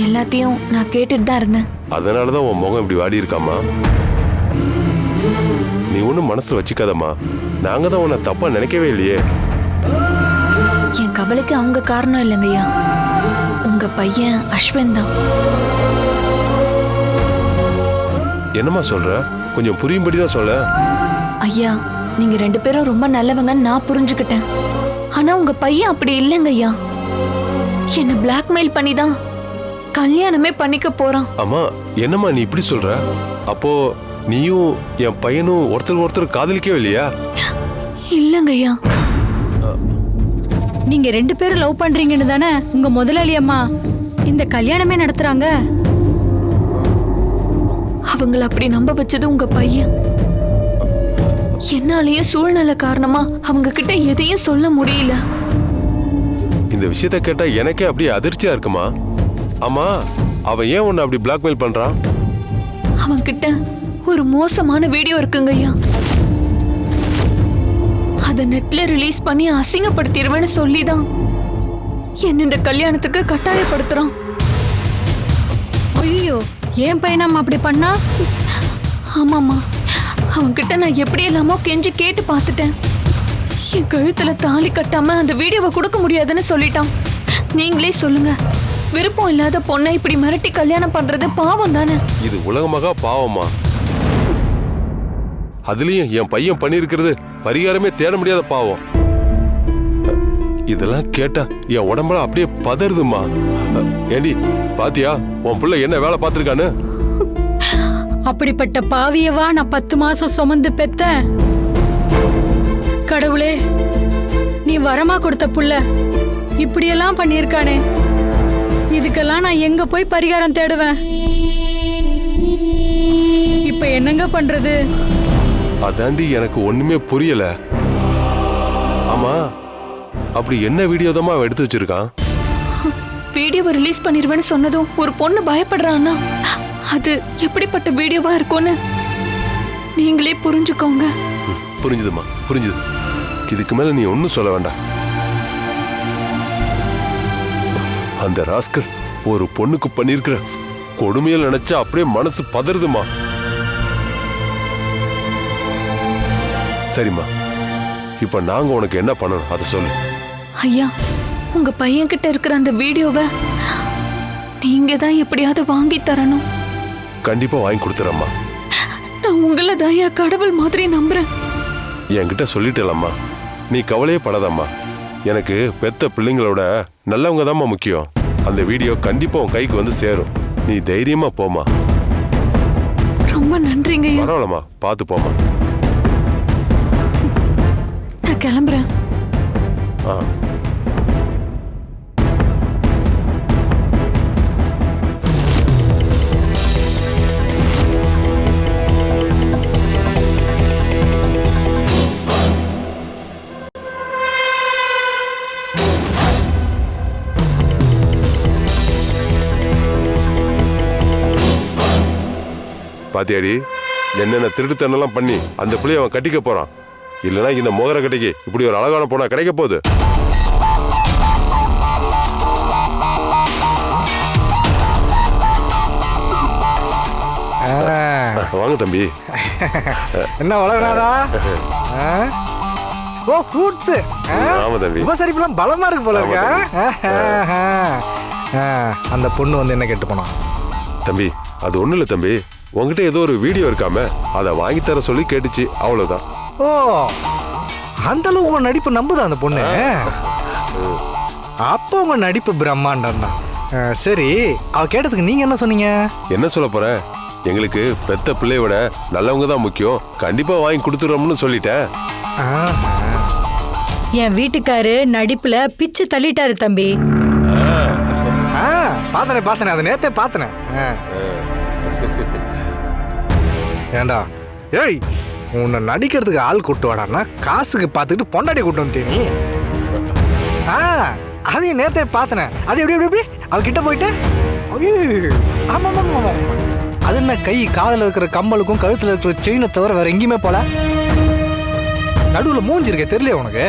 எல்லாத்தையும் நான் கேட்டுட்டு தான் இருந்தேன். அதனாலதான் உன் முகம் இப்படி வாடி இருக்காமா. நீ ஒன்னும் மனசுல வச்சுக்காதம்மா. நாங்க தான் உன்னை தப்பா நினைக்கவே இல்லையே. என் கவலைக்கு அவங்க காரணம் இல்லைங்கய்யா, உங்க பையன் அஸ்வின் தான். என்னம்மா சொல்ற? கொஞ்சம் புரியும்படிதான் சொல்ல. ஐயா, நீங்க 2 பேரும் ரொம்ப நல்லவங்கன்னு நான் புரிஞ்சுக்கிட்டேன். ஆனா உங்க பையன் அப்படி இல்லைங்க ஐயா. என்ன பிளாக்மெயில் பண்ணி தான் கல்யாணமே பண்ணிக்க போறான். அம்மா, என்னம்மா நீ இப்படி சொல்ற? அப்போ நீயும் என் பையனும் ஒருத்தர் காதலிக்கவே இல்லையா? இல்லங்க ஐயா. நீங்க 2 பேரும் லவ் பண்றீங்கன்னு தானே உங்க முதலாளி அம்மா இந்த கல்யாணமே நடத்துறாங்க. அவங்கள அப்படி நம்ப வச்சது உங்க பையன். என்னாலேயே சூழ்நிலை காரணமா அவங்க கிட்ட எதையும் சொல்ல முடியல. இந்த விஷயத்த கேட்டா எனக்கே அப்படியே அதிர்ச்சியா இருக்குமா. ஆமா, அவன் ஏன் உன்னை அப்படி பிளாக்மெயில் பண்றான்? அவன் கிட்ட ஒரு மோசமான வீடியோ இருக்குங்க ஐயா. அதை நெட்ல ரிலீஸ் பண்ணி அசிங்கப்படுத்திடுவேன்னு சொல்லிதான் என்ன இந்த கல்யாணத்துக்கு கட்டாயப்படுத்துறான். ஐயோ, ஏன் பையனாம் அப்படி பண்ணா? ஆமாம்மா, அவன்கிட்ட நான் எப்படி எல்லாமோ கெஞ்சி கேட்டு பார்த்துட்டேன். என் கழுத்துல தாலி கட்டாம அந்த வீடியோவை கொடுக்க முடியாதுன்னு சொல்லிட்டான். நீங்களே சொல்லுங்க, விருப்பம் இல்லாத பொண்ணை இப்படி மிரட்டி கல்யாணம் பண்றது பாவம் தானே? இது உலகமாக பாவமா? அதுலயும் என் பையன் பண்ணியிருக்கிறது பரிகாரமே தேட முடியாத பாவம். இதெல்லாம் கேட்டா என் உடம்பெல்லாம் அப்படியே பதறுதுமா. ஏண்டி பாத்தியா உன் பிள்ளை என்ன வேலை பார்த்திருக்கான்னு? அப்படிப்பட்ட பாவியவா நான் 10 மாசம் சுமந்து பெத்த. கடவுளே, நீ வரமா கொடுத்த புள்ள இப்படியெல்லாம் பண்ணியிருக்கானே, இதுக்கெல்லாம் நான் எங்க போய் பரிகாரம் தேடுவேன்? இப்ப என்னங்க பண்றது? அதாண்டி எனக்கு ஒண்ணுமே புரியல. ஆமா, அப்படி என்ன வீடியோ தான் அவன் எடுத்து வச்சிருக்கான்? வீடியோவை ரிலீஸ் பண்ணிடுவேன்னு சொன்னதும் ஒரு பொண்ணு பயப்படுறான்னா அது எப்படிப்பட்ட வீடியோவா இருக்கும்னு நீங்களே புரிஞ்சுக்கோங்க. புரிஞ்சுதுமா, புரிஞ்சுது. இதுக்கு மேல நீ ஒன்னும் சொல்ல வேண்டாம். அந்த ராஸ்கர் ஒரு பொண்ணுக்கு பண்ணிருக்கிற கொடுமையில் நினைச்சா அப்படியே மனசு பதறுதுமா. சரிம்மா, இப்ப நாங்க உனக்கு என்ன பண்ணணும் அதை சொல்லு. ஐயா, உங்க பையன் கிட்ட இருக்கிற அந்த வீடியோவை நீங்க தான் எப்படியாவது வாங்கி தரணும். கண்டிப்பா வாங்கி கொடுத்துறம்மா. நான் உங்களை தான் கடவுள் மாதிரி நம்புறேன். என்கிட்ட சொல்லிட்டேலம்மா, நீ கவலையே படாதம்மா. எனக்கு பெத்த பிள்ளைங்களோட நல்லவங்க தான்மா முக்கியம். அந்த வீடியோ கண்டிப்பா உன் கைக்கு வந்து சேரும். நீ தைரியமா போமா. ரொம்ப நன்றிங்க ஐயா. பரவாயில்லம்மா, பார்த்து போமா. நான் கிளம்புறேன். ஆ. பாத்தியாடி, என்னென்ன திருட்டுத்தனெல்லாம் பண்ணி அந்த பிள்ளைய அவன் கட்டிக்க போறான். இல்லைன்னா இந்த மோகர கட்டிக்கு இப்படி ஒரு அழகான பொண்ணா கிடைக்க போகுது. வாங்க தம்பி. என்ன வளர்றாதா? ஓ, ஃப்ரூட்ஸ். ஆமா தம்பி, உபசரிப்புலாம் பலமா இருக்கு போல இருக்கா? அந்த பொண்ணு வந்து என்ன கேட்டு போனா? தம்பி அது ஒண்ணு இல்ல தம்பி, உங்ககிட்ட ஏதோ ஒரு வீடியோ இருக்காம அதை வாங்கி தர சொல்லி கேட்டுச்சு, அவ்வளவுதான். ஓ, அந்த அளவு உங்க நடிப்பு நம்புதா அந்த பொண்ணு? அப்போ உங்க நடிப்பு பிரம்மாண்டம் தான். சரி, அவ கேட்டதுக்கு நீங்க என்ன சொன்னீங்க? என்ன சொல்ல போற, எங்களுக்கு பெத்த பிள்ளைய விட நல்லவங்க தான் முக்கியம், கண்டிப்பா வாங்கி கொடுத்துறோம்னு சொல்லிட்டேன். என் வீட்டுக்காரு நடிப்புல பிச்சு தள்ளிட்டாரு தம்பி. பாத்தனே அதை நேத்தே பாத்தனே. ஏண்டா, ஏய், உன்னை நடிக்கிறதுக்கு ஆள் கூட்டு வாடான்னா காசுக்கு பார்த்துக்கிட்டு பொண்டாடி கூட்டு வந்துட்டே நீ. அதையும் நேத்தே பார்த்தனே. அது எப்படி எப்படி எப்படி அவகிட்ட போயிட்டு, ஆமா ஆமா ஆமா, அது என்ன கை காதில் இருக்கிற கம்மலுக்கும் கழுத்தில் இருக்கிற செயினை தவிர வேற எங்கேயுமே போல. நடுவில் மூஞ்சிருக்க தெரியல உனக்கு.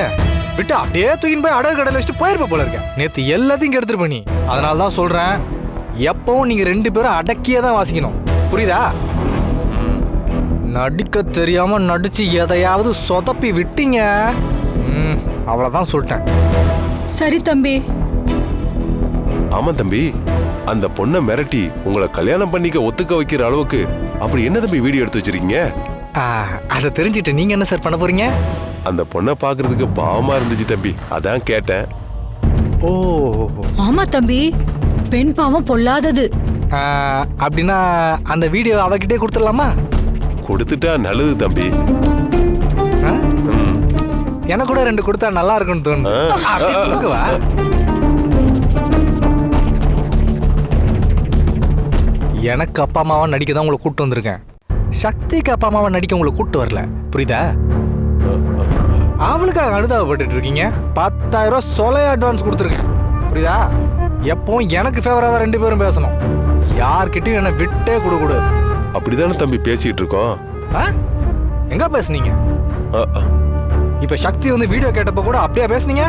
விட்டு அப்படியே தூக்கின்னு போய் அடகு கடையில் வச்சுட்டு போயிருப்ப போல இருக்க. நேற்று எல்லாத்தையும் கெடுத்துட்டு பண்ணி. அதனால தான் சொல்றேன், எப்பவும் நீங்க 2 பேரும் அடக்கியே தான் வாசிக்கணும், புரியுதா? நடிக்க தெரியாம நடிச்சு எதையாவது சொதப்பி விட்டீங்க, அவ்வளவுதான் சொல்லிட்டேன். சரி தம்பி. ஆமா தம்பி, அந்த பொண்ணை மிரட்டி உங்களை கல்யாணம் பண்ணிக்க ஒத்துக்க வைக்கிற அளவுக்கு அப்படி என்ன தம்பி வீடியோ எடுத்து வச்சிருக்கீங்க? அதை தெரிஞ்சுட்டு நீங்க என்ன சார் பண்ண போறீங்க? அந்த பொண்ணை பாக்குறதுக்கு பாவமா இருந்துச்சு தம்பி, அதான் கேட்டேன். ஓ, ஆமா தம்பி, பெண் பாவம் பொல்லாதது. அப்படின்னா அந்த வீடியோ அவகிட்டே கொடுத்துடலாமா? கொடுத்துட்டா நல்லது தம்பி. எனக்கு கூட 2 கொடுத்தா நல்லா இருக்கும்னு தோணுது. எனக்கு அப்பா அம்மாவா நடிக்க தான் உங்களை கூப்பிட்டு வந்திருக்கேன். சக்திக்கு அப்பா அம்மாவா நடிக்க உங்களை கூப்பிட்டு வரல, புரியுதா? அவளுக்காக அனுதாபப்பட்டு இருக்கீங்க. 10,000 ரூபா சொலைய அட்வான்ஸ் கொடுத்துருக்கேன், புரியுதா? எப்பவும் எனக்கு ஃபேவரா தான் 2 பேரும் பேசணும். யார்கிட்டயும் என்ன விட்டே கொடுக்கூடாது. அப்படிதானே தம்பி பேசிட்டு இருக்கோம். எங்க பேசுனீங்க? இப்ப சக்தி வந்து வீடியோ கேட்டப்ப கூட அப்படியே பேசுனீங்க.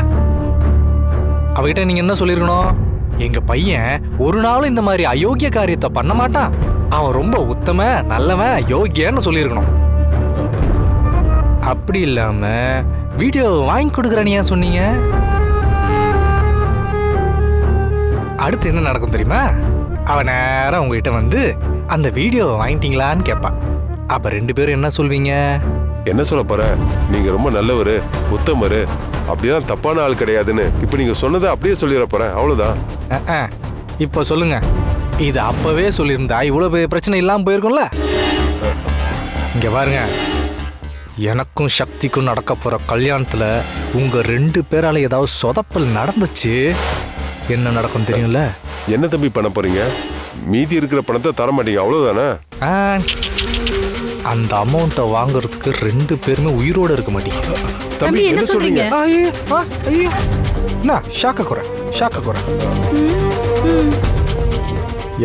அவகிட்ட நீங்க என்ன சொல்லிருக்கணும்? எங்க பையன் ஒரு நாளும் இந்த மாதிரி அயோக்கிய காரியத்தை பண்ண மாட்டான், அவன் ரொம்ப உத்தம நல்லவன் யோக்கியன்னு சொல்லியிருக்கணும். அப்படி இல்லாம வீடியோ வாங்கி கொடுக்குறேன்னு ஏன் சொன்னீங்க? அடுத்து என்ன நடக்கும் தெரியுமா? அவன் நேரம் உங்ககிட்ட வந்து அந்த வீடியோ வாங்கிட்டீங்களான்னு கேட்பான். அப்ப 2 பேரும் என்ன சொல்வீங்க? என்ன சொல்ல போற? நீங்க ரொம்ப நல்லவரு, உத்தமரு, அப்படிலாம் தப்பான ஆள் கிடையாதுன்னு இப்ப நீங்க சொன்னதை அப்படியே சொல்லிட போறேன், அவ்வளவுதான். இப்ப சொல்லுங்க, இது அப்பவே சொல்லியிருந்தா இவ்வளவு பெரிய பிரச்சனை இல்லாம போயிருக்கும்ல. இங்க பாருங்க, எனக்கும் சக்திக்கும் நடக்க போற கல்யாணத்துல உங்க 2 பேரால ஏதாவது சொதப்பல் நடந்துச்சு, என்ன நடக்கும் தெரியும்ல? என்ன தம்பி பண்ண போறீங்க? மீதி இருக்கிற பணத்தை தர மாட்டீங்க, அவ்வளவுதானே? அந்த அமௌண்ட்டை வாங்குறதுக்கு 2 பேருமே உயிரோட இருக்க மாட்டீங்க. தம்பி என்ன சொல்றீங்க? என்ன ஷாக்க குறை.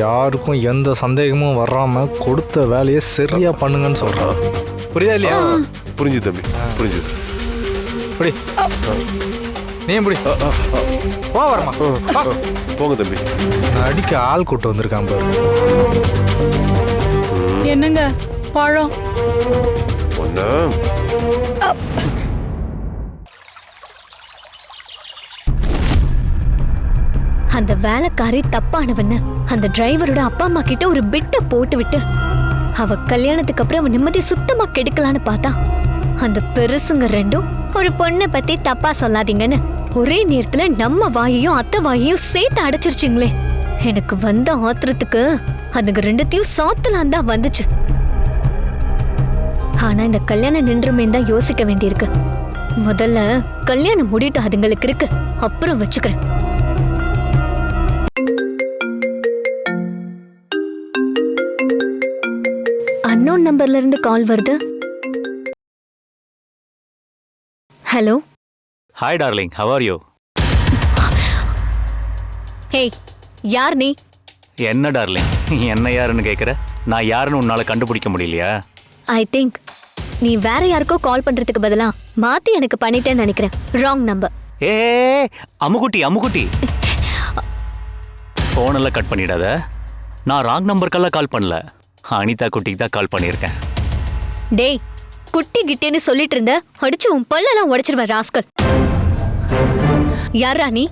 யாருக்கும் எந்த சந்தேகமும் வராம கொடுத்த வேலையை சரியா பண்ணுங்கன்னு சொல்றான். புரியுதா இல்லையா? புரிஞ்சு தம்பி, புரிஞ்சு. புடி நீ புடி. போ வரமா, போங்க தம்பி. அடிக்க ஆள் கூட்டு வந்திருக்கான் பாரு. என்னங்க பழம்? ஒண்ணு அந்த வேலைக்காரி தப்பானவன்னு அந்த டிரைவரோட அப்பா அம்மா கிட்ட ஒரு பிட்ட போட்டு விட்டு அவ கல்யாணத்துக்கு அப்புறம் அவன் நிம்மதி சுத்தமா கெடுக்கலான்னு பார்த்தா, அந்த பெருசுங்க 2 ஒரு பொண்ணை பத்தி தப்பா சொல்லாதீங்கன்னு ஒரே நேரத்துல நம்ம வாயையும் அத்தை வாயையும் சேர்த்து அடைச்சிருச்சுங்களே. எனக்கு வந்த ஆத்திரத்துக்கு அதுங்க 2த்தையும் சாத்தலாம் தான் வந்துச்சு. ஆனா இந்த கல்யாணம் நின்றுமே தான் யோசிக்க வேண்டியிருக்கு. முதல்ல கல்யாணம் முடிட்டு அதுங்களுக்கு இருக்கு, அப்புறம் வச்சுக்கிறேன். அன்னோன் நம்பர்ல இருந்து கால் வருது. Hello. Hi darling, how are you? Hey, யார் நீ? என்ன டார்லிங், என்ன யாருன்னு கேட்குற? நான் யாருன்னு உன்னால கண்டுபிடிக்க முடியலையா? ஐ திங்க் நீ வேற யாருக்கோ கால் பண்றதுக்கு பதிலா மாத்தி எனக்கு பண்ணிட்டேன்னு நினைக்கிறேன். Wrong number. ஏ அம்முக்குட்டி ஃபோனெல்லாம் கட் பண்ணிடாத. நான் ராங் நம்பருக்கெல்லாம் கால் பண்ணல, அனிதா குட்டிக்கு தான் கால் பண்ணியிருக்கேன். டேய், குட்டி கிட்டேன்னு சொல்லிட்டு இருந்த, அடிச்சு உன் பல்லெல்லாம் உடைச்சிருவேன் ராஸ்கல். யாரா நீ?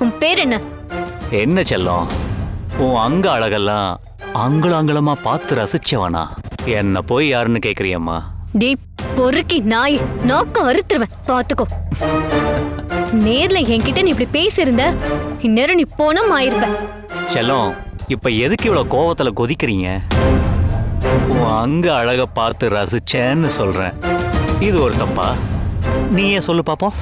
உன் பேர் என்ன? என்ன செல்லம், உன் அங்க அழகெல்லாம் அங்குலமா பார்த்து ரசிச்சவனா? என்ன போய் யாருன்னு கேக்குறியம்மா? டேய் பொறுக்கி நாய், நோக்க அறுத்துருவேன் பாத்துக்கோ. நேர்ல என்கிட்ட நீ இப்படி பேசியிருந்த, இந்நேரம் நீ போனும் ஆயிருப்ப. செல்லம், இப்ப எதுக்கு இவ்வளவு கோவத்துல கொதிக்கிறீங்க? உன் அங்க அழக பார்த்து ரசிச்சேன்னு சொல்றேன், இது ஒரு தப்பா? நீயே சொல்லு பாப்போம்.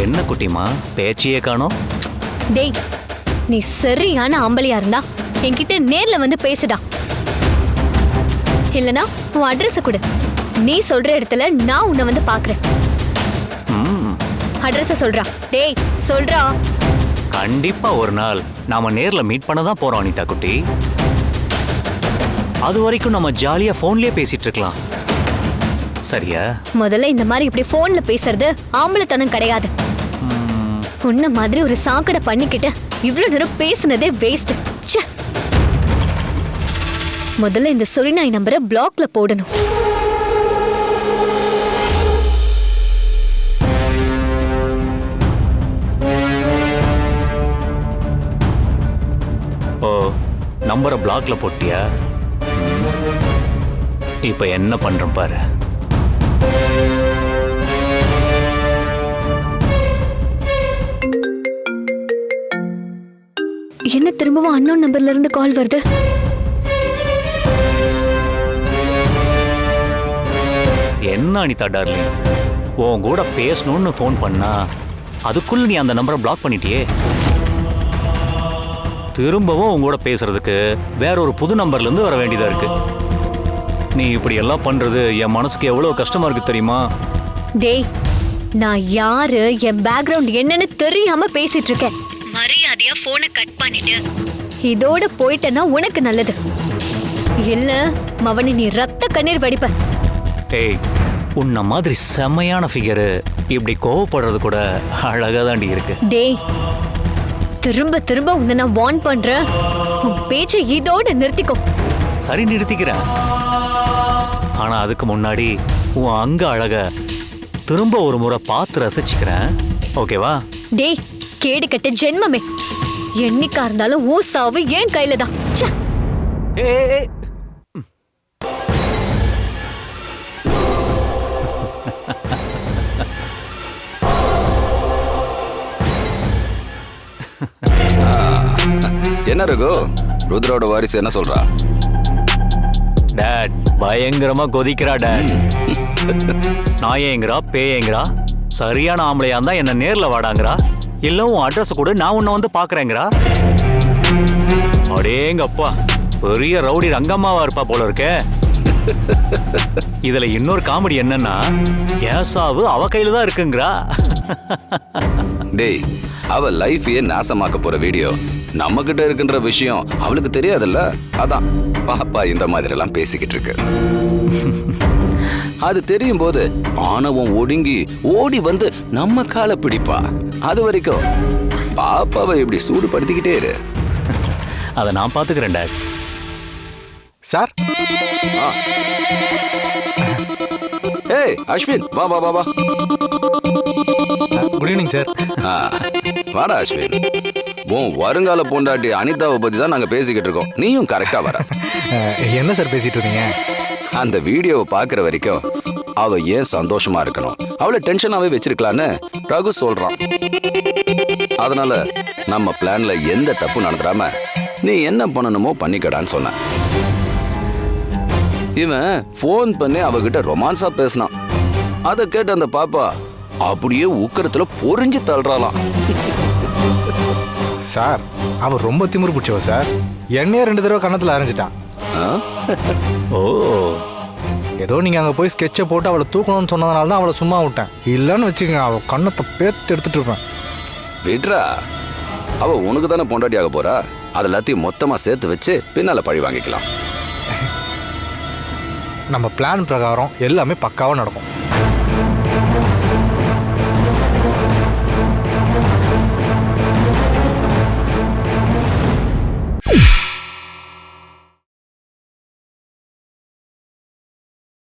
என்ன குட்டிமா, பேச்சியே காணோம்? டேய், நீ சரியான ஆம்பளையா இருந்தா என்கிட்ட நேர்ல வந்து பேசுடா. இல்லனா உன் அட்ரஸ் கொடு, நீ சொல்ற இடத்துல நான் உன்னை வந்து பாக்குறேன். அட்ரஸ சொல்றா. டேய் சொல்றா. கண்டிப்பா ஒரு நாள் நாம நேர்ல மீட் பண்ண தான் போறோம் அனிதா குட்டி. அது வரைக்கும் நம்ம ஜாலியா போன்லயே பேசிட்டு இருக்கலாம், சரியா? முதல்ல இந்த மாதிரி இப்படி போன்ல பேசுறது ஆம்பளைத்தனம் கிடையாது. உன்ன மாதிரி ஒரு சாக்கடை பண்ணிக்கிட்டு இவ்வளவு நேரம் பேசுனதே வேஸ்ட். முதல்ல இந்த சொரிநாய் நம்பரை பிளாக்ல போடணும். ஓ, நம்பரை பிளாக்ல போட்டியா? இப்ப என்ன பண்றேன் பாரு. என்ன திரும்பவும் அன்னோன் நம்பர்ல இருந்து கால் வருது? என்ன அனிதா டார்லிங், உன் கூட பேசணும்னு ஃபோன் பண்ணா அதுக்குள்ள நீ அந்த நம்பரை பிளாக் பண்ணிட்டியே. திரும்பவும் உன் கூட பேசுறதுக்கு வேற ஒரு புது நம்பர்ல இருந்து வர வேண்டியதா இருக்கு. நீ இப்படி எல்லாம் பண்றது என் மனசுக்கு எவ்வளவு கஷ்டமா இருக்கு தெரியுமா? டேய், நான் யாரு, என் பேக்ரவுண்ட் என்னன்னு தெரியாம பேசிட்டு இருக்கேன். மரியாதையா போனை கட் பண்ணிட்டு இதோட போயிட்டேன்னா உனக்கு நல்லது. இல்ல மவனி நீ ரத்த கண்ணீர் வடிப்ப. ஏய், உன்ன மாதிரி செமையான ஃபிகரு இப்படி கோவப்படுறது கூட அழகா தாண்டி இருக்கு. டேய், திரும்ப திரும்ப உன்னை நான் வார்ன் பண்றேன். உன் பேச்சை இதோட நிறுத்திக்கோ. சரி, நிறுத்திக்கிறேன். ஆனா அதுக்கு முன்னாடி உன் அங்க அழக திரும்ப ஒரு முறை பார்த்து ரசிச்சுக்கிறேன். ஓகேவா? டேய், கேடு கட்ட ஜென்மமே, என்னைக்கா இருந்தாலும் ஊ சாவு ஏன் கையில தான். ஏய், என்ன ரகு, ருத்ரோட வாரிசு என்ன சொல்றா? டேட் பயங்கரமா கொதிக்கிறா டேட். நாயேங்கிறா, பேயேங்கிறா, சரியான ஆம்பளையா இருந்தா என்ன நேர்ல வாடாங்கிறா, இல்ல உன் அட்ரஸ் கூட நான் உன்னை வந்து பாக்குறேங்கிறா. அடேங்கப்பா, பெரிய ரவுடி ரங்கம்மாவா இருப்பா போல இருக்கே. இதுல இன்னொரு காமெடி என்னன்னா, ஏசாவு அவ கையில தான் இருக்குங்கிறா. டேய், அவ லைஃபையே நாசமாக்க போற வீடியோ நம்ம கிட்ட இருக்குன்ற விஷயம் அவளுக்கு தெரியாதுல்ல. அதான் பாப்பா இந்த மாதிரி எல்லாம் பேசிக்கிட்டு இருக்கு. அது தெரியும் போது ஆணவம் ஒடுங்கி ஓடி வந்து நம்ம காலை பிடிப்பா. அது வரைக்கும் பாப்பாவை இப்படி சூடுபடுத்திக்கிட்டே இரு. அதை நான் பாத்துக்கிறேன் டாட். சார், ஏய் அஸ்வின், வா வா வா வா. Good evening sir. வாடா அஸ்வின், உன் வருங்கால பொண்டாட்டி அனிதாவை பத்தி தான் நாங்க பேசிக்கிட்டு இருக்கோம். நீயும் கரெக்டா வர. என்ன சார் பேசிட்டு இருக்கீங்க? அந்த வீடியோவை பாக்குற வரைக்கும் அவ ஏன் சந்தோஷமா இருக்கணும், அவளை டென்ஷனாவே வச்சிருக்கலான்னு ரகு சொல்றான். அதனால நம்ம பிளான்ல எந்த தப்பு நடந்துடாம நீ என்ன பண்ணணுமோ பண்ணிக்கடான்னு சொன்ன. இவன் போன் பண்ணி அவகிட்ட ரொமான்ஸா பேசினான். அதை கேட்டு அந்த பாப்பா அப்படியே உக்கரத்துல பொறிஞ்சு தள்ளுறாளாம். சார், அவன் ரொம்ப திமிரு பிடிச்சவ சார். என்னையே 2 தடவை கண்ணத்துல அரைஞ்சிட்டான். ஓ, ஏதோ நீங்க அங்க போய் ஸ்கெட்சை போட்டு அவளை தூக்கணும்னு சொன்னதுனால தான் அவளை சும்மா விட்டேன். இல்லைன்னு வச்சுக்கோங்க, அவள் கண்ணத்தை பேர்த்து எடுத்துட்டு இருப்பேன். விட்ரா, அவ உனக்கு தானே பொண்டாட்டி ஆக போறா. அது எல்லாத்தையும் மொத்தமா சேர்த்து வச்சு பின்னால பழி வாங்கிக்கலாம். நம்ம பிளான் பிரகாரம் எல்லாமே பக்காவா நடக்கும்.